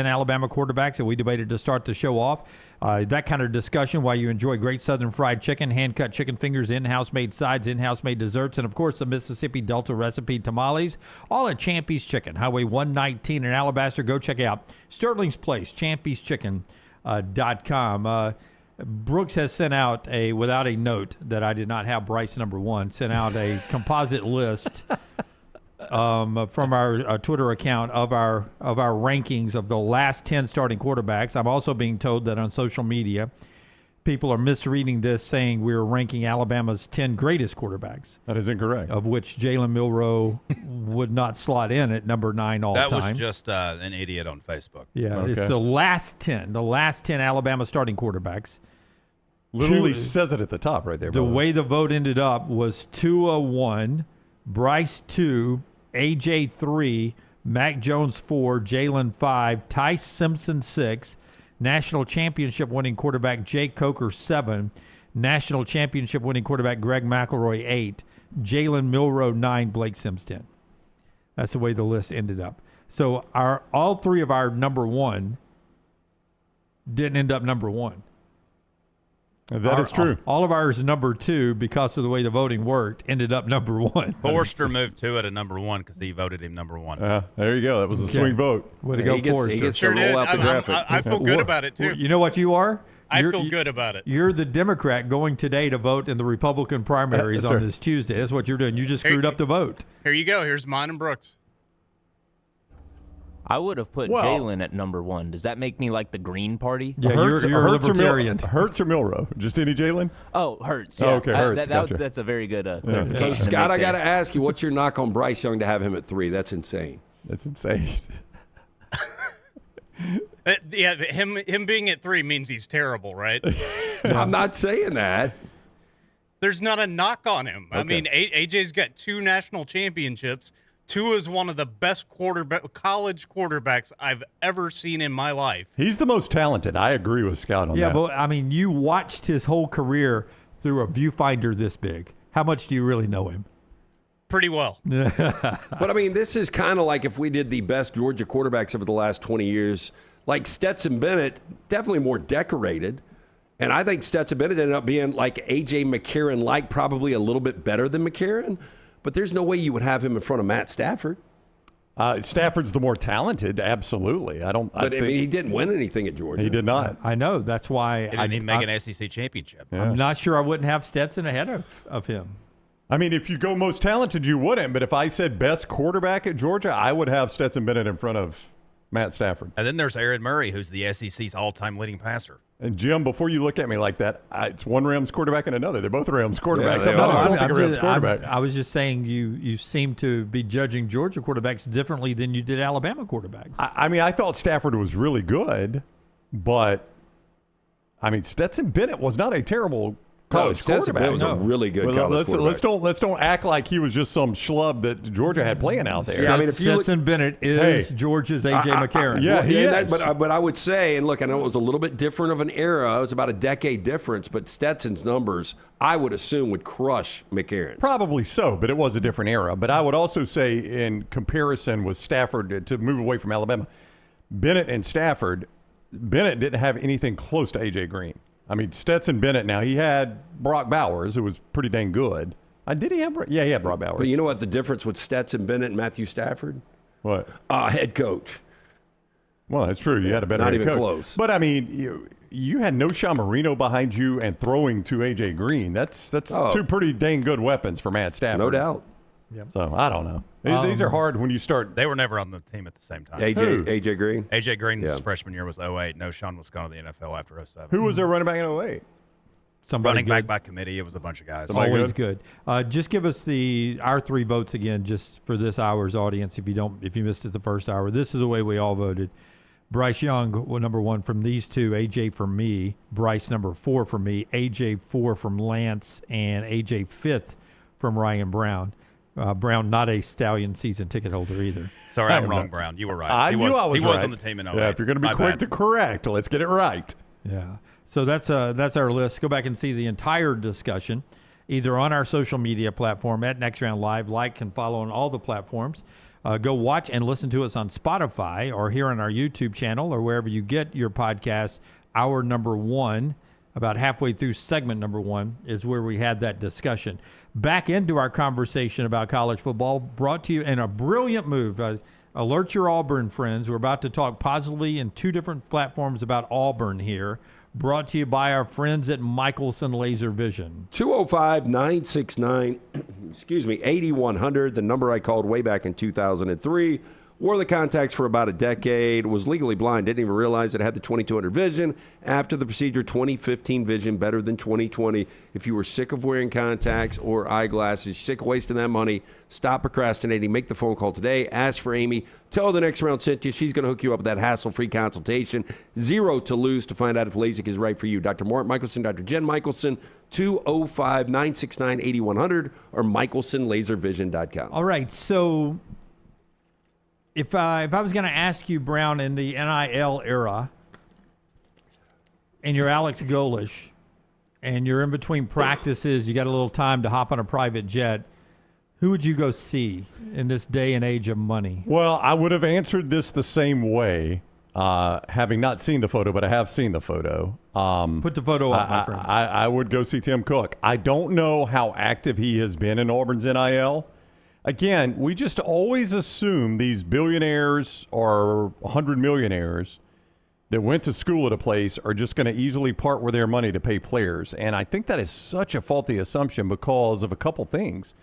Alabama quarterbacks that we debated to start the show off. That kind of discussion while you enjoy great Southern fried chicken, hand-cut chicken fingers, in-house made sides, in-house made desserts, and, of course, the Mississippi Delta recipe tamales, all at Champy's Chicken, Highway 119 in Alabaster. Go check out Sterling's Place, champy'schicken.com. Brooks has sent out without a note that I did not have Bryce number 1, sent out a composite list from our Twitter account of our rankings of the last 10 starting quarterbacks. I'm also being told that on social media, people are misreading this, saying we're ranking Alabama's 10 greatest quarterbacks. That is incorrect. Of which Jalen Milroe would not slot in at number 9 all time. That was just an idiot on Facebook. Yeah, Okay. It's the last 10 Alabama starting quarterbacks. Literally says it at the top right there. The way the vote ended up was Tua 1, Bryce 2, AJ 3, Mac Jones 4, Jalen 5, Ty Simpson 6, National Championship winning quarterback Jake Coker 7, National Championship winning quarterback Greg McElroy 8, Jalen Milroe 9, Blake Sims 10. That's the way the list ended up. So all 3 of our number 1 didn't end up number 1. That is true. All of ours number 2, because of the way the voting worked, ended up number 1. Forster moved Tua to number 1 because he voted him number 1. There you go. That was a swing vote. Way to go, Forster. He gets Sure to did. roll out the graphic. I feel good about it, too. You know what you are? I feel good about it. You're the Democrat going today to vote in the Republican primaries on this Tuesday. That's what you're doing. You just screwed up the vote. Here you go. Here's mine and Brooks. I would have put Well- Jalen at number 1. Does that make me like the Green Party? Yeah, you're a libertarian. Hurts or Milrow? Just any Jalen? Oh, Hurts. Oh, Yeah. okay, Hurts, gotcha. That's a very good clarification. So, to Scott, make I got to there. ask you, what's your knock on Bryce Young to have him at 3? That's insane. That's insane. Yeah, him being at 3 means he's terrible, right? I'm not saying that. There's not a knock on him. I Okay. mean, AJ's got 2 national championships. 2 is one of the best college quarterbacks I've ever seen in my life. He's the most talented. I agree with Scott on Yeah, that. but I mean, you watched his whole career through a viewfinder this big. How much do you really know him? Pretty well. But, I mean, this is kind of like if we did the best Georgia quarterbacks over the last 20 years. Like Stetson Bennett, definitely more decorated. And I think Stetson Bennett ended up being like A.J. McCarron-like, probably a little bit better than McCarron. But there's no way you would have him in front of Matt Stafford. Stafford's the more talented, absolutely. I mean, he didn't win anything at Georgia. He did not. I know. That's why He didn't even make an SEC championship. I'm not sure I wouldn't have Stetson ahead of him. I mean, if you go most talented, you wouldn't. But if I said best quarterback at Georgia, I would have Stetson Bennett in front of Matt Stafford. And then there's Aaron Murray, who's the SEC's all-time leading passer. And Jim, before you look at me like that, it's one Rams quarterback and another. They're both Rams quarterbacks. they I'm not are. insulting a Rams quarterback. I was just saying you seem to be judging Georgia quarterbacks differently than you did Alabama quarterbacks. I mean, I thought Stafford was really good, but I mean, Stetson Bennett was not a terrible college Stetson quarterback. Bennett was a really good college quarterback. Let's don't act like he was just some schlub that Georgia had playing out there. Yeah, I mean, if you Stetson Bennett is Georgia's A.J. McCarron. Yeah, he is. But I would say, and look, I know it was a little bit different of an era. It was about a decade difference, but Stetson's numbers, I would assume, would crush McCarron's. Probably so, but it was a different era. But I would also say, in comparison with Stafford, to move away from Alabama, Bennett and Stafford, Bennett didn't have anything close to A.J. Green. I mean, Stetson Bennett, now he had Brock Bowers, who was pretty dang good. Did he have? Yeah, he had Brock Bowers. But you know what the difference with Stetson Bennett and Matthew Stafford? What? Head coach. Well, that's true. You had a better Not head even coach. close. But I mean, you had no Sean Marino behind you and throwing to A.J. Green. That's two pretty dang good weapons for Matt Stafford. No doubt. So I don't know. These are hard when you start. They were never on the team at the same time. AJ Green? AJ Green's freshman year was 08. No, Sean was gone to the NFL after 07. Who was their running back in 08? Somebody running good. back by committee. It was a bunch of guys. Always good. Just give us our 3 votes again, just for this hour's audience. If you missed it the first hour, this is the way we all voted. Bryce Young, number 1 from these 2. AJ for me. Bryce number 4 for me. AJ 4 from Lance, and AJ 5th from Ryan Brown. Brown, not a Stallion season ticket holder either. Sorry, I'm wrong, Brown. You were right. I knew I was He right. was on the team in 08. Yeah, if you're going to be My quick bad. to correct, let's get it right. Yeah. So that's our list. Go back and see the entire discussion, either on our social media platform at Next Round Live. Like and follow on all the platforms. Go watch and listen to us on Spotify or here on our YouTube channel or wherever you get your podcasts. Hour number 1, about halfway through segment number 1, is where we had that discussion. Back into our conversation about college football, brought to you in a brilliant move. Alert your Auburn friends. We're about to talk positively in 2 different platforms about Auburn here. Brought to you by our friends at Michelson Laser Vision. 205-969, 8100, the number I called way back in 2003. Wore the contacts for about a decade, was legally blind, didn't even realize it had the 2200 vision. After the procedure, 2015 vision, better than 2020. If you were sick of wearing contacts or eyeglasses, sick of wasting that money, stop procrastinating, make the phone call today, ask for Amy, tell her the Next Round sent you. She's going to hook you up with that hassle-free consultation. 0 to lose to find out if LASIK is right for you. Dr. Mark Michelson, Dr. Jen Michelson, 205-969-8100 or michelsonlaservision.com. All right, so if I was going to ask you, Brown, in the NIL era, and you're Alex Golesh, and you're in between practices, you got a little time to hop on a private jet, who would you go see in this day and age of money? Well, I would have answered this the same way, having not seen the photo, but I have seen the photo. Put the photo up, my friend. I would go see Tim Cook. I don't know how active he has been in Auburn's NIL. Again, we just always assume these billionaires or 100 millionaires that went to school at a place are just going to easily part with their money to pay players. And I think that is such a faulty assumption because of a couple things.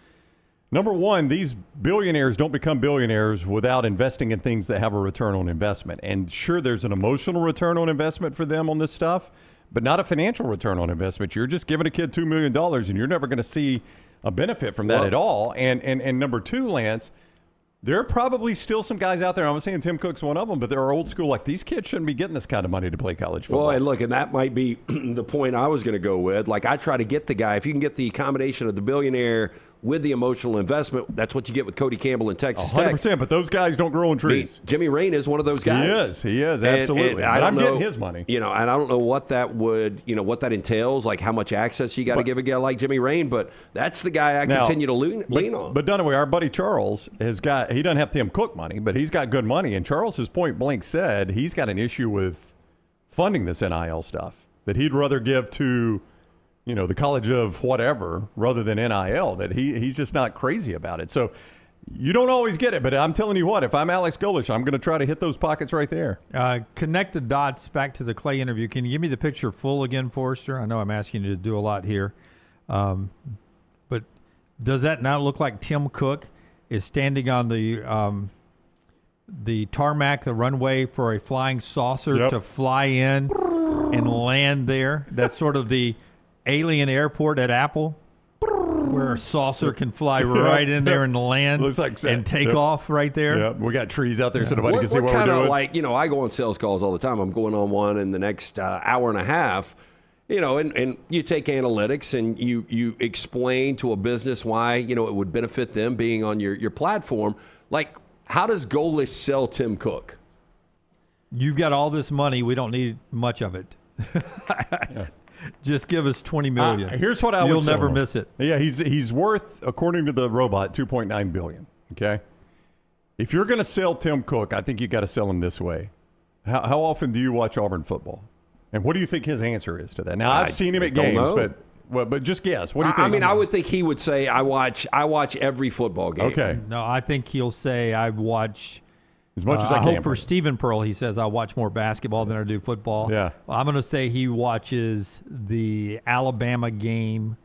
Number one, these billionaires don't become billionaires without investing in things that have a return on investment. And sure, there's an emotional return on investment for them on this stuff, but not a financial return on investment. You're just giving a kid $2 million, and you're never going to see a benefit from that at all. And number two, Lance, there are probably still some guys out there. I'm not saying Tim Cook's one of them, but they're old school. Like, these kids shouldn't be getting this kind of money to play college football. Well, and look, and that might be the point I was going to go with. Like, I try to get the guy, if you can get the combination of the billionaire with the emotional investment, that's what you get with Cody Campbell in Texas 100%, Tech. but those guys don't grow on trees. Jimmy Rain is one of those guys. He is, absolutely. And I'm getting his money. And I don't know what that would, what that entails, like how much access you got to give a guy like Jimmy Rain, but that's the guy I continue to lean on. But Dunaway, our buddy Charles he doesn't have Tim Cook money, but he's got good money. And Charles has point blank said he's got an issue with funding this NIL stuff, that he'd rather give to the college of whatever rather than NIL, that he's just not crazy about it. So you don't always get it, but I'm telling you what, if I'm Alex Golesh, I'm going to try to hit those pockets right there. Connect the dots back to the Clay interview. Can you give me the picture full again, Forrester? I know I'm asking you to do a lot here. But does that not look like Tim Cook is standing on the tarmac, the runway for a flying saucer to fly in and land there? That's sort of the alien airport at Apple, where a saucer can fly right in there and land and take off right there. Yeah, we got trees out there so nobody can see what we're doing. Like, I go on sales calls all the time. I'm going on one in the next hour and a half. And you take analytics and you explain to a business why, it would benefit them being on your platform. Like, how does Golesh sell Tim Cook? You've got all this money. We don't need much of it. Just give us $20 million. Here's what You'll never miss it. Yeah, he's worth, according to the robot, $2.9 billion. Okay, if you're going to sell Tim Cook, I think you got to sell him this way. How often do you watch Auburn football? And what do you think his answer is to that? Now, I've seen him at games, but just guess. What do you think? I mean, I would think he would say, I watch every football game. Okay. No, I think he'll say, I watch as much as I can. Hope for Stephen Pearl, he says, I watch more basketball than I do football. Yeah. Well, I'm going to say he watches the Alabama game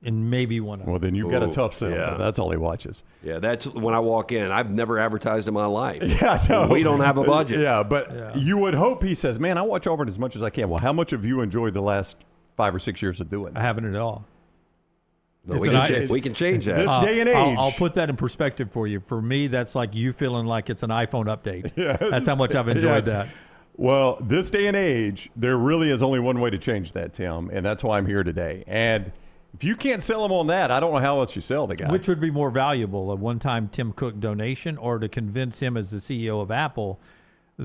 and maybe one of them. Well, then you've got a tough sell. Yeah. That's all he watches. Yeah, that's when I walk in. I've never advertised in my life. Yeah, no. We don't have a budget. Yeah, but you would hope he says, man, I watch Auburn as much as I can. Well, how much have you enjoyed the last 5 or 6 years of doing it? I haven't at all. But we can change that. This day and age. I'll put that in perspective for you. For me, that's like you feeling like it's an iPhone update. Yes. That's how much I've enjoyed that. Well, this day and age, there really is only one way to change that, Tim, and that's why I'm here today. And if you can't sell him on that, I don't know how else you sell the guy. Which would be more valuable, a one-time Tim Cook donation or to convince him as the CEO of Apple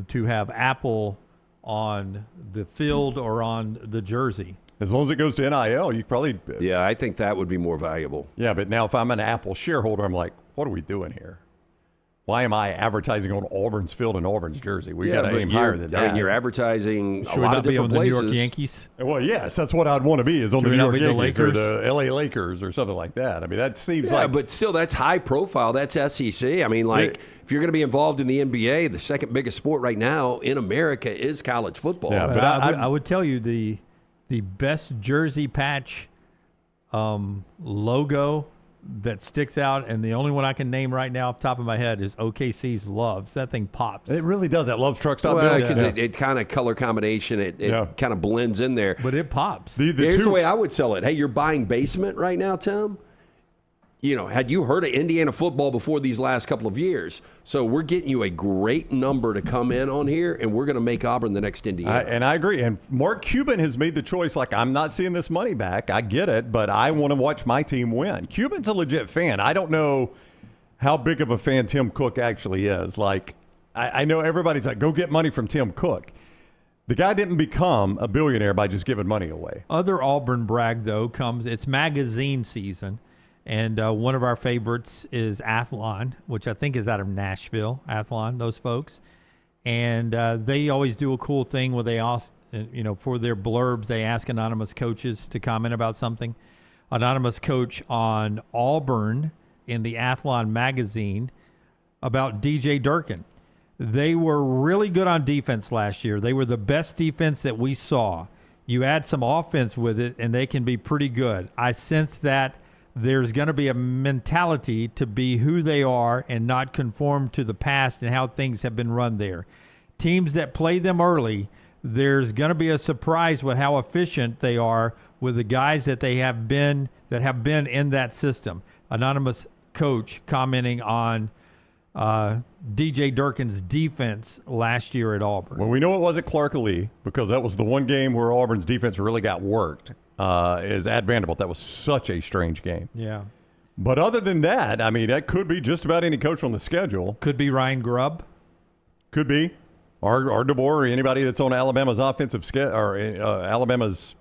to have Apple on the field or on the jersey? As long as it goes to NIL, you probably... Yeah, I think that would be more valuable. Yeah, but now if I'm an Apple shareholder, I'm like, what are we doing here? Why am I advertising on Auburn's field and Auburn's jersey? We got to aim higher than that. And you're advertising Should a lot of different places. The New York Yankees? Well, yes, that's what I'd want to be, is on Should the New York Yankees or the LA Lakers or something like that. I mean, that seems like... Yeah, but still, that's high profile. That's SEC. I mean, like, if you're going to be involved in the NBA, the second biggest sport right now in America is college football. Yeah, but I would tell you the best jersey patch logo that sticks out, and the only one I can name right now off the top of my head is OKC's Loves. That thing pops. It really does. That Loves Truck Stop Well, because it kind of color combination, it kind of blends in there. But it pops. Here's the way I would sell it. Hey, you're buying basement right now, Tim? Had you heard of Indiana football before these last couple of years? So we're getting you a great number to come in on here, and we're going to make Auburn the next Indiana. And I agree. And Mark Cuban has made the choice, like, I'm not seeing this money back. I get it, but I want to watch my team win. Cuban's a legit fan. I don't know how big of a fan Tim Cook actually is. Like, I know everybody's like, go get money from Tim Cook. The guy didn't become a billionaire by just giving money away. Other Auburn brag, though, it's magazine season. And one of our favorites is Athlon, which I think is out of Nashville. Athlon, those folks, and they always do a cool thing where they ask, for their blurbs, they ask anonymous coaches to comment about something. Anonymous coach on Auburn in the Athlon magazine about DJ Durkin. They were really good on defense last year. They were the best defense that we saw. You add some offense with it, and they can be pretty good. I sense that there's going to be a mentality to be who they are and not conform to the past and how things have been run there. Teams that play them early, there's going to be a surprise with how efficient they are with the guys that they have been in that system. Anonymous coach commenting on DJ Durkin's defense last year at Auburn. Well, we know it wasn't Clark Lee because that was the one game where Auburn's defense really got worked. Is at Vanderbilt. That was such a strange game. Yeah. But other than that, I mean, that could be just about any coach on the schedule. Could be Ryan Grubb. Could be. Or DeBoer, or anybody that's on Alabama's offensive or Alabama's.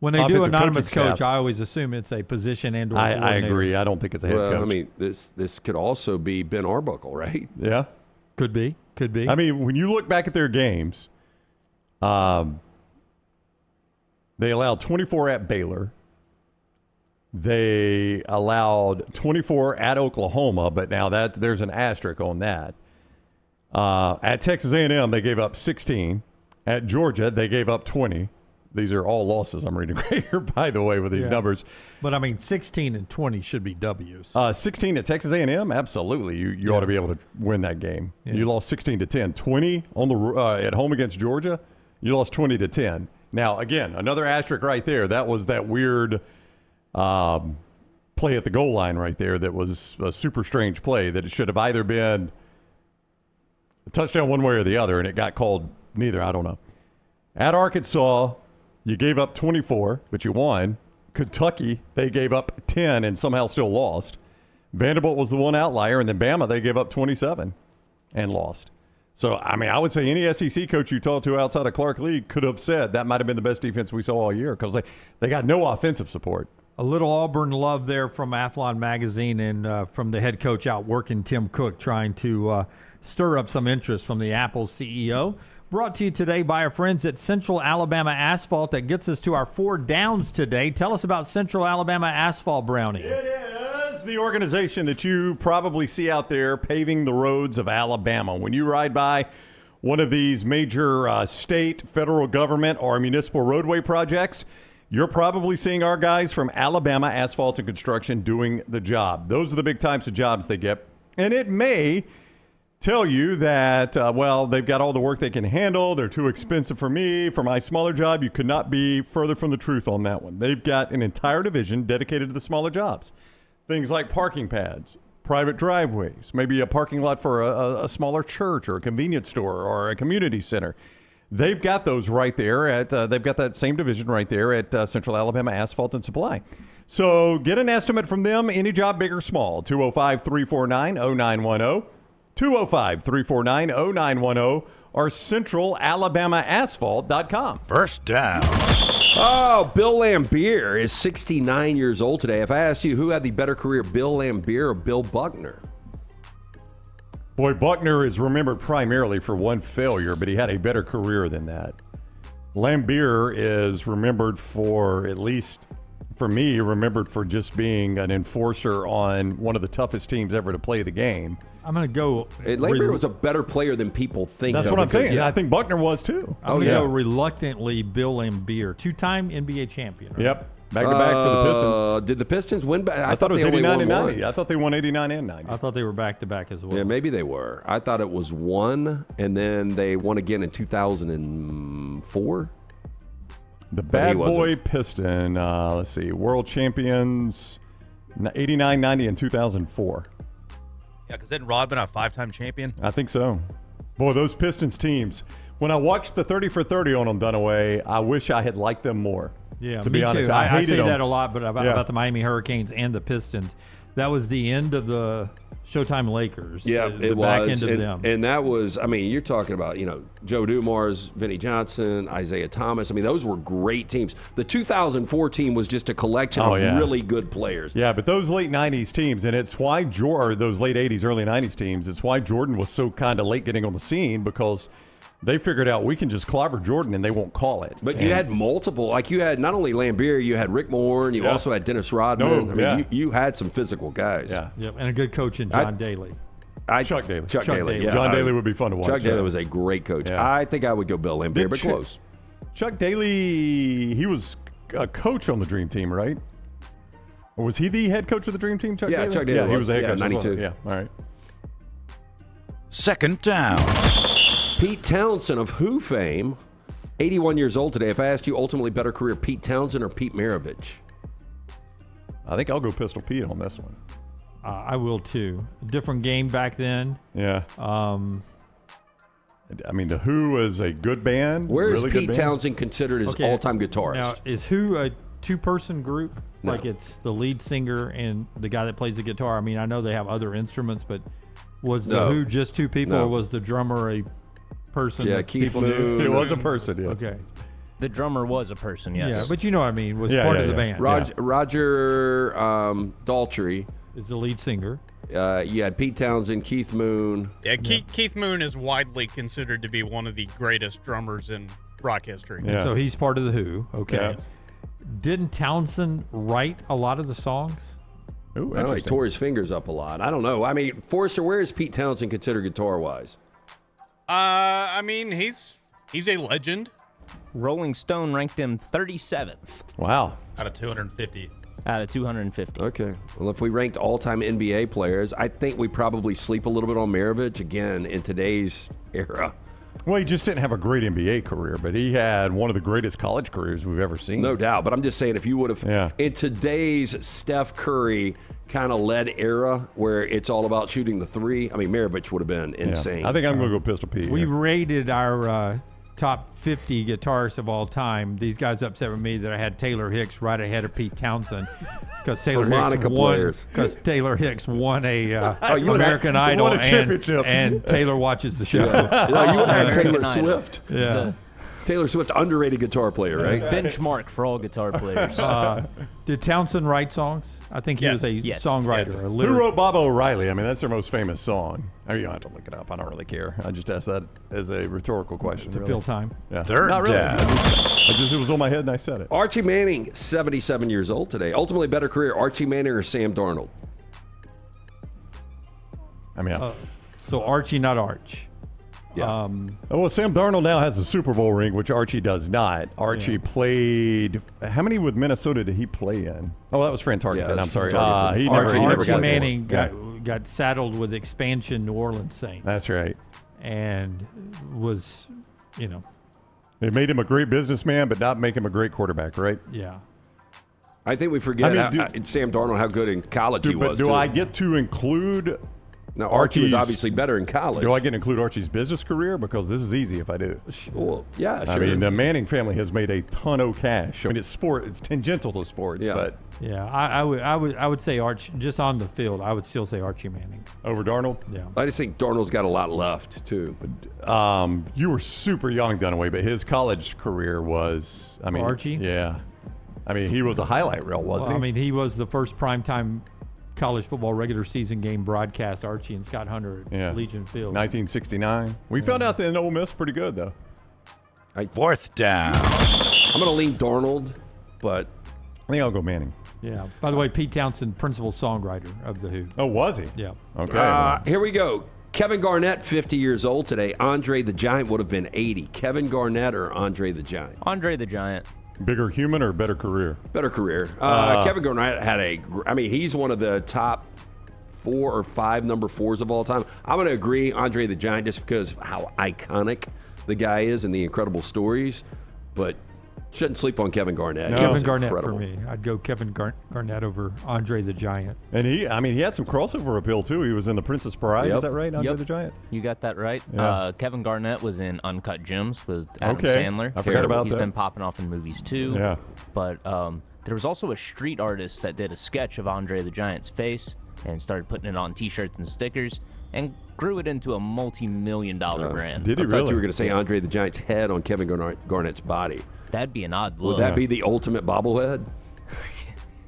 When they do anonymous coach, staff. I always assume it's a position and or I agree. I don't think it's a head coach. I mean, this could also be Ben Arbuckle, right? Yeah. Could be. I mean, when you look back at their games, they allowed 24 at Baylor. They allowed 24 at Oklahoma, but now there's an asterisk on that. At Texas A&M, they gave up 16. At Georgia, they gave up 20. These are all losses I'm reading right here, by the way, with these numbers. But, I mean, 16 and 20 should be W's. 16 at Texas A&M, absolutely. You ought to be able to win that game. Yeah. You lost 16-10. 20 on the at home against Georgia, you lost 20-10. Now, again, another asterisk right there. That was that weird play at the goal line right there that was a super strange play that it should have either been a touchdown one way or the other, and it got called neither. I don't know. At Arkansas, you gave up 24, but you won. Kentucky, they gave up 10 and somehow still lost. Vanderbilt was the one outlier, and then Bama, they gave up 27 and lost. So, I mean, I would say any SEC coach you talked to outside of Clark Lee could have said that might have been the best defense we saw all year because they got no offensive support. A little Auburn love there from Athlon Magazine and from the head coach out working Tim Cook, trying to stir up some interest from the Apple CEO. Brought to you today by our friends at Central Alabama Asphalt. That gets us to our 4 downs today. Tell us about Central Alabama Asphalt, Brownie. It is the organization that you probably see out there paving the roads of Alabama. When you ride by one of these major state, federal government, or municipal roadway projects, you're probably seeing our guys from Alabama Asphalt and Construction doing the job. Those are the big types of jobs they get. And it may tell you that, they've got all the work they can handle. They're too expensive for me. For my smaller job, you could not be further from the truth on that one. They've got an entire division dedicated to the smaller jobs. Things like parking pads, private driveways, maybe a parking lot for a smaller church or a convenience store or a community center. They've got those right there. They've got that same division right there at Central Alabama Asphalt and Supply. So get an estimate from them, any job big or small, 205-349-0910. 205-349-0910 or centralalabamaasphalt.com. First down. Oh, Bill Laimbeer is 69 years old today. If I asked you who had the better career, Bill Laimbeer or Bill Buckner? Boy, Buckner is remembered primarily for one failure, but he had a better career than that. Laimbeer is remembered for, at least for me, remembered for just being an enforcer on one of the toughest teams ever to play the game. I'm going to go. Laimbeer was a better player than people think. That's what I'm saying. Yeah. I think Buckner was too. I'm going to go reluctantly Bill Laimbeer, 2-time NBA champion. Right? Yep. Back-to-back for the Pistons. Did the Pistons win back? I thought it was 89 and 90. I thought they won 89 and 90. I thought they were back-to-back as well. Yeah, maybe they were. I thought it was one, and then they won again in 2004. The bad boy Piston, let's see, world champions, 89, 90, and 2004. Yeah, because didn't Rodman a 5-time champion? I think so. Boy, those Pistons teams, when I watched the 30 for 30 on them Dunaway, I wish I had liked them more. Yeah, to me be honest. too. I say them. that a lot, but about the Miami Hurricanes and the Pistons. That was the end of the Showtime Lakers. Yeah, the it back was. end of them. And that was, I mean, you're talking about, Joe Dumars, Vinnie Johnson, Isaiah Thomas. I mean, those were great teams. The 2004 team was just a collection of really good players. Yeah, but those late 90s teams, and it's why those late 80s, early 90s teams, it's why Jordan was so kind of late getting on the scene, because they figured out we can just clobber Jordan and they won't call it. But you had multiple. Like, you had not only Laimbeer, you had Rick Moore, and you also had Dennis Rodman. You had some physical guys. Yeah. Yep, and a good coach in John Daly. Chuck Daly. Chuck Daly. Yeah. John Daly would be fun to watch. Chuck Daly was a great coach. Yeah. I think I would go Bill Laimbeer, but close. Chuck Daly, he was a coach on the Dream Team, right? Was he the head coach of the Dream Team, Chuck Daly? Chuck Daly. Yeah, he was the head coach. 92. Yeah, all right. Second down. Pete Townsend of Who fame, 81 years old today. If I asked you ultimately better career, Pete Townsend or Pete Maravich? I think I'll go Pistol Pete on this one. I will too. Different game back then. Yeah. I mean, the Who is a good band. Where is really good Pete band. Townsend considered his all-time guitarist? Now, is Who a two-person group? No. Like it's the lead singer and the guy that plays the guitar? I mean, I know they have other instruments, but was the Who just two people, or was the drummer a person? Yeah, that Keith people Moon. knew? It was a person, yeah. Okay. The drummer was a person, yes. Yeah, but you know what I mean. Was part of the band. Roger Daltrey is the lead singer. You had Pete Townsend, Keith Moon. Yeah, Keith Moon is widely considered to be one of the greatest drummers in rock history. And so he's part of the Who. Okay. Yeah. Didn't Townsend write a lot of the songs? Ooh, I know he tore his fingers up a lot. I don't know. I mean, Forrester, where is Pete Townsend considered guitar-wise? I mean, he's a legend. Rolling Stone ranked him 37th. Wow. Out of 250. Out of 250. Okay. Well, if we ranked all-time NBA players, I think we probably sleep a little bit on Maravich again in today's era. Well, he just didn't have a great NBA career, but he had one of the greatest college careers we've ever seen. No doubt. But I'm just saying, if you would have, in today's Steph Curry kind of led era where it's all about shooting the three, I mean, Maravich would have been insane. I think I'm going to go Pistol Pete. We rated our top 50 guitarists of all time. These guys upset with me that I had Taylor Hicks right ahead of Pete Townsend because Taylor Hicks won a American Idol, won a championship. and Taylor watches the show. Yeah, you would have Taylor Idol. Swift. Yeah. Taylor Swift, underrated guitar player, right? Benchmark for all guitar players. Did Townsend write songs? I think he was a songwriter. A Who wrote Bob O'Reilly? I mean, that's their most famous song. I mean, you don't have to look it up. I don't really care. I just asked that as a rhetorical question. To fill time. Yeah. Third Not really. down. It was on my head and I said it. Archie Manning, 77 years old today. Ultimately better career, Archie Manning or Sam Darnold? I mean, So Archie, not Arch. Yeah. well, Sam Darnold now has a Super Bowl ring, which Archie does not. Archie played. How many with Minnesota did he play in? Oh, that was Fran Tarkenton. Yeah, I'm sorry. Tarkenton. He never Archie got Manning one. got saddled with expansion New Orleans Saints. That's right. And was, It made him a great businessman, but not make him a great quarterback, right? yeah. I think we forget Sam Darnold, how good in college he was. Do I get to include? Now, Archie was Archie's- obviously better in college. Do I get to include Archie's business career? Because this is easy if I do. Well, yeah, sure. I mean, the Manning family has made a ton of cash. I mean, it's tangential to sports, but Yeah, I would say Arch just on the field. I would still say Archie Manning over Darnold. Yeah, I just think Darnold's got a lot left too. You were super young, Dunaway, but his college career was. I mean, Archie? Yeah, I mean, he was a highlight reel, wasn't he? I mean, he was the first primetime college football regular season game broadcast. Archie and Scott Hunter at Legion Field, 1969. We found out that in Ole Miss pretty good though. Fourth down. I'm going to lean Darnold, but I think I'll go Manning. Yeah. By the way, Pete Townsend, principal songwriter of the Who. Oh, was he? Yeah. Okay. Here we go. Kevin Garnett, 50 years old today. Andre the Giant would have been 80. Kevin Garnett or Andre the Giant? Andre the Giant. Bigger human or better career? Better career. Kevin Garnett had he's one of the top 4 or 5 number 4s of all time. I'm going to agree, Andre the Giant, just because of how iconic the guy is and the incredible stories. But shouldn't sleep on Kevin Garnett. No. Kevin Garnett incredible. for me. I'd go Kevin Garnett over Andre the Giant. And he had some crossover appeal too. He was in The Princess Bride. Yep. Is that right, Andre the Giant? You got that right. Yeah. Kevin Garnett was in Uncut Gems with Adam Okay. Sandler. I forgot about He's that. been popping off in movies too. Yeah. But there was also a street artist that did a sketch of Andre the Giant's face and started putting it on T-shirts and stickers and grew it into a multi-million-dollar brand. Did he I thought really? you were going to say Andre the Giant's head on Kevin Garnett's body. That'd be an odd look. Would that be the ultimate bobblehead?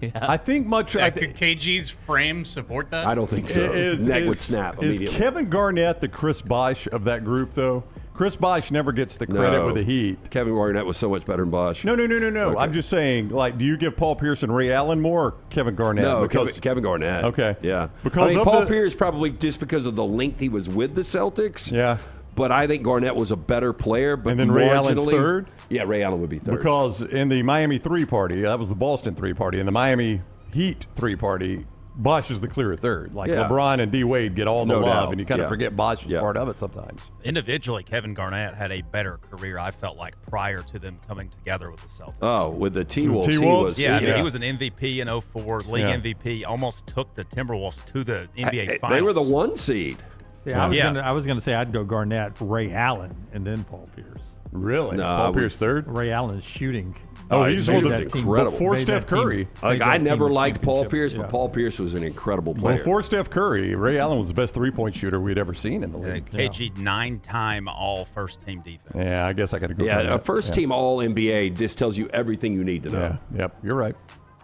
Yeah. I think much. Could KG's frame support that? I don't think so. Neck would snap Is immediately. Kevin Garnett the Chris Bosh of that group, though? Chris Bosh never gets the credit No. with the Heat. Kevin Garnett was so much better than Bosh. No. Okay. I'm just saying, like, do you give Paul Pierce and Ray Allen more or Kevin Garnett? No, because Kevin Garnett. Okay. Yeah. Because of Paul the- Pierce probably just because of the length he was with the Celtics. Yeah. But I think Garnett was a better player. But And then Ray Allen's marginally- third? Yeah, Ray Allen would be third. Because in the Miami 3 party, that was the Boston 3 party. In the Miami Heat three-party, Bosh is the clear third. Like Yeah. LeBron and D Wade get all the No love, doubt. and you kind of Yeah. forget Bosh is Yeah. part of it sometimes. Individually, Kevin Garnett had a better career, I felt like, prior to them coming together with the Celtics. Oh, with the T-Wolves. T-Wolves? Yeah, I mean, he was an MVP in 04, league Yeah. MVP, almost took the Timberwolves to the NBA Finals. They were the 1 seed. See, I was gonna say I'd go Garnett, Ray Allen, and then Paul Pierce. Really? No, Paul Pierce third? Ray Allen's shooting. Oh, he's made one of that the incredible. before Made Steph that team. Curry. Like, Made I that never team liked Paul championship. Pierce, Yeah. but Paul Pierce was an incredible player. Before Steph Curry, Ray Allen was the best three-point shooter we'd ever seen in the league. KG 9-time all first-team defense. Yeah, I guess I got to go. Yeah, Garnett. a first-team All-NBA just tells you everything you need to know. Yeah, yep, you're right.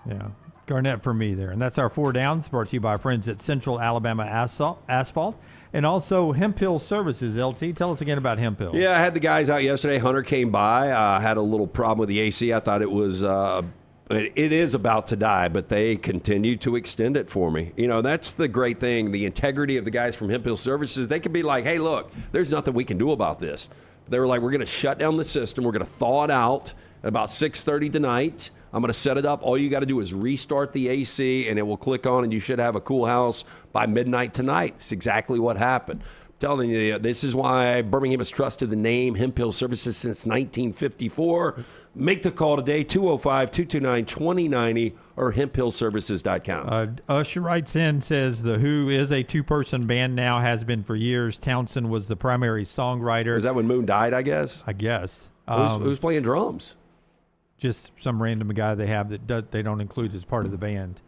Yeah, Garnett for me there. And that's our 4 downs, brought to you by our friends at Central Alabama Asphalt. And also Hemp Hill Services, LT. Tell us again about Hemp Hill. Yeah, I had the guys out yesterday. Hunter came by. Had a little problem with the AC. I thought it was it is about to die, but they continue to extend it for me. You know, that's the great thing, the integrity of the guys from Hemp Hill Services. They could be like, hey, look, there's nothing we can do about this. They were like, we're going to shut down the system. We're going to thaw it out at about 6:30 tonight. I'm going to set it up. All you got to do is restart the AC, and it will click on, and you should have a cool house by midnight tonight. It's exactly what happened. I'm telling you, this is why Birmingham has trusted the name Hemp Hill Services since 1954. Make the call today, 205-229-2090 or hemphillservices.com. Usher writes in, says The Who is a 2-person band now, has been for years. Townsend was the primary songwriter. Is that when Moon died, I guess? I guess. Who's playing drums? Just some random guy they have that they don't include as part of the band.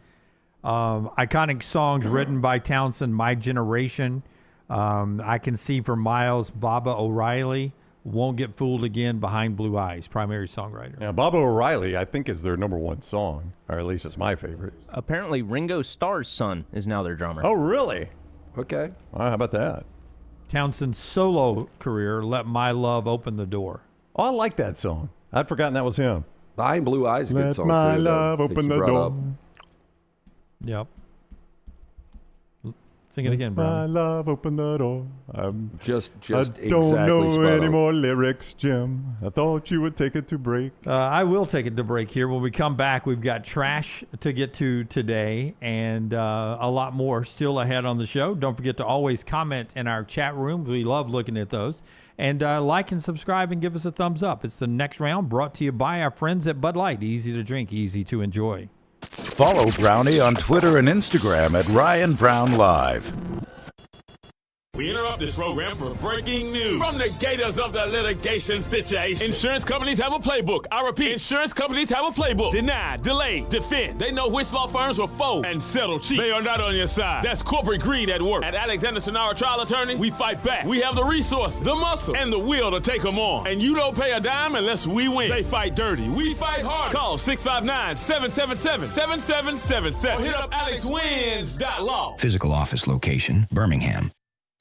Iconic songs written by Townsend, My Generation. I Can See for Miles, Baba O'Reilly. Won't Get Fooled Again, Behind Blue Eyes, primary songwriter. Yeah, Baba O'Reilly, I think, is their number 1 song, or at least it's my favorite. Apparently, Ringo Starr's son is now their drummer. Oh, really? Okay. How about that? Townsend's solo career, Let My Love Open the Door. Oh, I like that song. I'd forgotten that was him. Behind Blue Eyes is a good Let song, my too. love open the door. Yep. Sing it again, My Brian. love open the door. Just I don't exactly know spot any on. more lyrics, Jim. I thought you would take it to break. I will take it to break here. When we come back, we've got trash to get to today and a lot more still ahead on the show. Don't forget to always comment in our chat room. We love looking at those. And like and subscribe and give us a thumbs up. It's the Next Round, brought to you by our friends at Bud Light. Easy to drink, easy to enjoy. Follow Brownie on Twitter and Instagram at Ryan Brown Live. We interrupt this program for breaking news. From the gators of the litigation situation, insurance companies have a playbook. I repeat, insurance companies have a playbook. Deny, delay, defend. They know which law firms will fold and settle cheap. They are not on your side. That's corporate greed at work. At Alexander Sonara Trial Attorneys, we fight back. We have the resources, the muscle, and the will to take them on. And you don't pay a dime unless we win. They fight dirty. We fight hard. Call 659-777-7777 or hit up alexwins.law. Physical office location, Birmingham.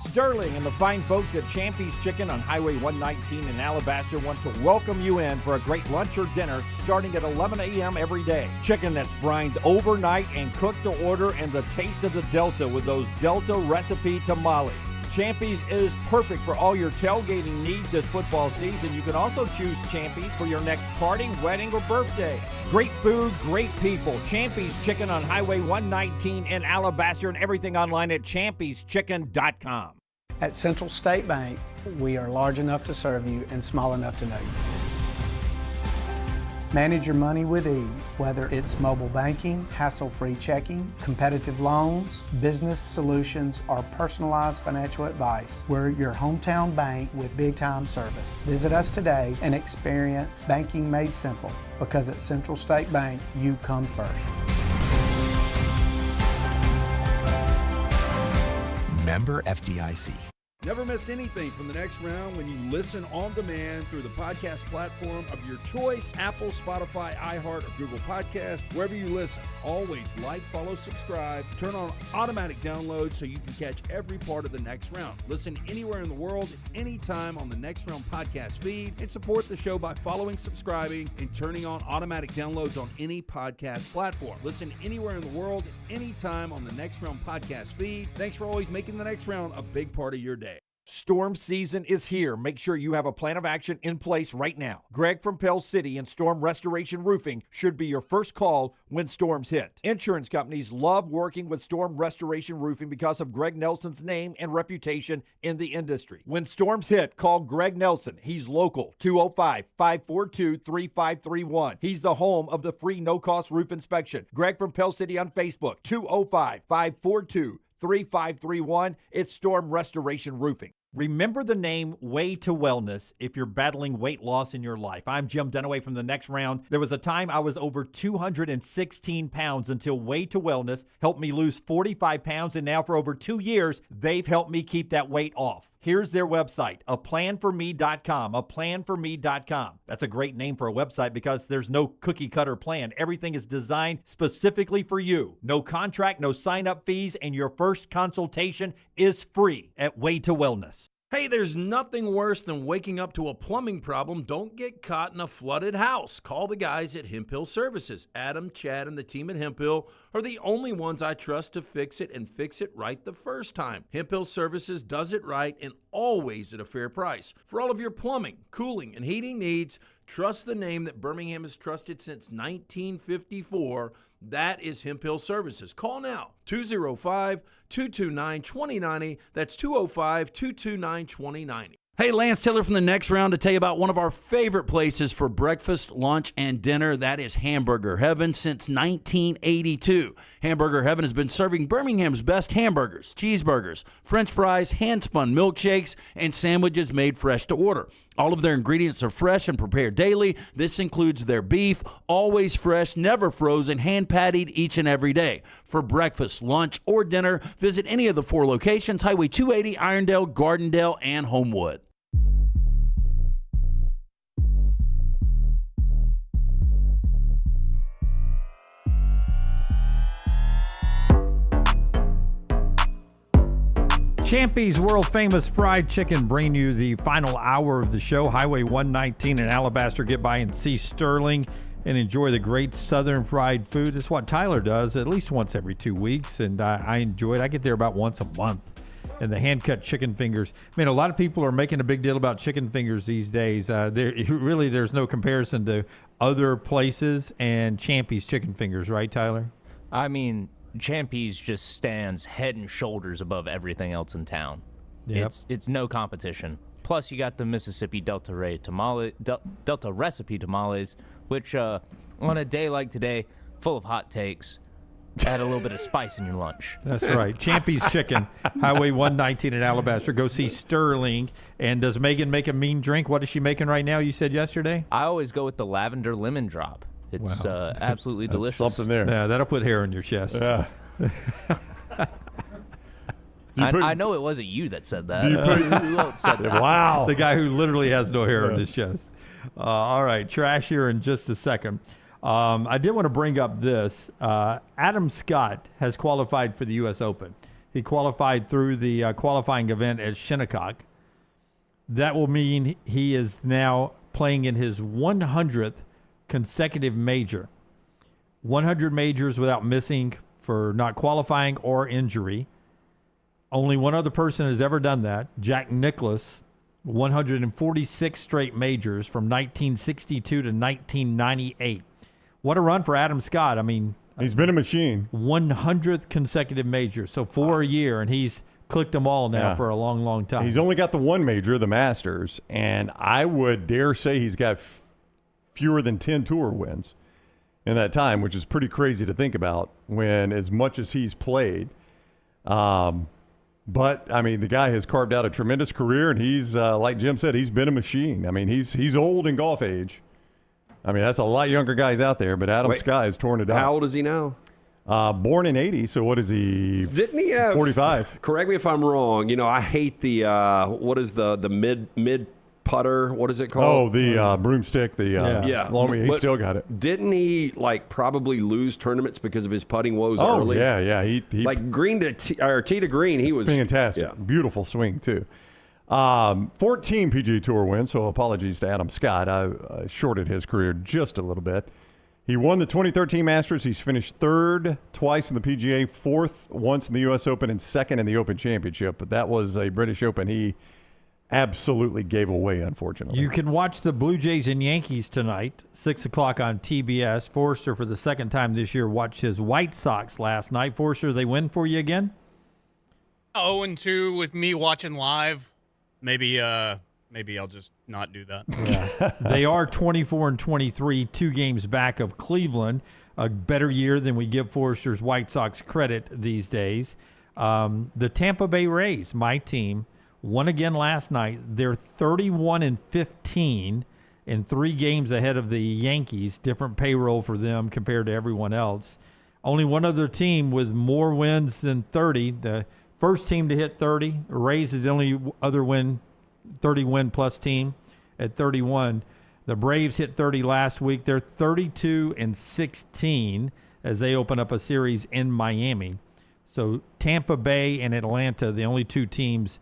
Sterling and the fine folks at Champy's Chicken on Highway 119 in Alabaster want to welcome you in for a great lunch or dinner starting at 11 a.m. every day. Chicken that's brined overnight and cooked to order, and the taste of the Delta with those Delta recipe tamales. Champy's is perfect for all your tailgating needs this football season. You can also choose Champy's for your next party, wedding, or birthday. Great food, great people. Champy's Chicken on Highway 119 in Alabaster, and everything online at champyschicken.com. At Central State Bank, we are large enough to serve you and small enough to know you. Manage your money with ease, whether it's mobile banking, hassle-free checking, competitive loans, business solutions, or personalized financial advice. We're your hometown bank with big-time service. Visit us today and experience banking made simple, because at Central State Bank, you come first. Member FDIC. Never miss anything from the Next Round when you listen on demand through the podcast platform of your choice, Apple, Spotify, iHeart, or Google Podcast, wherever you listen. Always like, follow, subscribe, turn on automatic download so you can catch every part of the Next Round. Listen anywhere in the world, anytime on the Next Round podcast feed, and support the show by following, subscribing, and turning on automatic downloads on any podcast platform. Listen anywhere in the world, anytime on the Next Round podcast feed. Thanks for always making the Next Round a big part of your day. Storm season is here. Make sure you have a plan of action in place right now. Greg from Pell City and Storm Restoration Roofing should be your first call when storms hit. Insurance companies love working with Storm Restoration Roofing because of Greg Nelson's name and reputation in the industry. When storms hit, call Greg Nelson. He's local, 205-542-3531. He's the home of the free no-cost roof inspection. Greg from Pell City on Facebook, 205-542-3531. It's Storm Restoration Roofing. Remember the name Way to Wellness if you're battling weight loss in your life. I'm Jim Dunaway from The Next Round. There was a time I was over 216 pounds until Way to Wellness helped me lose 45 pounds, and now for over 2 years, they've helped me keep that weight off. Here's their website, aplanforme.com, aplanforme.com. That's a great name for a website because there's no cookie-cutter plan. Everything is designed specifically for you. No contract, no sign-up fees, and your first consultation is free at Way to Wellness. Hey, there's nothing worse than waking up to a plumbing problem. Don't get caught in a flooded house. Call the guys at Hemp Hill Services. Adam, Chad, and the team at Hemp Hill are the only ones I trust to fix it and fix it right the first time. Hemp Hill Services does it right and always at a fair price. For all of your plumbing, cooling, and heating needs, trust the name that Birmingham has trusted since 1954. That is Hemp Hill Services. Call now, 205-229-2090. That's 205-229-2090. Hey, Lance Taylor from The Next Round to tell you about one of our favorite places for breakfast, lunch, and dinner. That is Hamburger Heaven since 1982. Hamburger Heaven has been serving Birmingham's best hamburgers, cheeseburgers, French fries, hand-spun milkshakes, and sandwiches made fresh to order. All of their ingredients are fresh and prepared daily. This includes their beef, always fresh, never frozen, hand-pattied each and every day. For breakfast, lunch, or dinner, visit any of the 4 locations, Highway 280, Irondale, Gardendale, and Homewood. Champy's world-famous fried chicken bring you the final hour of the show. Highway 119 in Alabaster. Get by and see Sterling and enjoy the great southern fried food. It's what Tyler does at least once every 2 weeks, and I enjoy it. I get there about once a month. And the hand-cut chicken fingers. I mean, a lot of people are making a big deal about chicken fingers these days. There's no comparison to other places and Champy's chicken fingers, right, Tyler? I mean, Champy's just stands head and shoulders above everything else in town. Yep. It's no competition. Plus, you got the Mississippi Delta recipe tamales, which on a day like today, full of hot takes, add a little bit of spice in your lunch. That's right. Champy's Chicken, Highway 119 in Alabaster. Go see Sterling. And does Megan make a mean drink? What is she making right now, you said yesterday? I always go with the lavender lemon drop. It's absolutely delicious. Something there. Yeah, that'll put hair on your chest. Yeah. I know it wasn't you that said that. Who else said that? Wow. The guy who literally has no hair on his chest. All right, trash here in just a second. I did want to bring up this. Adam Scott has qualified for the U.S. Open. He qualified through the qualifying event at Shinnecock. That will mean he is now playing in his 100th consecutive major. 100 majors without missing for not qualifying or injury. Only one other person has ever done that. Jack Nicklaus, 146 straight majors from 1962 to 1998. What a run for Adam Scott. I mean, he's been a machine. 100th consecutive major, so 4 a year, and he's clicked them all now for a long, long time. He's only got the one major, the Masters, and I would dare say he's got fewer than 10 tour wins in that time, which is pretty crazy to think about when as much as he's played. But, I mean, the guy has carved out a tremendous career, and he's, like Jim said, he's been a machine. I mean, he's old in golf age. I mean, that's a lot younger guys out there, but Adam Scott has torn it out. How old is he now? Born in 80, so what is he? Didn't he have 45? Correct me if I'm wrong. You know, I hate the what is the mid putter? What is it called? Oh, the broomstick. Long way. He still got it. Didn't he probably lose tournaments because of his putting woes early? Oh yeah. He green to tee to green. He was fantastic. Yeah. Beautiful swing too. 14 PGA Tour wins. So apologies to Adam Scott. I shorted his career just a little bit. He won the 2013 Masters. He's finished third twice in the PGA, fourth once in the U.S. Open, and second in the Open Championship. But that was a British Open he absolutely gave away, unfortunately. You can watch the Blue Jays and Yankees tonight, 6 o'clock on TBS. Forrester, for the second time this year, watched his White Sox last night. Forrester, they win for you again? 0-2 with me watching live. Maybe I'll just not do that. Yeah. They are 24-23, 2 games back of Cleveland. A better year than we give Forrester's White Sox credit these days. The Tampa Bay Rays, my team, won again last night. They're 31-15 in 3 games ahead of the Yankees. Different payroll for them compared to everyone else. Only one other team with more wins than 30. The first team to hit 30. The Rays is the only other 30-win plus team at 31. The Braves hit 30 last week. They're 32-16 as they open up a series in Miami. So Tampa Bay and Atlanta, the only 2 teams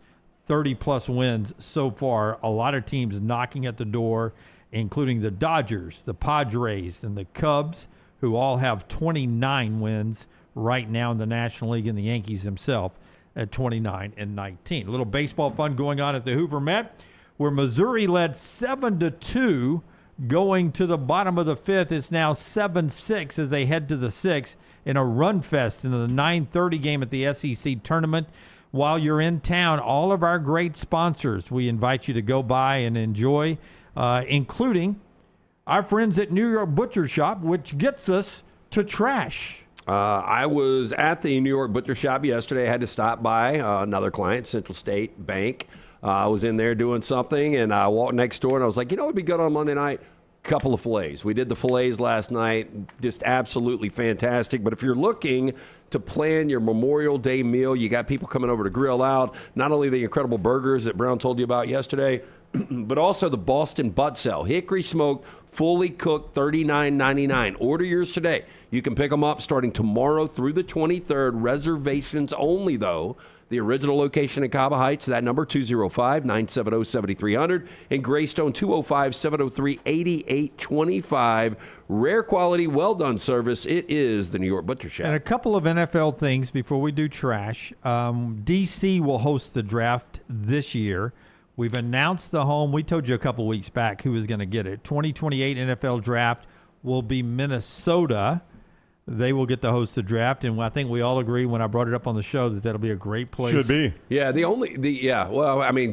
30-plus wins so far. A lot of teams knocking at the door, including the Dodgers, the Padres, and the Cubs, who all have 29 wins right now in the National League, and the Yankees themselves at 29-19. A little baseball fun going on at the Hoover Met, where Missouri led 7-2 going to the bottom of the 5th. It's now 7-6 as they head to the 6th in a run fest in the 9:30 game at the SEC tournament. While you're in town, all of our great sponsors, we invite you to go by and enjoy, including our friends at New York Butcher Shop, which gets us to trash. I was at the New York Butcher Shop yesterday. I had to stop by another client, Central State Bank. I was in there doing something, and I walked next door, and I was like, it'd be good on Monday night. Couple of fillets. We did the fillets last night. Just absolutely fantastic. But if you're looking to plan your Memorial Day meal, you got people coming over to grill out. Not only the incredible burgers that Brown told you about yesterday, but also the Boston Butt Cell. Hickory smoked, fully cooked, $39.99. Order yours today. You can pick them up starting tomorrow through the 23rd. Reservations only, though. The original location in Cabo Heights, that number 205-970-7300. And Greystone 205-703-8825. Rare quality, well done service. It is the New York Butcher Shop. And a couple of NFL things before we do trash. DC will host the draft this year. We've announced the home. We told you a couple weeks back who was going to get it. 2028 NFL draft will be Minnesota. They will get to host the draft, and I think we all agree when I brought it up on the show that that'll be a great place. Should be. Yeah,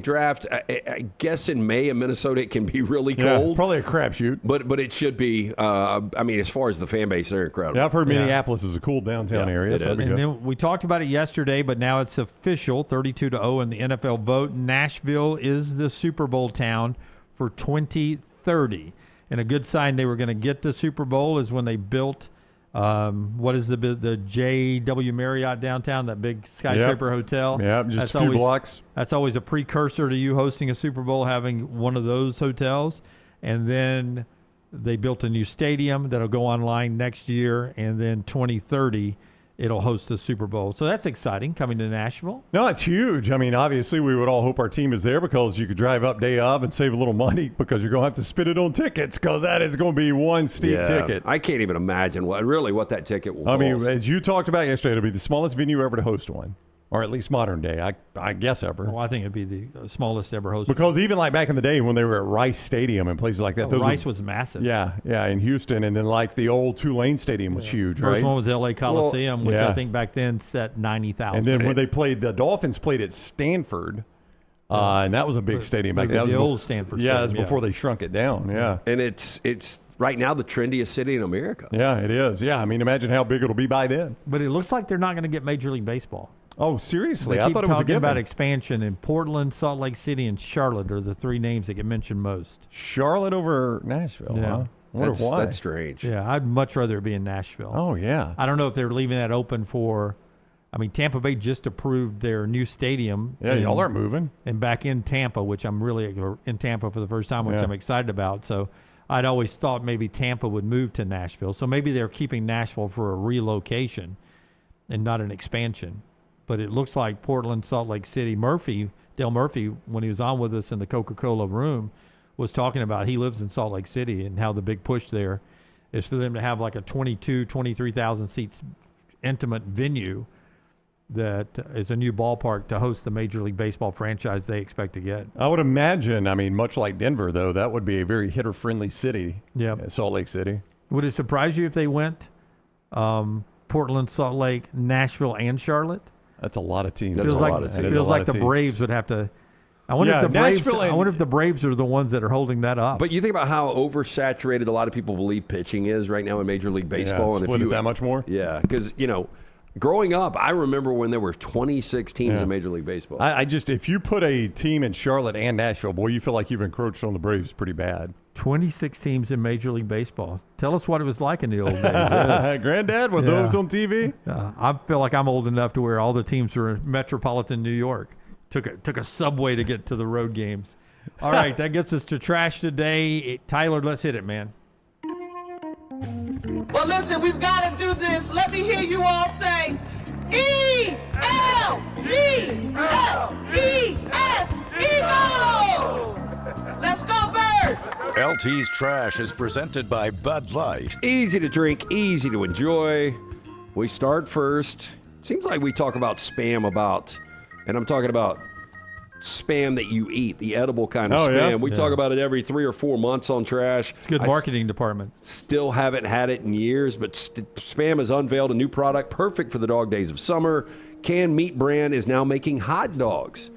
draft, I guess in May in Minnesota it can be really cold. Probably a crapshoot. But it should be, as far as the fan base, they're incredible. Yeah, I've heard Minneapolis is a cool downtown area. It is. And then we talked about it yesterday, but now it's official, 32-0 in the NFL vote. Nashville is the Super Bowl town for 2030. And a good sign they were going to get the Super Bowl is when they built what is the J.W. Marriott downtown, that big skyscraper hotel? Yeah, just a few blocks. That's always a precursor to you hosting a Super Bowl, having one of those hotels. And then they built a new stadium that'll go online next year, and then 2030 it'll host the Super Bowl. So that's exciting, coming to Nashville. No, it's huge. I mean, obviously, we would all hope our team is there because you could drive up day of and save a little money because you're going to have to spend it on tickets because that is going to be one steep ticket. I can't even imagine what that ticket will cost. I mean, as you talked about yesterday, it'll be the smallest venue ever to host one. Or at least modern day, I guess ever. Well, I think it'd be the smallest ever hosted. Because even like back in the day when they were at Rice Stadium and places like that. Rice was massive. Yeah, in Houston. And then like the old Tulane Stadium was huge, right? First one was L.A. Coliseum, which I think back then set 90,000. And then when they played, the Dolphins played at Stanford. And that was a big stadium back then. That was the old Stanford stadium. Yeah, that's before they shrunk it down, And it's right now the trendiest city in America. Yeah, it is. Yeah, I mean, imagine how big it'll be by then. But it looks like they're not going to get Major League Baseball. Oh, seriously? I thought it was a given. About expansion in Portland, Salt Lake City, and Charlotte are the 3 names that get mentioned most. Charlotte over Nashville, huh? I wonder why. That's strange. Yeah, I'd much rather it be in Nashville. Oh, yeah. I don't know if they're leaving that open for – I mean, Tampa Bay just approved their new stadium. Yeah, y'all are moving. And back in Tampa, which I'm really in Tampa for the first time, which I'm excited about. So I'd always thought maybe Tampa would move to Nashville. So maybe they're keeping Nashville for a relocation and not an expansion. But it looks like Portland, Salt Lake City. Dale Murphy, when he was on with us in the Coca-Cola room, was talking about he lives in Salt Lake City and how the big push there is for them to have like a 23,000 seats intimate venue that is a new ballpark to host the Major League Baseball franchise they expect to get. I would imagine, I mean, much like Denver, though, that would be a very hitter-friendly city. Yeah. Salt Lake City. Would it surprise you if they went Portland, Salt Lake, Nashville, and Charlotte? That's a lot of teams. Feels like the Braves would have to. I wonder if the Braves are the ones that are holding that up. But you think about how oversaturated a lot of people believe pitching is right now in Major League Baseball. Yeah, split it that much more? Yeah, because, growing up, I remember when there were 26 teams in Major League Baseball. I just, if you put a team in Charlotte and Nashville, boy, you feel like you've encroached on the Braves pretty bad. 26 teams in Major League Baseball. Tell us what it was like in the old days. Granddad, were those on TV? I feel like I'm old enough to where all the teams were in metropolitan New York. Took a subway to get to the road games. All right, that gets us to trash today. Tyler, let's hit it, man. Well, listen, we've got to do this. Let me hear you all say E-L-G-S-E-S, Eagles! Let's go, Birds! LT's Trash is presented by Bud Light. Easy to drink, easy to enjoy. We start first. Seems like we talk about spam and I'm talking about spam that you eat, the edible kind of spam. Yeah? We talk about it every 3 or 4 months on Trash. It's a good marketing department. Still haven't had it in years, but Spam has unveiled a new product perfect for the dog days of summer. Canned Meat brand is now making hot dogs.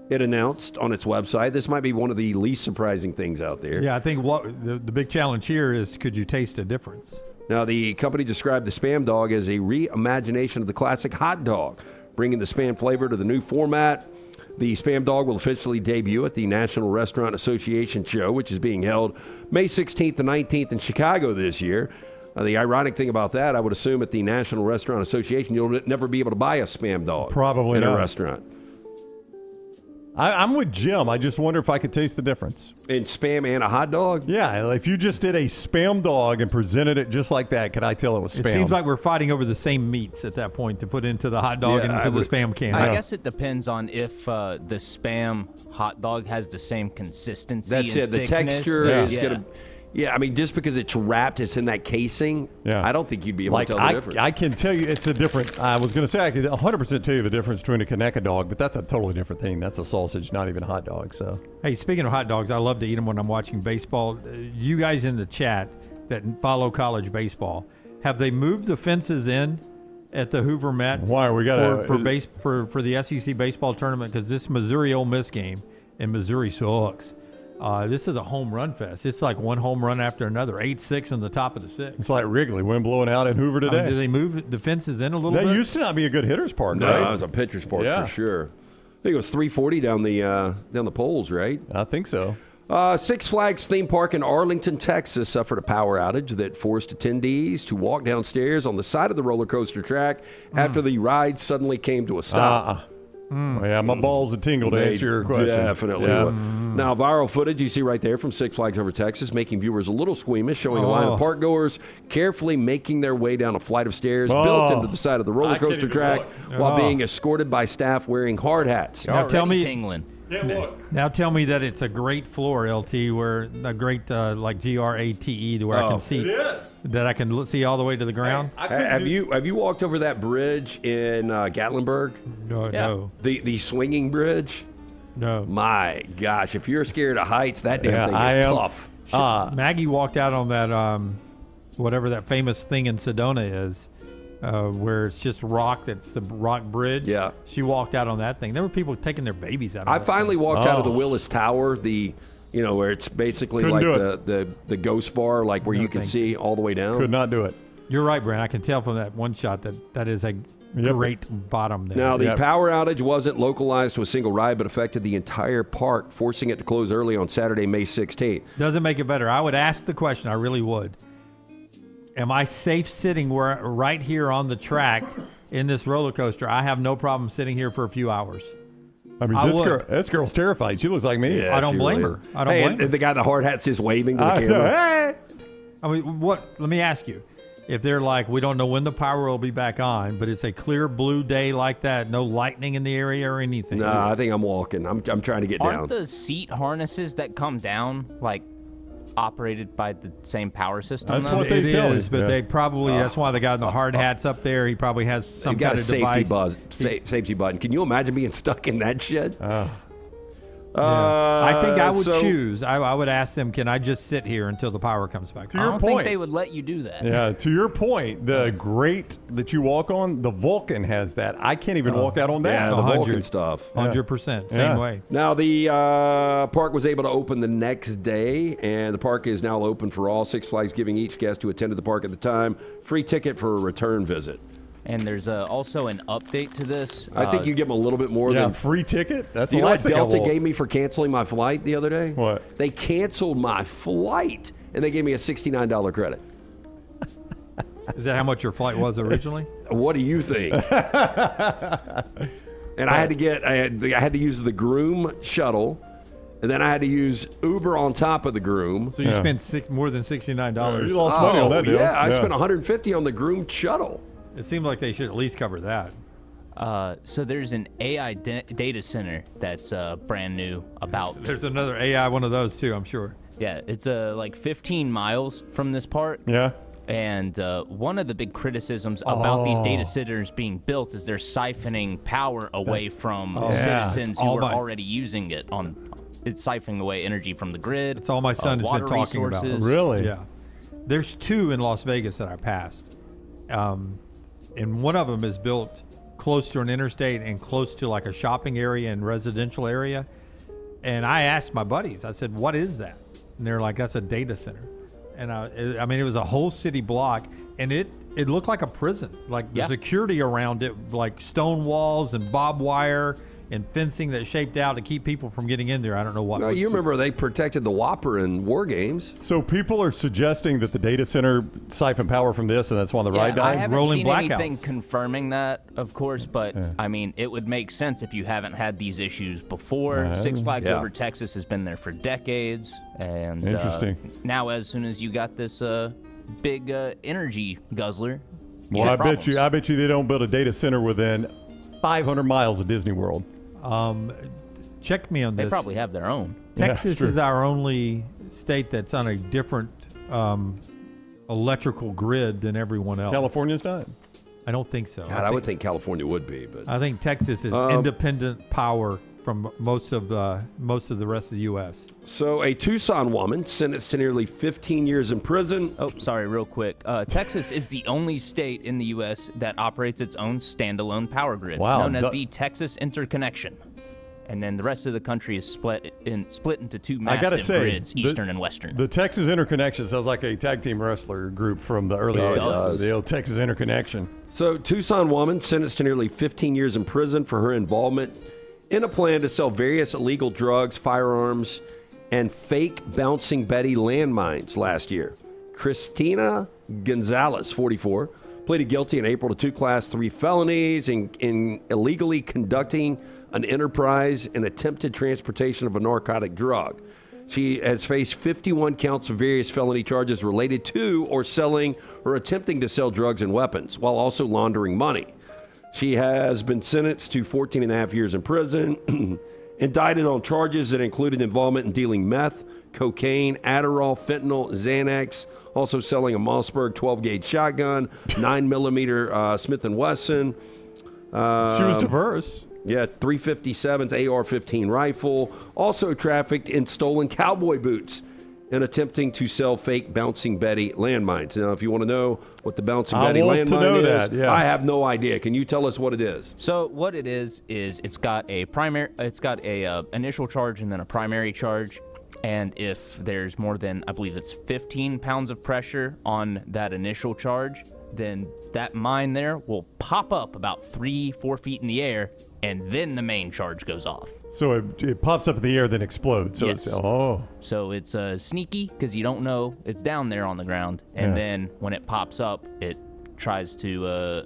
It announced on its website. This might be one of the least surprising things out there. Yeah, I think the big challenge here is, could you taste a difference? Now, the company described the Spam dog as a reimagination of the classic hot dog, bringing the Spam flavor to the new format. The Spam dog will officially debut at the National Restaurant Association show, which is being held May 16th to 19th in Chicago this year. The ironic thing about that, I would assume at the National Restaurant Association, you'll never be able to buy a Spam dog in a restaurant. I'm with Jim. I just wonder if I could taste the difference. In Spam and a hot dog? Yeah, if you just did a Spam dog and presented it just like that, could I tell it was Spam? It seems like we're fighting over the same meats at that point to put into the hot dog and into the Spam can. I guess it depends on if the Spam hot dog has the same consistency. That's it. The texture is going to... Yeah, I mean, just because it's wrapped, it's in that casing, I don't think you'd be able to tell the difference. I can tell you it's a different... I was going to say I could 100% tell you the difference between a Conecuh dog, but that's a totally different thing. That's a sausage, not even a hot dog. So, hey, speaking of hot dogs, I love to eat them when I'm watching baseball. You guys in the chat that follow college baseball, have they moved the fences in at the Hoover Met? Why are we got for the SEC baseball tournament? Because this Missouri Ole Miss game, and Missouri sucks. This is a home run fest. It's like one home run after another, 8-6 in the top of the sixth. It's like Wrigley, wind blowing out in Hoover today. Did they move the fences in a little bit? That used to not be a good hitter's park, no, right? it was a pitcher's park for sure. I think it was 340 down the poles, right? I think so. Six Flags theme park in Arlington, Texas suffered a power outage that forced attendees to walk downstairs on the side of the roller coaster track after the ride suddenly came to a stop. Well, yeah, my balls are tingled to answer your question. Definitely. Yeah. Now, viral footage you see right there from Six Flags Over Texas, making viewers a little squeamish, showing a line of park goers carefully making their way down a flight of stairs built into the side of the roller coaster track while being escorted by staff wearing hard hats. Now tell me, now tell me that it's a great floor, LT, where a great like GRATE, to where I can see that I can see all the way to the ground. Have you walked over that bridge in Gatlinburg? No. The swinging bridge. No. My gosh, if you're scared of heights, that damn thing is tough. Maggie walked out on that whatever that famous thing in Sedona is. Where it's just rock, that's the rock bridge. Yeah. She walked out on that thing. There were people taking their babies out of I that finally thing. walked out of the Willis Tower, where it's basically Couldn't like the ghost bar, like where you can see all the way down. Could not do it. You're right, Brent. I can tell from that one shot that is a great bottom there. Now, the power outage wasn't localized to a single ride, but affected the entire park, forcing it to close early on Saturday, May 16th. Doesn't make it better. I would ask the question. I really would. Am I safe sitting right here on the track in this roller coaster? I have no problem sitting here for a few hours. I mean, this girl's terrified. She looks like me. I don't blame her. I don't blame her. The guy in the hard hat's just waving to the camera. Hey! I mean, let me ask you. If they're like, we don't know when the power will be back on, but it's a clear blue day like that, no lightning in the area or anything. No, I think I'm walking. I'm trying to get down. Aren't the seat harnesses that come down like operated by the same power system. That's what they It tell is, you. but they probably, that's why the guy in the hard hat's up there. He probably has some They've got kind a of safety device. safety button. Can you imagine being stuck in that shit? I think I would so- choose. I would ask them, can I just sit here until the power comes back? I don't think they would let you do that. Yeah, to your point, the grate that you walk on, the Vulcan has that. I can't even walk out on that. Yeah, the Vulcan stuff. 100%. Same Yeah. way. Now, the park was able to open the next day, and the park is now open for all. Six Flags giving each guest who attended the park at the time free ticket for a return visit. And there's also an update to this. I think you give them a little bit more than free ticket. That's Do you the know last what thing I Delta want. gave me for canceling my flight the other day? What? They canceled my flight, and they gave me a $69 credit. Is that how much your flight was originally? What do you think? And I had to use the groom shuttle, and then I had to use Uber on top of the groom. So you spent more than $69. You lost money on that deal. Yeah, I spent $150 on the groomed shuttle. It seemed like they should at least cover that. So there's an AI data center that's brand new about. There's another AI one of those too, I'm sure. Yeah, it's like 15 miles from this park. Yeah. And one of the big criticisms about these data centers being built is they're siphoning power away from citizens who are already using it. It's siphoning away energy from the grid. It's all my son has been talking about. Really? Yeah. There's two in Las Vegas that I passed. And one of them is built close to an interstate and close to like a shopping area and residential area. And I asked my buddies, I said, what is that? And they're like, that's a data center. And I mean, it was a whole city block, and it looked like a prison. Like the security around it, like stone walls and barbed wire and fencing that shaped out to keep people from getting in there. I don't know what. No, you remember they protected the Whopper in War Games. So people are suggesting that the data center siphoned power from this, and that's why the ride died? I haven't Rolling seen blackouts. anything confirming that, of course, but I mean, it would make sense if you haven't had these issues before. Six Flags Over Texas has been there for decades, and Interesting. Now as soon as you got this big energy guzzler, Well, I bet you they don't build a data center within 500 miles of Disney World. Check me on this. They probably have their own. Texas is our only state that's on a different electrical grid than everyone else. California's not. I don't think so. God, I would think California would be, but I think Texas is independent power from most of the rest of the U.S. So a Tucson woman sentenced to nearly 15 years in prison. Oh, sorry, real quick. Texas is the only state in the U.S. that operates its own standalone power grid, known as the Texas Interconnection. And then the rest of the country is split into two massive grids, Eastern and Western. The Texas Interconnection sounds like a tag team wrestler group from the early 80s. The old Texas Interconnection. So Tucson woman sentenced to nearly 15 years in prison for her involvement in a plan to sell various illegal drugs, firearms, and fake Bouncing Betty landmines last year. Christina Gonzalez, 44, pleaded guilty in April to 2 Class 3 felonies in illegally conducting an enterprise and attempted transportation of a narcotic drug. She has faced 51 counts of various felony charges related to or selling or attempting to sell drugs and weapons, while also laundering money. She has been sentenced to 14 and a half years in prison, indicted on charges that included involvement in dealing meth, cocaine, Adderall, fentanyl, Xanax, also selling a Mossberg 12-gauge shotgun, 9mm Smith & Wesson. She was diverse. Yeah, 357th AR-15 rifle. Also trafficked in stolen cowboy boots and attempting to sell fake Bouncing Betty landmines. Now, if you want to know what the Bouncing Betty landmine is, I have no idea. Can you tell us what it is? So what it is it's got a initial charge and then a primary charge. And if there's more than, I believe it's 15 pounds of pressure on that initial charge, then that mine there will pop up about 3-4 feet in the air, and then the main charge goes off. So it pops up in the air, then explodes. So yes. So it's sneaky because you don't know it's down there on the ground, and then when it pops up, it tries to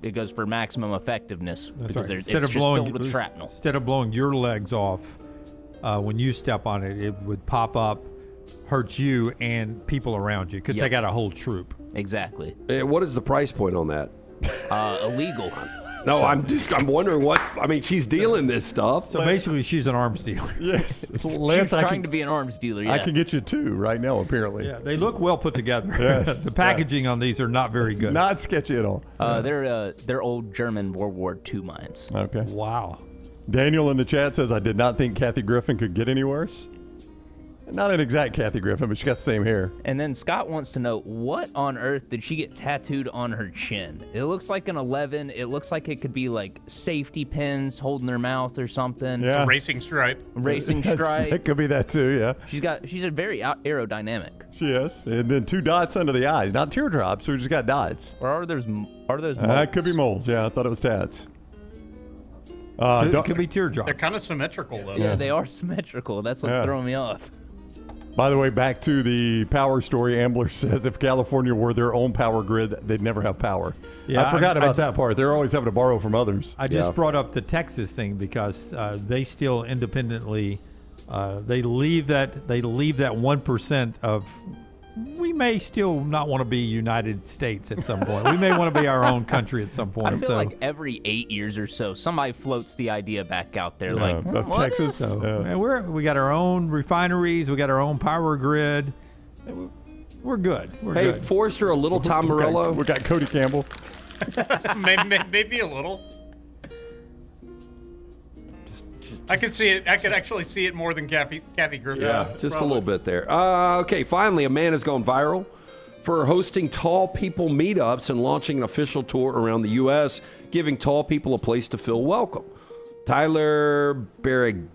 it goes for maximum effectiveness. That's because right. it's just filled with shrapnel. Instead of blowing your legs off when you step on it, it would pop up, hurt you and people around you. Could take out a whole troop. Exactly. What is the price point on that? Illegal. No, I'm wondering what. I mean, she's dealing this stuff. So basically, she's an arms dealer. Yes. She's Lance, trying to be an arms dealer. Yeah. I can get you 2 right now, apparently. Yeah, they look well put together. Yes. The packaging on these are not very good. Not sketchy at all. They're old German World War II mines. Okay. Wow. Daniel in the chat says, I did not think Kathy Griffin could get any worse. Not an exact Kathy Griffin, but she got the same hair. And then Scott wants to know, what on earth did she get tattooed on her chin? It looks like an 11. It looks like it could be like safety pins holding her mouth or something. Yeah. A racing stripe. Racing stripe. It could be that too, yeah. She's a very aerodynamic. She is. And then 2 dots under the eyes. Not teardrops, so we just got dots. Or are those moles? It could be moles, yeah. I thought it was tats. It could be teardrops. They're kind of symmetrical, though. Yeah, they are symmetrical. That's what's throwing me off. By the way, back to the power story, Ambler says if California were their own power grid, they'd never have power. Yeah, I forgot about that part. They're always having to borrow from others. I just brought up the Texas thing because they still independently they leave that 1% of we may still not want to be United States at some point. We may want to be our own country at some point. I feel like every 8 years or so, somebody floats the idea back out there, like of Texas. And we got our own refineries, we got our own power grid. We're good. Hey, Forrester, a little Tom Morello. We got Cody Campbell. Maybe a little. I could see it. I could actually see it more than Kathy Griffin. Yeah, just a little bit there. Okay, finally, a man has gone viral for hosting tall people meetups and launching an official tour around the U.S., giving tall people a place to feel welcome. Tyler Baragantino,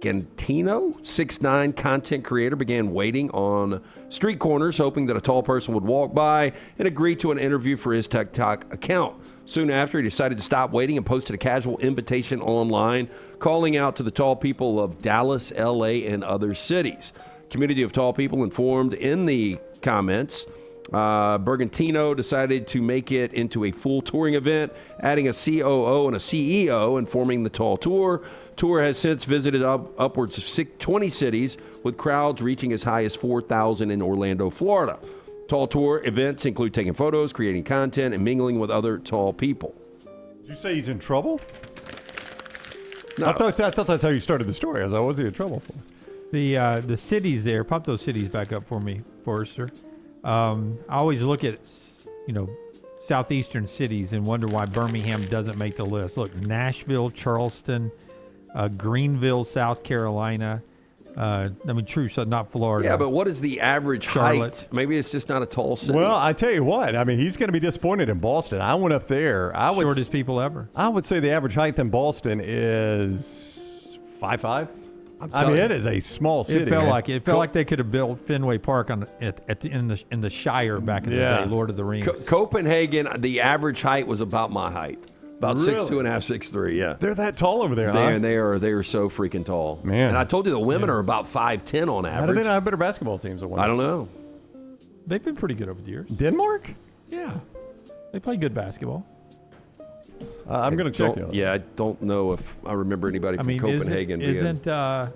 6'9" content creator, began waiting on street corners, hoping that a tall person would walk by and agree to an interview for his TikTok account. Soon after, he decided to stop waiting and posted a casual invitation online, calling out to the tall people of Dallas, L.A., and other cities. Community of tall people informed in the comments. Bergantino decided to make it into a full touring event, adding a COO and a CEO and forming the Tall Tour. Tour has since visited upwards of 20 cities, with crowds reaching as high as 4,000 in Orlando, Florida. Tall Tour events include taking photos, creating content, and mingling with other tall people. Did you say he's in trouble? No. I thought that's how you started the story. I was like, what was he in trouble for? The cities there, pop those cities back up for me, Forrester. I always look at, southeastern cities and wonder why Birmingham doesn't make the list. Look, Nashville, Charleston, Greenville, South Carolina. True, so not Florida. Yeah, but what is the average Charlotte. height? Maybe it's just not a tall city. Well, I tell you what. I mean, he's going to be disappointed in Boston. I went up there. Shortest people ever. I would say the average height in Boston is 5'5". I mean, it is a small city. It felt like it. It felt like they could have built Fenway Park in the Shire back in the day, Lord of the Rings. Copenhagen, the average height was about my height. About Really? 6'2", 6'3", yeah. They're that tall over there, They are so freaking tall. Man. And I told you the women are about 5'10" on How do average. they not have better basketball teams than women? I don't know. They've been pretty good over the years. Denmark? Yeah, they play good basketball. I'm going to check it. Yeah, I don't know if I remember anybody from Copenhagen. Isn't the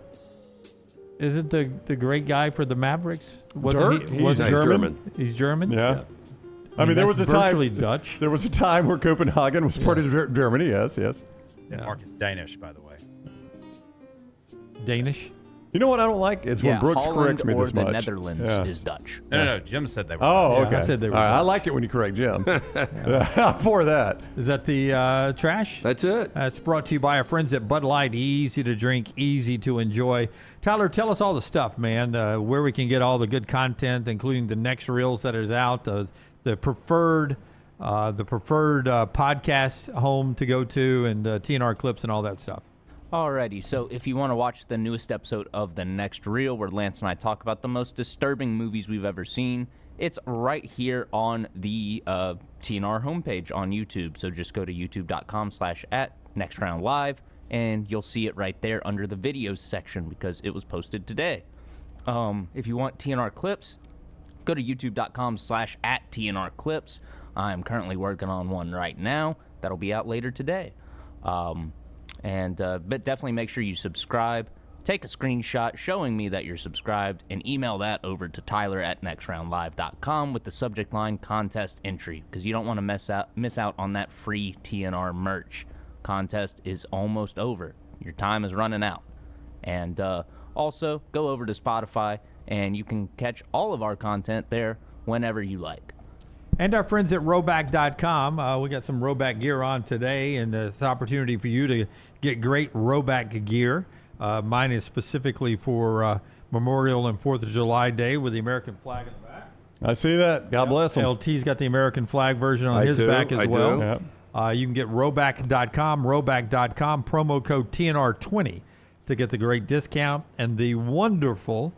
great guy for the Mavericks? Dirk? He's German. He's German? Yeah. I mean, there was a time. Dutch. There was a time where Copenhagen was part of Germany. Yes. Mark is Danish, by the way. Danish? You know what I don't like is when Brooks Holland corrects me or this the much. Netherlands is Dutch. No. Jim said they were. Oh, okay. I said they were. All right, I like it when you correct Jim. For that. Is that the trash? That's it. It's brought to you by our friends at Bud Light. Easy to drink, easy to enjoy. Tyler, tell us all the stuff, man. Where we can get all the good content, including the next reels that is out, the preferred podcast home to go to, and TNR clips and all that stuff. Alrighty, so if you want to watch the newest episode of The Next Reel, where Lance and I talk about the most disturbing movies we've ever seen, it's right here on the TNR homepage on YouTube. So just go to youtube.com/@nextroundlive, and you'll see it right there under the videos section because it was posted today. If you want TNR clips, go to youtube.com/@TNR clips. I'm currently working on one right now. That'll be out later today. But definitely make sure you subscribe, take a screenshot showing me that you're subscribed and email that over to Tyler@nextroundlive.com with the subject line contest entry, because you don't want to miss out on that free TNR merch. Contest is almost over. Your time is running out. And also, go over to Spotify, and you can catch all of our content there whenever you like. And our friends at Rowback.com. We got some Rowback gear on today, and it's an opportunity for you to get great Rowback gear. Mine is specifically for Memorial and 4th of July Day with the American flag in the back. I see that. God bless him. LT's got the American flag version on his back as well. Yep. You can get Rowback.com, Rowback.com, promo code TNR20 to get the great discount and the wonderful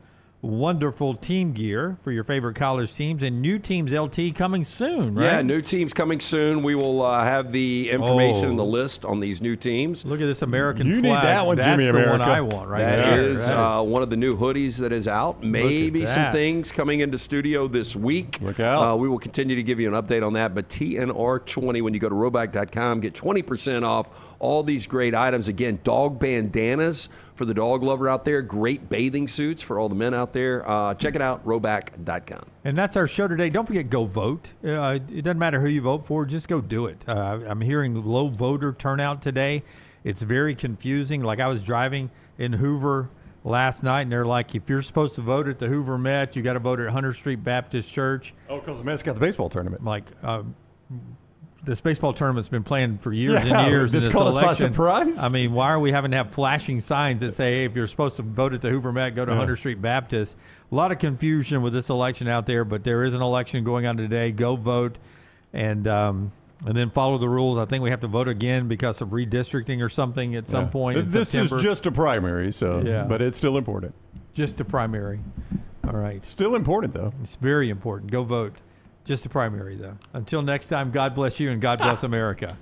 team gear for your favorite college teams and new teams, LT, coming soon, right? Yeah, new teams coming soon. We will have the information and the list on these new teams. Look at this American you flag. Need that one, That's Jimmy the America. one I want right That there. is one of the new hoodies that is out. Maybe some things coming into studio this week. Look out. We will continue to give you an update on that. But TNR20, when you go to Rowback.com, get 20% off all these great items. Again, dog bandanas for the dog lover out there. Great bathing suits for all the men out there. Check it out, Rowback.com. And that's our show today. Don't forget, go vote. It doesn't matter who you vote for. Just go do it. I'm hearing low voter turnout today. It's very confusing. Like I was driving in Hoover last night, and they're like, if you're supposed to vote at the Hoover Met, you got to vote at Hunter Street Baptist Church. Oh, because the Mets got the baseball tournament. Like, this baseball tournament's been playing for years and years. It's in this caught us by election. surprise. I mean, why are we having to have flashing signs that say, hey, if you're supposed to vote at the Hoover Met, go to Hunter Street Baptist? A lot of confusion with this election out there, but there is an election going on today. Go vote and then follow the rules. I think we have to vote again because of redistricting or something at some point in This September. is just a primary, but it's still important. Just a primary. All right. Still important, though. It's very important. Go vote. Just a primary, though. Until next time, God bless you and God bless America.